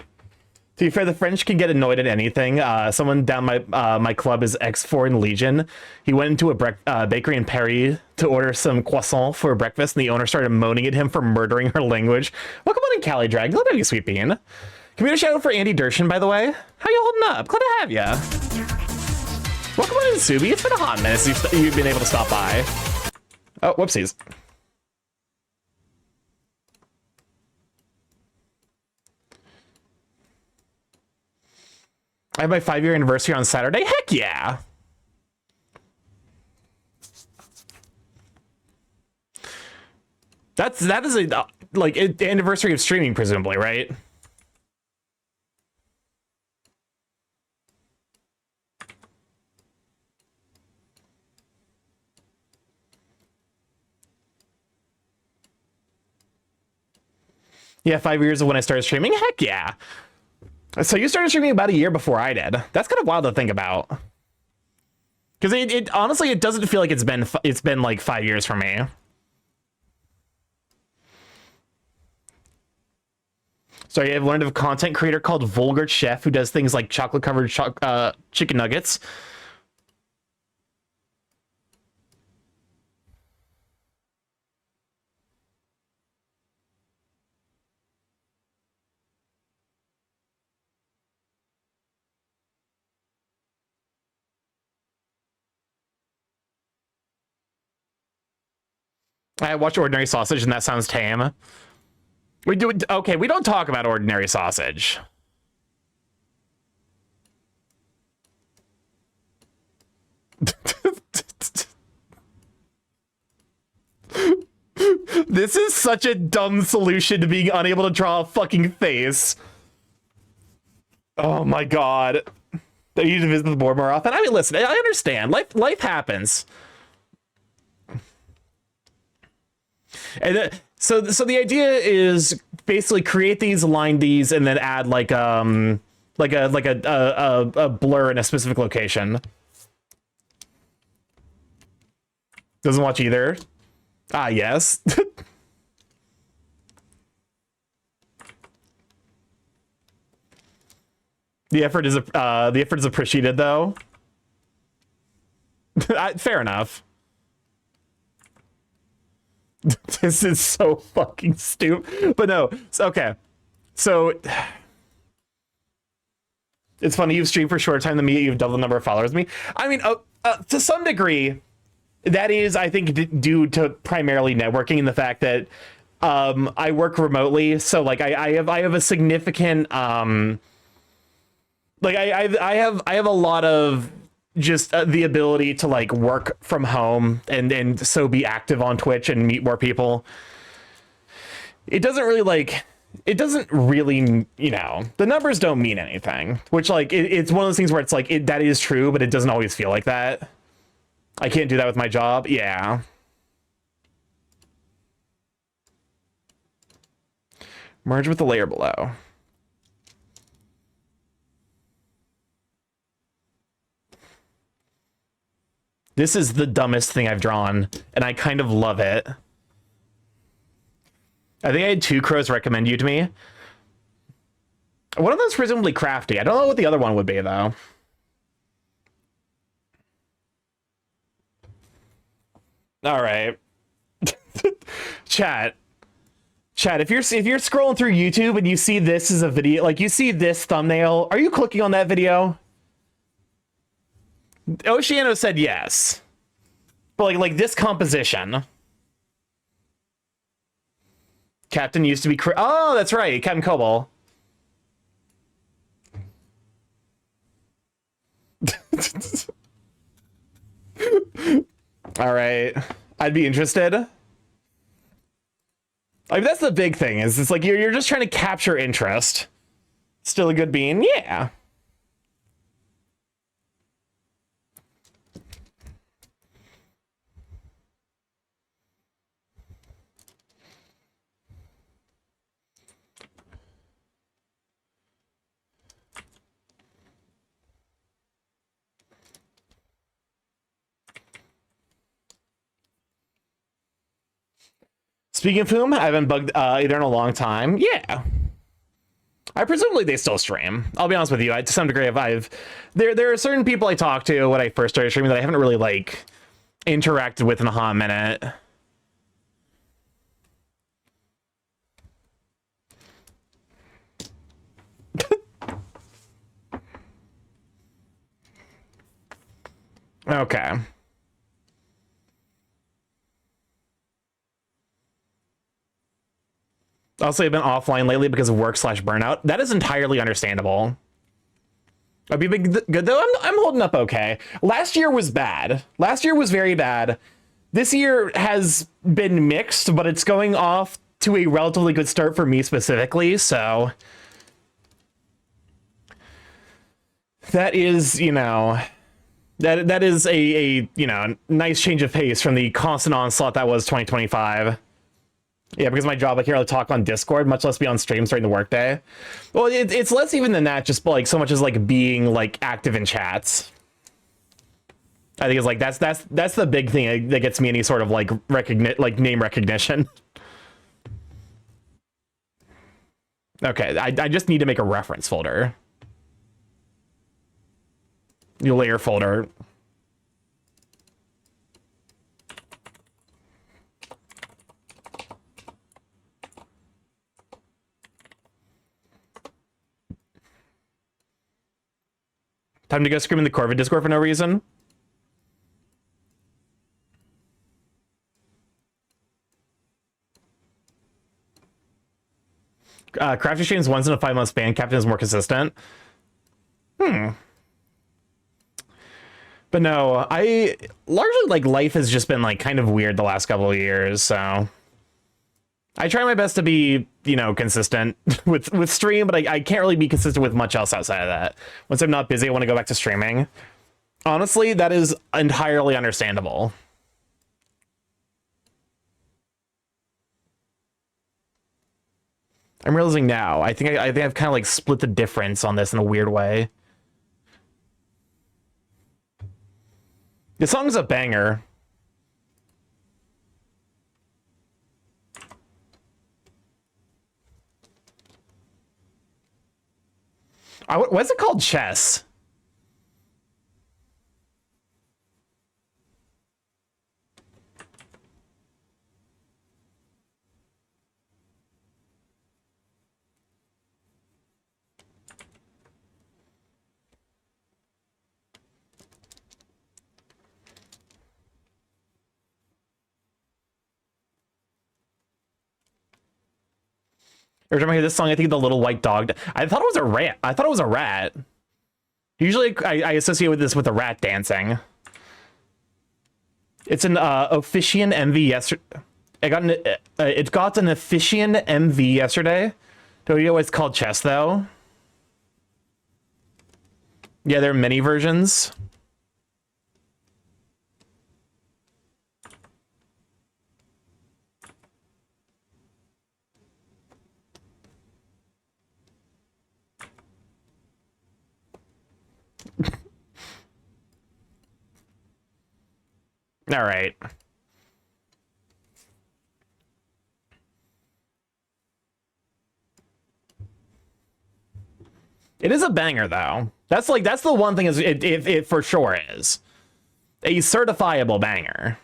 be fair, the French can get annoyed at anything. Someone down my club is ex-Foreign Legion. He went into a bakery in Paris to order some croissant for breakfast, and the owner started moaning at him for murdering her language. Welcome on in, Cali Drag. Glad to have you, Sweet Bean. Can we get a shout out for Andy Dershin, by the way? How you holding up? Glad to have ya. Welcome on in, Subi. It's been a hot minute since you've been able to stop by. Oh, whoopsies. I have my 5-year anniversary on Saturday. Heck yeah. That is a like anniversary of streaming, presumably, right? Yeah, 5 years of when I started streaming. Heck yeah. So you started streaming about a year before I did. That's kind of wild to think about. Because it honestly, it doesn't feel like it's been like 5 years for me. So I've learned of a content creator called Vulgar Chef who does things like chocolate covered chicken nuggets. I watched Ordinary Sausage and that sounds tame. We do it. Okay, we don't talk about Ordinary Sausage. This is such a dumb solution to being unable to draw a fucking face. Oh my god. They need to visit the board more often. I mean, listen, I understand. Life happens. And so the idea is basically create these, align these, and then add like a blur in a specific location. Doesn't watch either. Ah, yes. The effort is appreciated, though. Fair enough. This is so fucking stupid. But no, okay. So it's funny you've streamed for a shorter time than me. You've doubled the number of followers than me. I mean, to some degree, that is, I think, due to primarily networking and the fact that I work remotely. So like I have a significant like I have a lot of just the ability to like work from home and so be active on Twitch and meet more people. It doesn't really, you know, the numbers don't mean anything, which like it's one of those things where it's like that is true, but it doesn't always feel like that. I can't do that with my job. Yeah. Merge with the layer below. This is the dumbest thing I've drawn, and I kind of love it. I think I had 2 crows recommend you to me. One of them's presumably crafty. I don't know what the other one would be, though. All right. Chat, if you're scrolling through YouTube and you see this as a video, like you see this thumbnail, are you clicking on that video? Oceano said yes. But like this composition. Captain used to be oh, that's right, Captain Cobble. All right, I'd be interested. Like that's the big thing is it's like you're just trying to capture interest. Still a good bean, yeah. Speaking of whom, I haven't bugged either in a long time. Yeah. I presumably they still stream. I'll be honest with you. To some degree, there are certain people I talk to when I first started streaming that I haven't really like interacted with in a hot minute. Okay. Also, I've been offline lately because of work/burnout. That is entirely understandable. I'd be good though. I'm holding up okay. Last year was bad. Last year was very bad. This year has been mixed, but it's going off to a relatively good start for me specifically. So that is, you know, that is a you know, nice change of pace from the constant onslaught that was 2025. Yeah, because of my job, I can't really talk on Discord, much less be on streams during the workday. Well, it's less even than that, just like so much as like being like active in chats. I think it's like that's the big thing that gets me any sort of like name recognition. Okay, I just need to make a reference folder. New layer folder. Time to go scream in the Corvid Discord for no reason. Crafty streams once in a 5-month span. Captain is more consistent. But no, I largely like life has just been like kind of weird the last couple of years, so I try my best to be, you know, consistent with stream, but I can't really be consistent with much else outside of that. Once I'm not busy, I want to go back to streaming. Honestly, that is entirely understandable. I'm realizing now. I think I've kind of like split the difference on this in a weird way. The song's a banger. What's it called? Chess. Every time I hear this song, I think of the little white dog. I thought it was a rat. I thought it was a rat. Usually, I associate with this with a rat dancing. It's an Offician MV yesterday. It got an Offician MV yesterday. Do you know what it's called? Chess, though. Yeah, there are many versions. All right. It is a banger, though. That's the one thing is it for sure is a certifiable banger.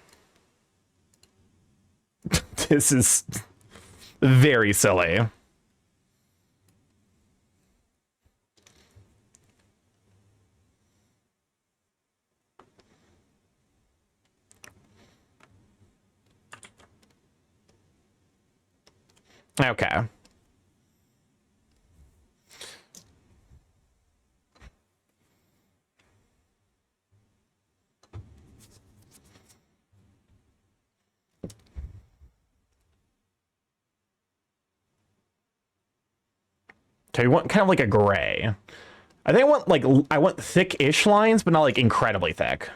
This is very silly. Okay. So you want kind of like a gray. I think I want thick-ish lines, but not like incredibly thick.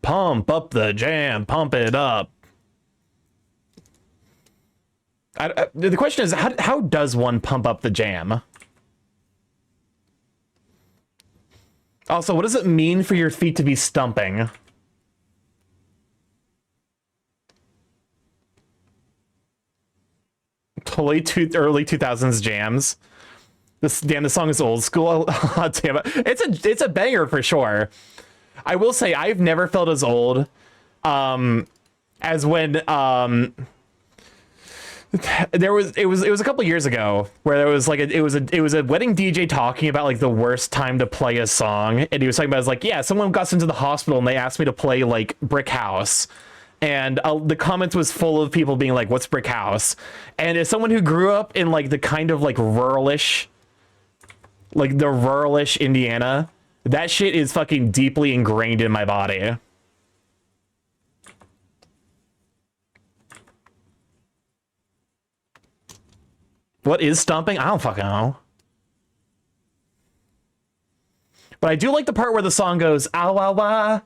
Pump up the jam, pump it up. The question is, how does one pump up the jam? Also, what does it mean for your feet to be stumping? Early 2000s jams. The song is old school. Oh, damn it. It's a banger for sure. I will say I've never felt as old as when it was a couple years ago where there was like it was a wedding DJ talking about like the worst time to play a song, and he was talking about, like, yeah, someone got into the hospital and they asked me to play like Brick House, and the comments was full of people being like, what's Brick House? And as someone who grew up in like the kind of like ruralish Indiana, that shit is fucking deeply ingrained in my body. What is stomping? I don't fucking know. But I do like the part where the song goes, ow, ow, wah.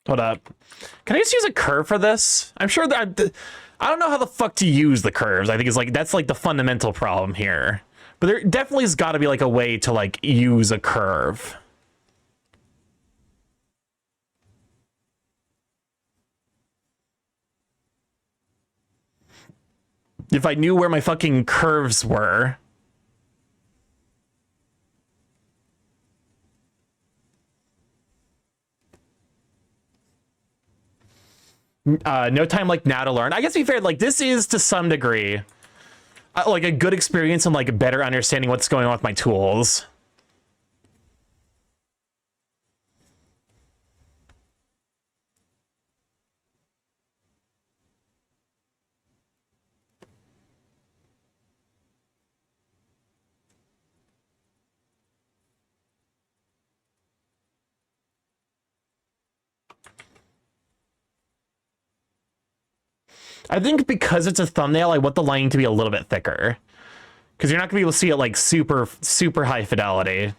Hold up. Can I just use a curve for this? I'm sure that I don't know how the fuck to use the curves. I think it's like that's like the fundamental problem here. But there definitely has got to be like a way to like use a curve. If I knew where my fucking curves were. No time like now to learn. I guess to be fair, like this is to some degree like a good experience and like better understanding what's going on with my tools. I think because it's a thumbnail, I want the lighting to be a little bit thicker. Because you're not going to be able to see it like super, super high fidelity.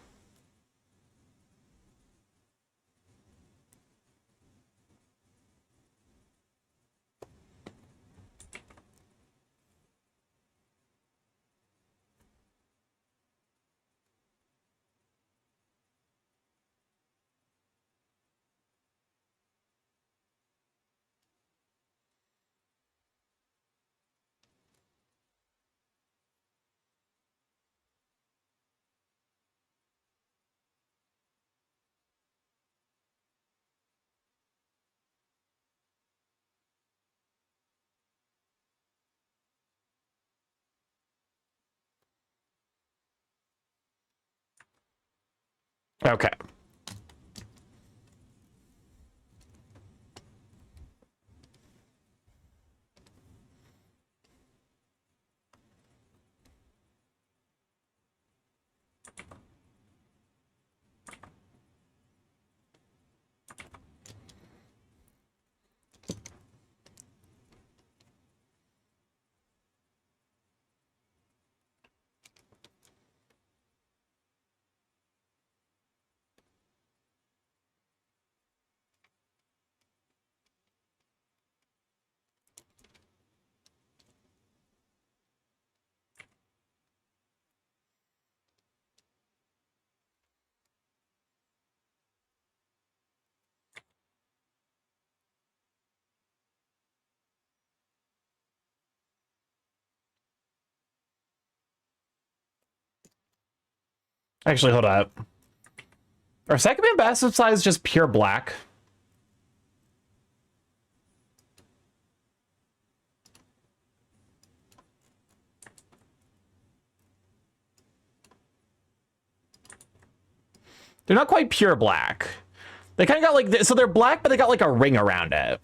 Okay. Actually, hold up. Are second band bass size just pure black? They're not quite pure black. They kind of got like, so they're black, but they got like a ring around it.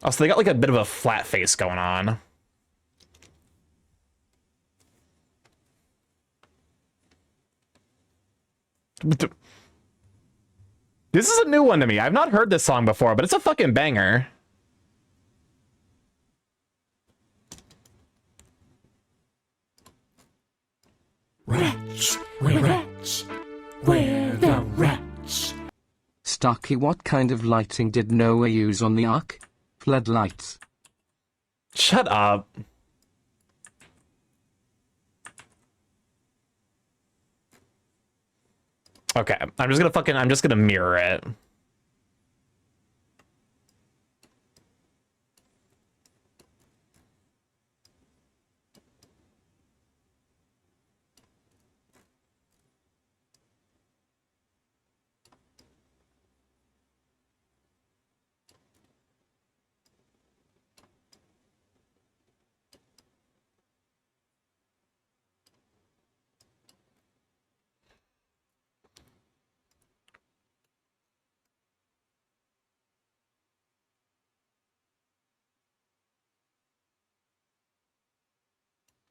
Oh, so they got like a bit of a flat face going on. This is a new one to me. I've not heard this song before, but it's a fucking banger. rats. We're rats. We're the rats. Starky, what kind of lighting did Noah use on the ark? Floodlights. Shut up. Okay, I'm just gonna mirror it.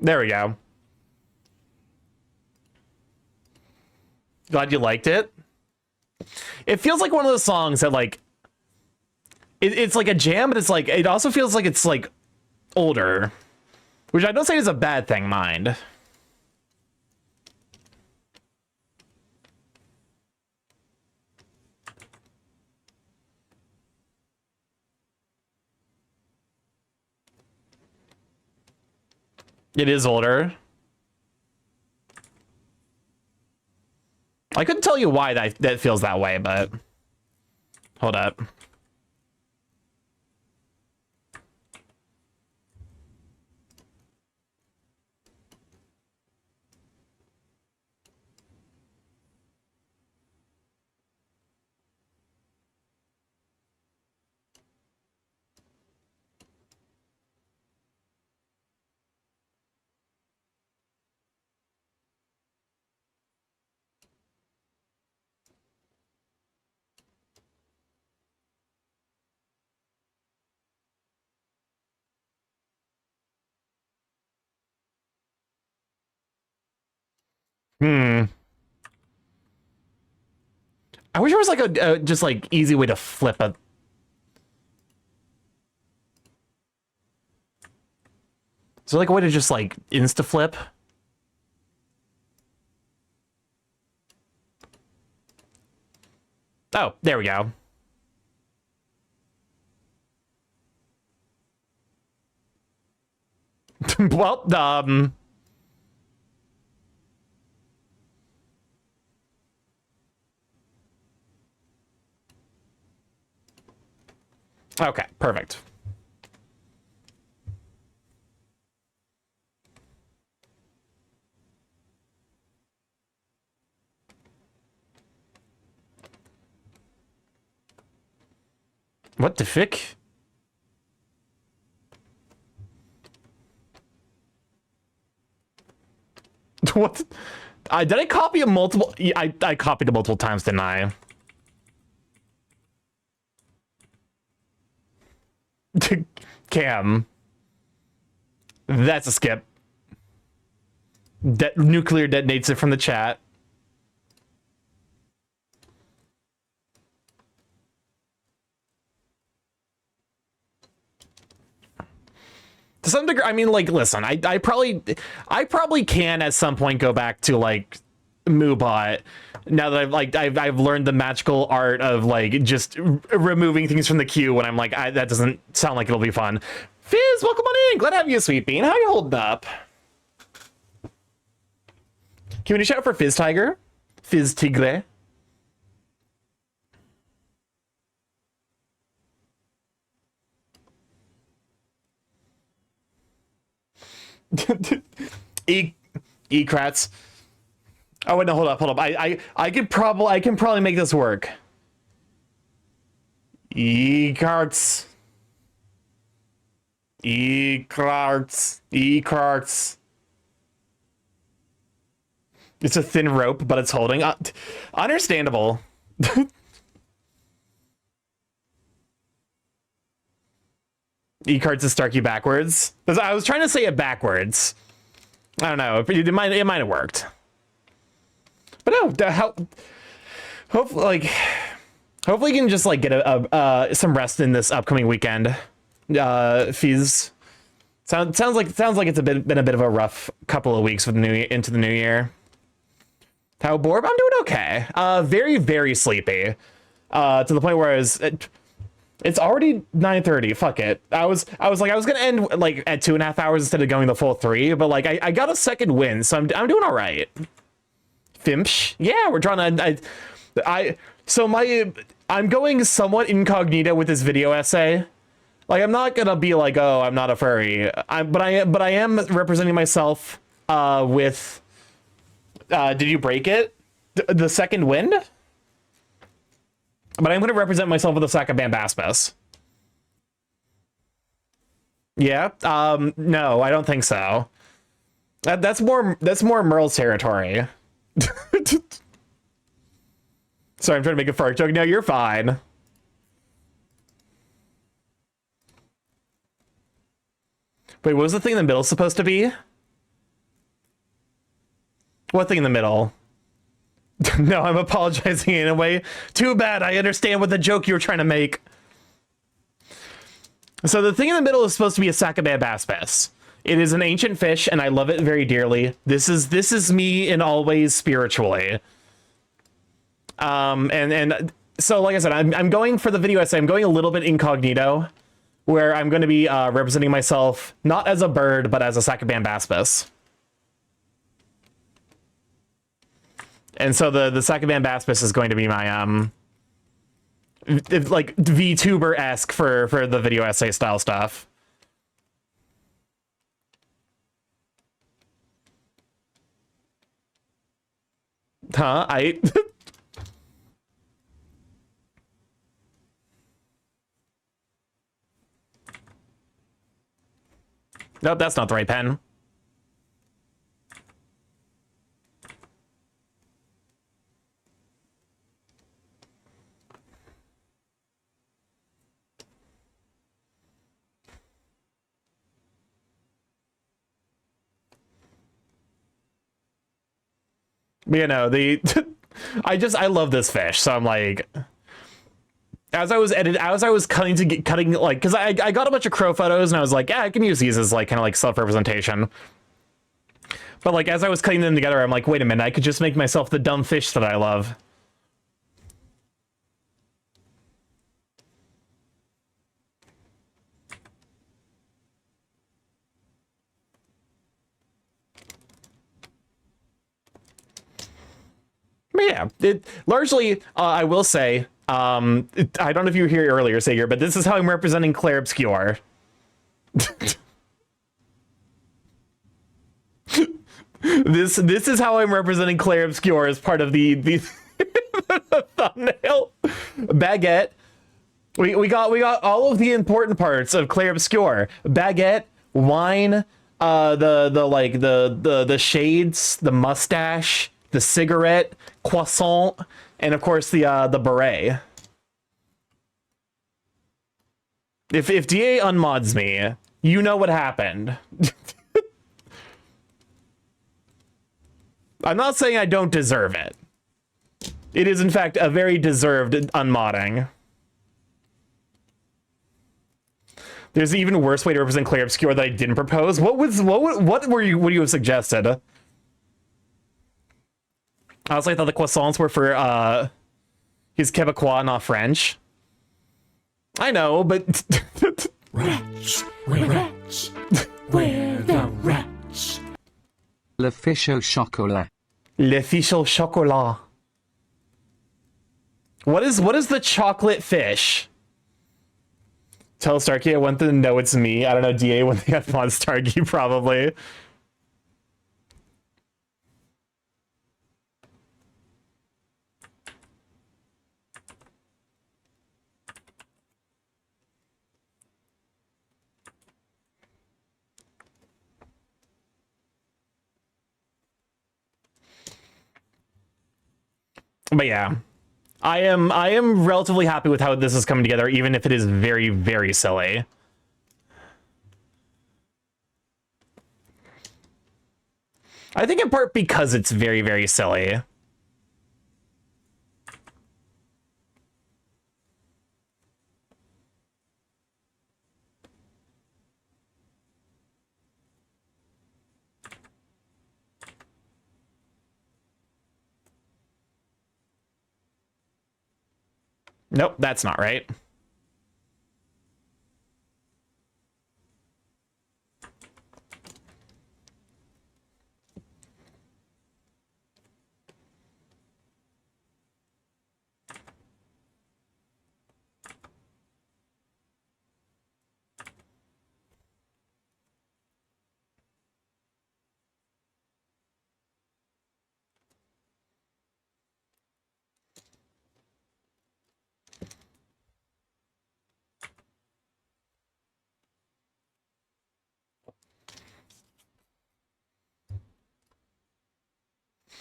There we go. Glad you liked it. It feels like one of those songs that like it's like a jam, but it's like it also feels like it's like older, which I don't say is a bad thing, mind. It is older. I couldn't tell you why that feels that way, but hold up. Hmm. I wish there was like a just like easy way to flip a. Is there like a way to just like insta flip? Oh, there we go. Well, okay, perfect. What the fick? What? Did I copy a multiple? I copied it multiple times, didn't I? Cam. That's a skip. Nuclear detonates it from the chat. To some degree, I mean, like, listen, I probably can at some point go back to like Moobot. Now that I've learned the magical art of like just removing things from the queue when I'm like, that doesn't sound like it'll be fun. Fizz, welcome on in. Glad to have you, Sweet Bean. How you holding up? Can we shout out for Fizz Tiger? Fizz Tigre. E-crats. Oh wait, no, hold up. I can probably make this work. E-carts. E-carts. E-carts. It's a thin rope, but it's holding. Understandable. E-carts is Starky backwards. I was trying to say it backwards. I don't know. It might have worked. But no, hopefully you can just like get some rest in this upcoming weekend. Fizz. Sounds like it's been a bit of a rough couple of weeks with into the new year. How bored? I'm doing okay. Very, very sleepy. To the point where it's already 9:30. Fuck it. I was like, I was gonna end like at 2.5 hours instead of going the full 3, but like I got a second win, so I'm doing all right. Fimpsh. Yeah, we're trying to. I'm going somewhat incognito with this video essay. Like, I'm not gonna be like, oh, I'm not a furry. But I am representing myself with. Did you break it? The second wind? But I'm going to represent myself with a sack of Bambaspis. Yeah. No, I don't think so. That's more Merle's territory. Sorry, I'm trying to make a fart joke. No, you're fine. Wait, what was the thing in the middle supposed to be? What thing in the middle? No, I'm apologizing anyway. Too bad. I understand what the joke you were trying to make. So the thing in the middle is supposed to be a sack of Bambaspis. It is an ancient fish, and I love it very dearly. This is me in all ways spiritually. And so like I said, I'm going for the video essay. I'm going a little bit incognito, where I'm going to be representing myself not as a bird, but as a sack of Bambaspis. And so the sack of Bambaspis is going to be my like VTuber-esque for the video essay style stuff. Huh? Nope, that's not the right pen. But you know, I love this fish, so I'm like, as I was cutting like, because I got a bunch of crow photos and I was like, yeah, I can use these as like kind of like self-representation. But like as I was cutting them together, I'm like, wait a minute, I could just make myself the dumb fish that I love. But yeah, it largely, I will say, I don't know if you were here earlier, Sager, but this is how I'm representing Claire Obscure. This is how I'm representing Claire Obscure as part of the the thumbnail. Baguette. We got all of the important parts of Claire Obscure. Baguette, wine, the shades, the mustache, the cigarette, croissant, and of course the beret. If DA unmods me, you know what happened. I'm not saying I don't deserve it. It is in fact a very deserved unmodding. There's an even worse way to represent Claire Obscure that I didn't propose. What would you have suggested? Honestly, I thought the croissants were for his Quebecois, not French. I know, but Wretch, we're the wretch. Le fish au chocolat. Le fish au chocolat. What is the chocolate fish? Tell Starky I want them to know it's me. I don't know, DA when they have on Starky probably. But yeah, I am relatively happy with how this is coming together, even if it is very, very silly. I think in part because it's very, very silly. Nope, that's not right.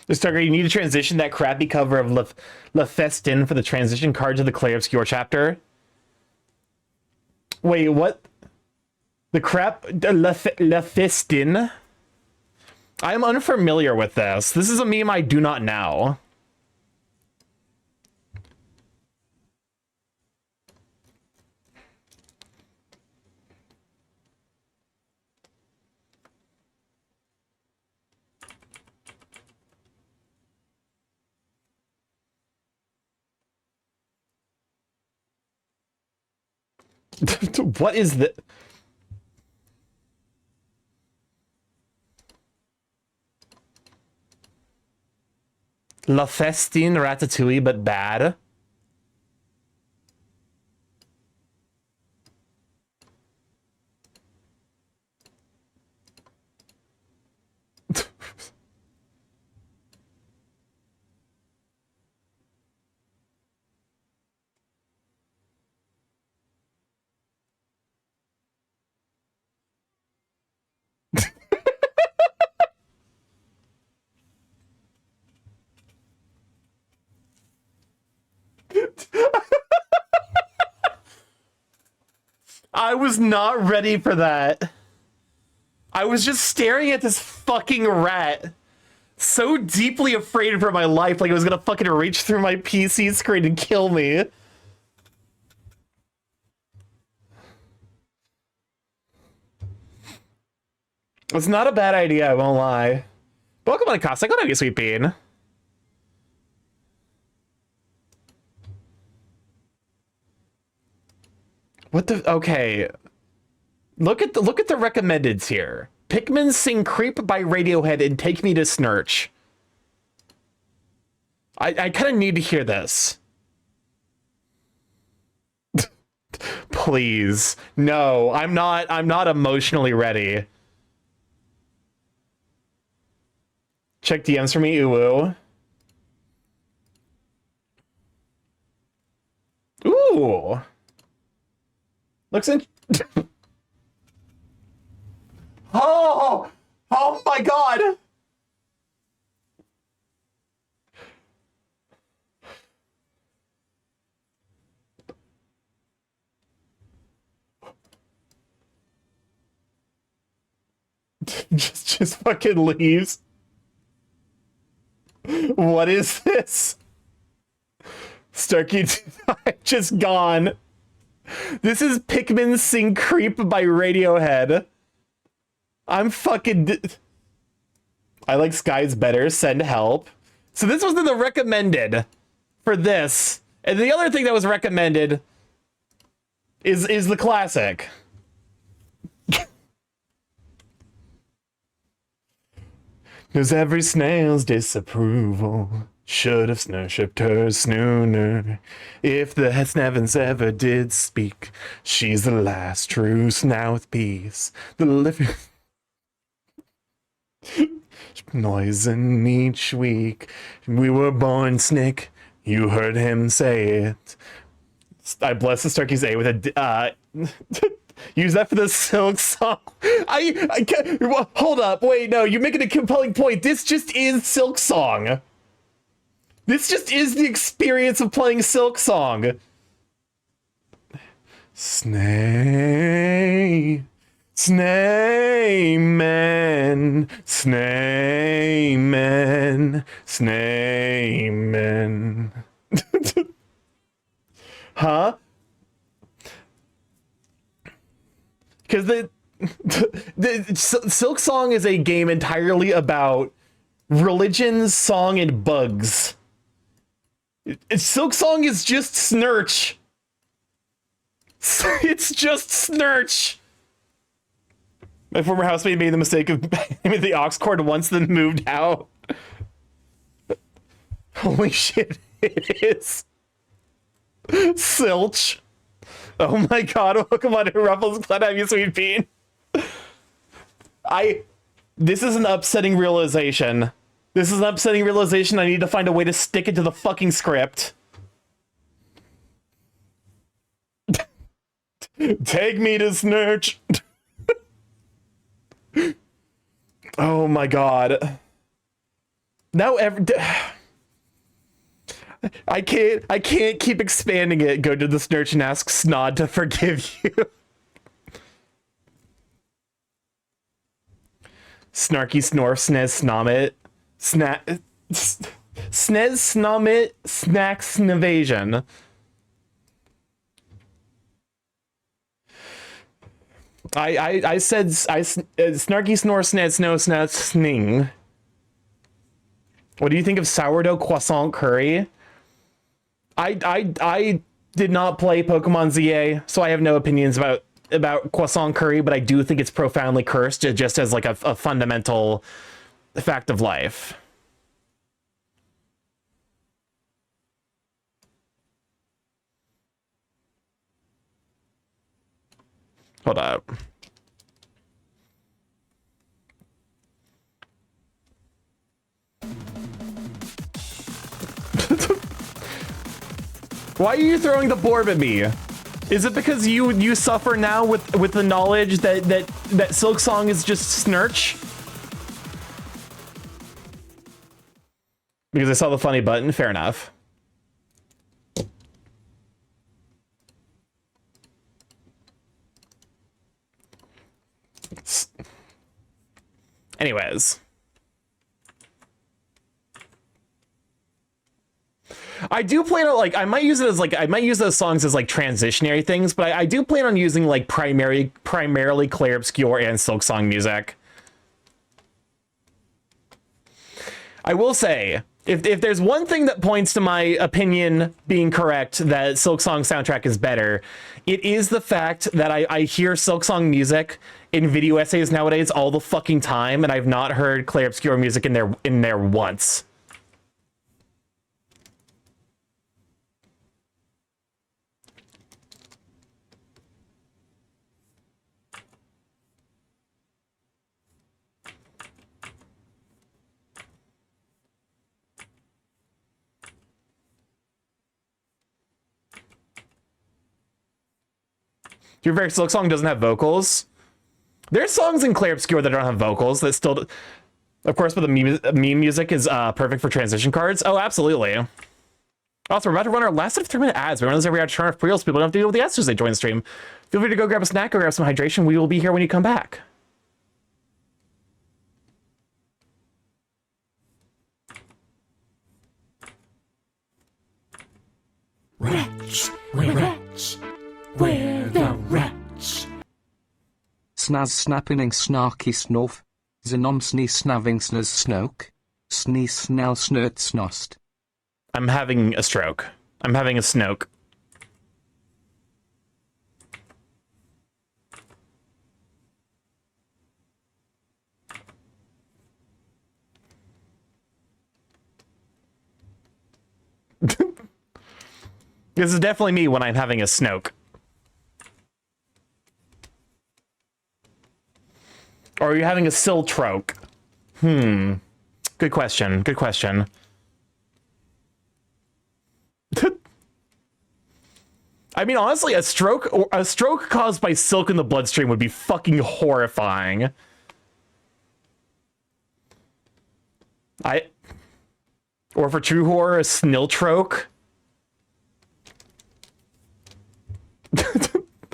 Starker, you need to transition that crappy cover of Le Festin for the transition card to the Clay Obscure chapter. Wait, what? The crap? Le Festin? I am unfamiliar with this. This is a meme I do not know. What is the... La Festine Ratatouille, but bad? I was not ready for that. I was just staring at this fucking rat, so deeply afraid for my life, like it was gonna fucking reach through my PC screen and kill me. It's not a bad idea, I won't lie. Welcome on Costa, go to you, sweet bean. What the... Okay. Look at the recommendeds here. Pikmin sing Creep by Radiohead and Take Me to Snurch. I kind of need to hear this. Please. No, I'm not emotionally ready. Check DMs for me, ooh. Ooh. Looks in... Oh! Oh my god! just fucking leaves. What is this? Starky just gone. This is Pikmin Sing Creep by Radiohead. I'm fucking... I like Skies better. Send help. So this was in the recommended for this. And the other thing that was recommended is the classic. Cause every snail's disapproval should have snurshiped her snooner. If the Snevens ever did speak, she's the last true snouth piece. The living noising each week. We were born Snick. You heard him say it. I bless the Starky's A with a use that for the Silk song. I can't, hold up, wait, no, you're making a compelling point. This just is Silk Song. This just is the experience of playing Silk Song. Snayman, Snayman. Huh? Because the Silk Song is a game entirely about religion, song, and bugs. Silk Song is just Snurch. It's just Snurch. My former housemate made the mistake of aiming the aux cord once, then moved out. Holy shit, it is. Silch. Oh my god, welcome on to Ruffles. Glad to have you, Sweet Bean. This is an upsetting realization. This is an upsetting realization. I need to find a way to stick it to the fucking script. Take me to Snurch. Oh my god. Now I can't keep expanding it. Go to the Snurch and ask Snod to forgive you. Snarky Snorf Snez Snomit Snez Snomit Snacks Invasion. I said Snarky Snore Snez Snow Snaz Sning. What do you think of sourdough croissant curry? I did not play Pokemon ZA, so I have no opinions about croissant curry, but I do think it's profoundly cursed, just as like a fundamental fact of life. Hold up. Why are you throwing the Borb at me? Is it because you suffer now with the knowledge that Silk Song is just Snurch? Because I saw the funny button? Fair enough. Anyways. I do plan on, like, I might use those songs as like transitionary things, but I do plan on using like primarily Clair Obscure and Silk Song music. I will say, if there's one thing that points to my opinion being correct, that Silk Song soundtrack is better, it is the fact that I hear Silk Song music in video essays nowadays all the fucking time, and I've not heard Clair Obscure music in there once. Your very Silk Song doesn't have vocals. There's songs in Clair Obscure that don't have vocals that still, of course, but the meme music is perfect for transition cards. Oh, absolutely. Also, we're about to run our last set of 3-minute ads. We run this every hour to turn off pre-rolls so people don't have to deal with the ads as they join the stream. Feel free to go grab a snack, go grab some hydration. We will be here when you come back. Wretch, wretch, we're the wretch. Snaz snapping snarky snorf. Zenom snee snaving snaz snoke. Snee snell snert snost. I'm having a stroke. I'm having a snoke. This is definitely me when I'm having a snoke. Or are you having a siltroke? Good question. Good question. I mean, honestly, a stroke caused by silk in the bloodstream would be fucking horrifying. Or for true horror, a sniltroke.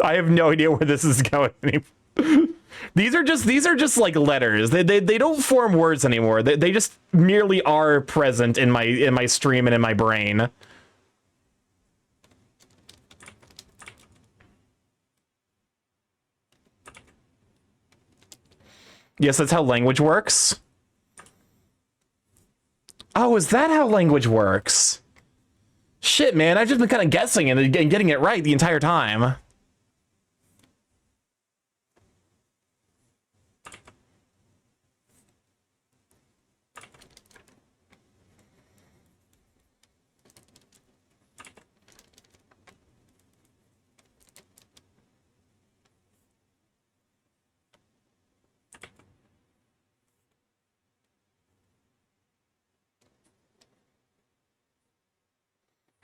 I have no idea where this is going anymore. These are just like letters. They don't form words anymore. They just merely are present in my stream and in my brain. Yes, that's how language works. Oh, is that how language works? Shit, man, I've just been kind of guessing and getting it right the entire time.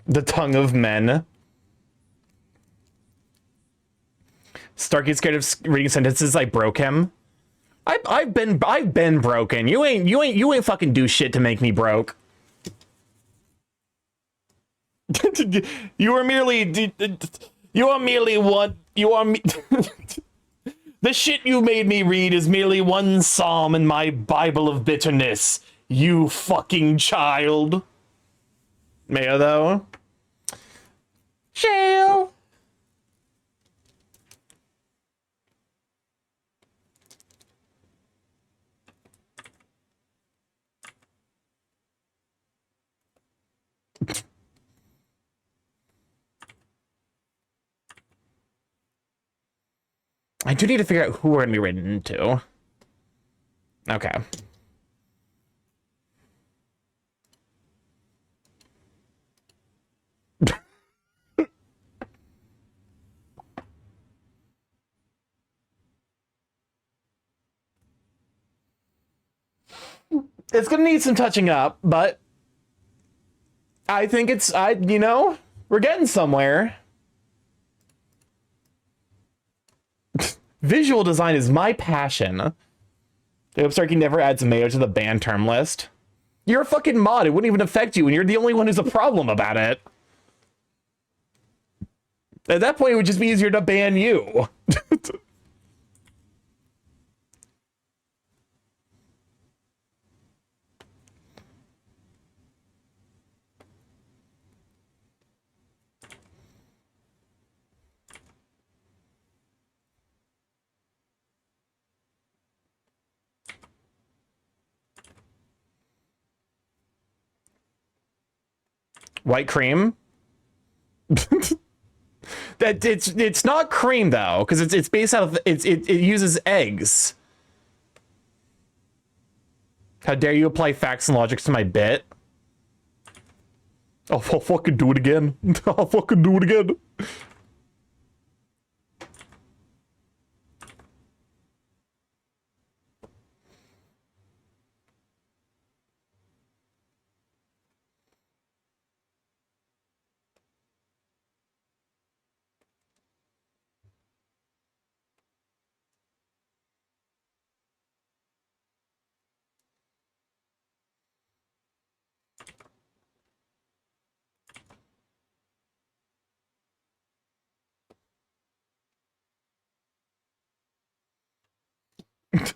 The tongue of men. Starky's scared of reading sentences. I broke him. I've been broken. You ain't fucking do shit to make me broke. You are merely what you are. The shit you made me read is merely one psalm in my Bible of bitterness. You fucking child. Mayo though. Jail. I do need to figure out who we're gonna be written into. Okay. It's gonna need some touching up, but I think you know, we're getting somewhere. Visual design is my passion. I hope Starky never adds mayo to the ban term list. You're a fucking mod. It wouldn't even affect you, and you're the only one who's a problem about it. At that point, it would just be easier to ban you. White cream? That it's not cream though, because it's based out of it uses eggs. How dare you apply facts and logic to my bit? I'll fucking do it again. I'll fucking do it again.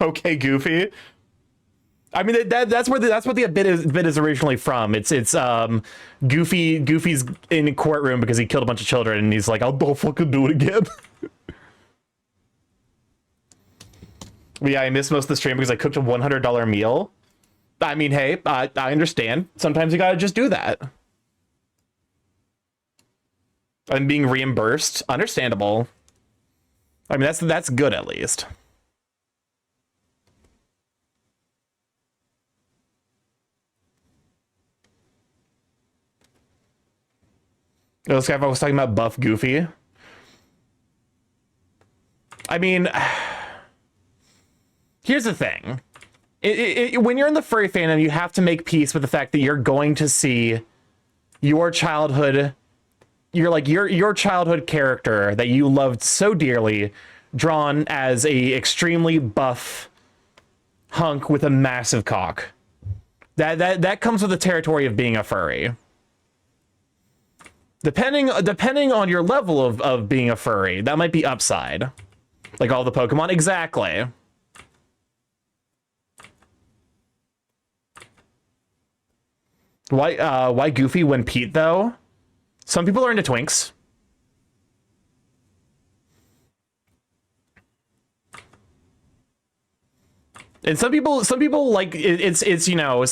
Okay, Goofy. I mean that's what the bit is originally from. It's Goofy's in a courtroom because he killed a bunch of children, and he's like, I'll fucking do it again. But yeah, I missed most of the stream because I cooked a $100 meal. I mean, hey, I understand. Sometimes you gotta just do that. I'm being reimbursed. Understandable. I mean, that's good at least. This guy was talking about buff Goofy. I mean, here's the thing. When you're in the furry fandom, you have to make peace with the fact that you're going to see your childhood, your childhood character that you loved so dearly, drawn as a extremely buff hunk with a massive cock. That comes with the territory of being a furry. Depending on your level of being a furry, that might be upside. Like all the Pokemon. Exactly. Why Goofy when Pete though? Some people are into twinks. And some people like it's you know,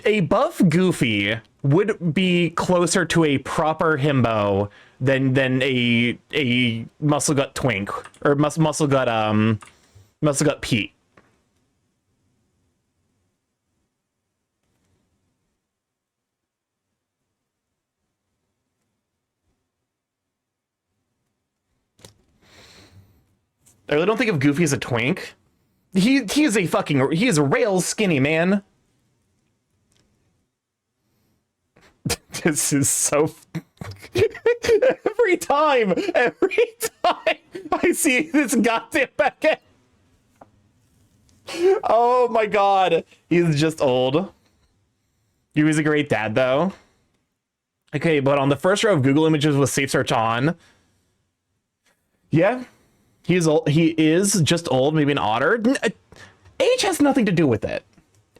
a buff Goofy would be closer to a proper himbo than a muscle gut twink or muscle gut Pete. I really don't think of Goofy as a twink. He is a rail skinny man. This is so every time I see this goddamn Beckett. Oh my god, he's just old. He was a great dad though. Okay, but on the first row of Google images with safe search on, yeah, he's old. He is just old, maybe an otter. Age has nothing to do with it.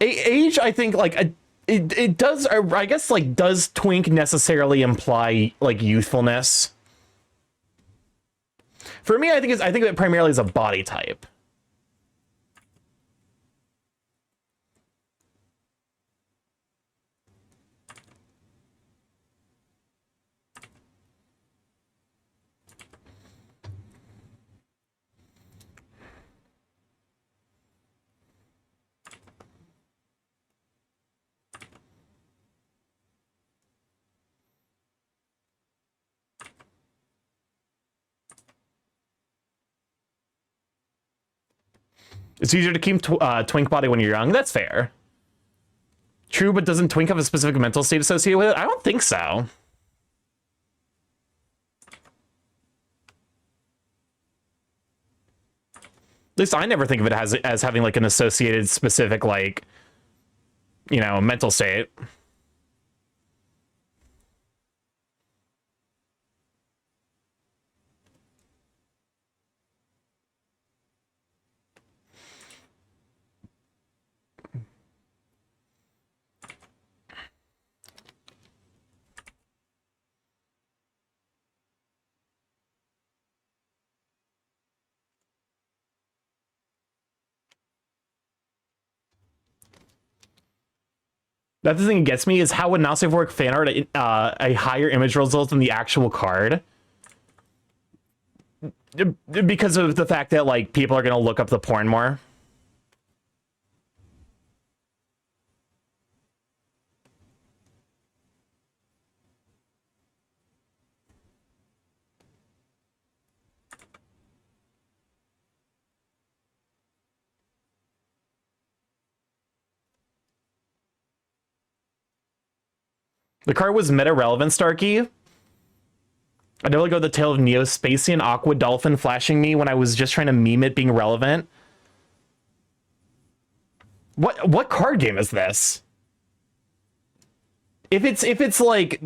Age, I think, like it does. I guess, like, does twink necessarily imply like youthfulness? For me, I think it primarily is a body type. It's easier to keep twink body when you're young. That's fair. True, but doesn't twink have a specific mental state associated with it? I don't think so. At least I never think of it as having like an associated specific, like, you know, mental state. That's the thing that gets me is how would not safe work fan art a higher image result than the actual card? Because of the fact that, like, people are going to look up the porn more. The card was meta-relevant, Starky. I never go the tale of Neo-Spacian Aqua Dolphin flashing me when I was just trying to meme it being relevant. What card game is this? If it's like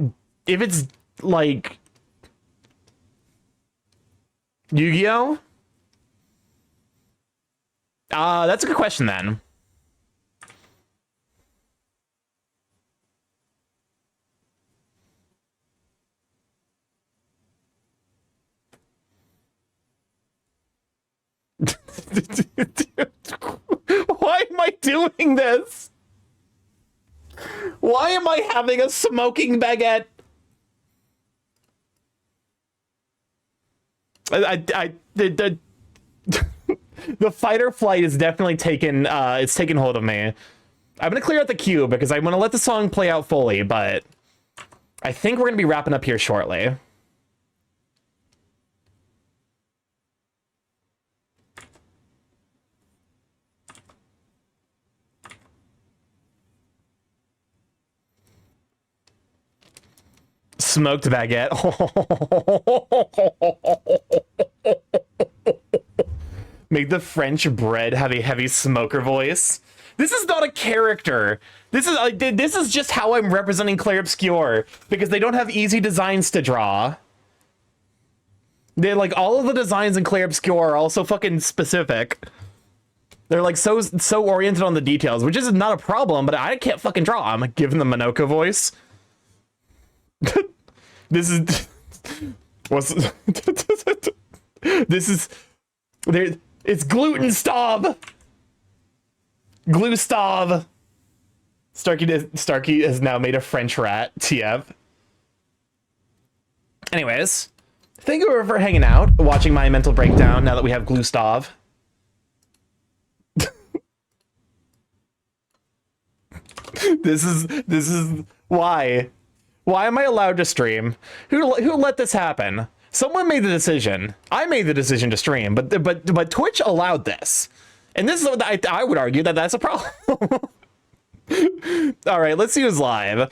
Yu-Gi-Oh? That's a good question then. Why am I doing this? Why am I having a smoking baguette? The fight or flight is definitely taken. It's taken hold of me. I'm gonna clear out the queue because I want to let the song play out fully, but I think we're gonna be wrapping up here shortly. Smoked baguette. Make the French bread have a heavy smoker voice. This is not a character. This is just how I'm representing Claire Obscure because they don't have easy designs to draw. They like all of the designs in Claire Obscure are also fucking specific. They're like so oriented on the details, which is not a problem, but I can't fucking draw. I'm giving the Minoko voice. This is what's this is there. It's gluten stav. Glue stav. Starky has now made a French rat. TF. Anyways, thank you for hanging out, watching my mental breakdown now that we have Glustav. This is why. Why am I allowed to stream? Who let this happen? Someone made the decision. I made the decision to stream, but Twitch allowed this. And this is what I would argue that that's a problem. All right, let's see who's live.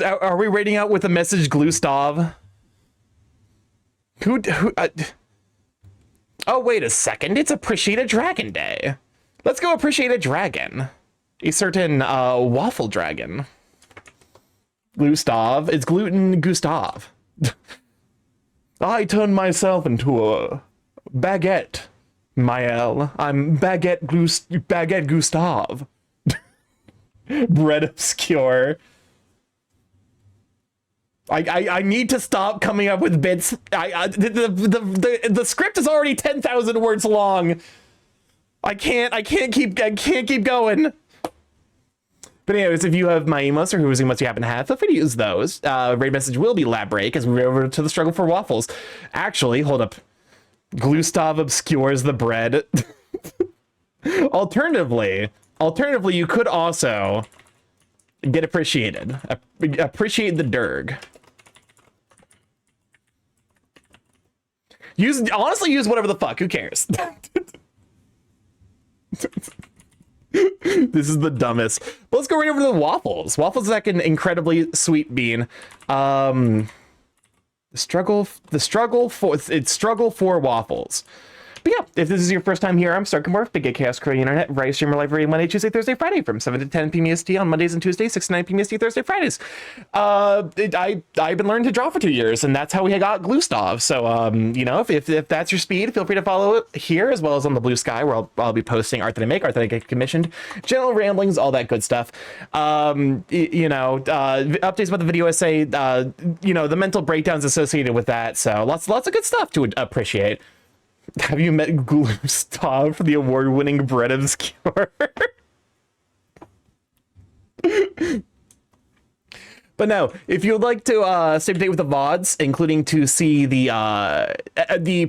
Are we rating out with the message Glustav? Oh, wait a second. It's Appreciate a Dragon Day. Let's go appreciate a dragon. A certain waffle dragon. Glustav. It's Gluten Gustav. I turned myself into a baguette, Mael. I'm Baguette Gustav. Bread Obscure. I need to stop coming up with bits. The script is already 10,000 words long. I can't keep going. But anyways, if you have my emos or whose emos you happen to have, feel free to use those. Raid message will be lab break as we move over to the struggle for waffles. Actually, hold up. Glustav obscures the bread. Alternatively, you could also get appreciated. Appreciate the Derg. Honestly, use whatever the fuck. Who cares? This is the dumbest. But let's go right over to the waffles. Waffles is like an incredibly sweet bean. The struggle for waffles. But yeah, if this is your first time here, I'm StarkyMorph, Big Gay Chaos Korean Internet, variety streamer live every Monday, Tuesday, Thursday, Friday from 7 to 10 p.m. EST on Mondays and Tuesdays, 6 to 9 p.m. EST, Thursday, Fridays. I've been learning to draw for 2 years, and that's how we got Glustav. So, you know, if that's your speed, feel free to follow it here, as well as on the Blue Sky, where I'll be posting art that I make, art that I get commissioned, general ramblings, all that good stuff. Updates about the video essay, the mental breakdowns associated with that. So lots of good stuff to appreciate. Have you met Glustav, the award-winning Bread Obscure? But no, if you would like to stay up to date with the VODs, including to see the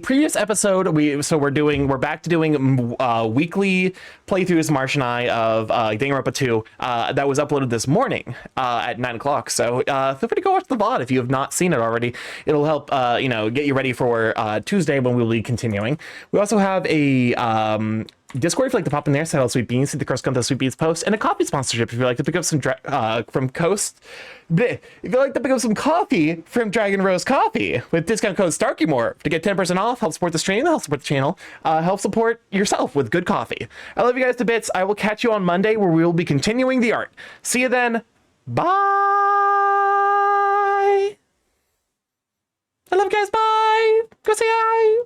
previous episode, we're back to doing weekly playthroughs, Marsh and I, of Danganronpa 2 that was uploaded this morning at 9 o'clock. So feel free to go watch the VOD if you have not seen it already. It'll help get you ready for Tuesday when we'll be continuing. We also have a Discord if you'd like to pop in there, say hello, Sweet Beans, see the Cross Country Sweet Beans post, and a coffee sponsorship if you'd like to pick up some from Coast. If you'd like to pick up some coffee from Dragon Rose Coffee with discount code StarkyMorph to get 10% off, help support the stream, help support the channel, help support yourself with good coffee. I love you guys to bits. I will catch you on Monday where we will be continuing the art. See you then. Bye. I love you guys. Bye. Go say hi.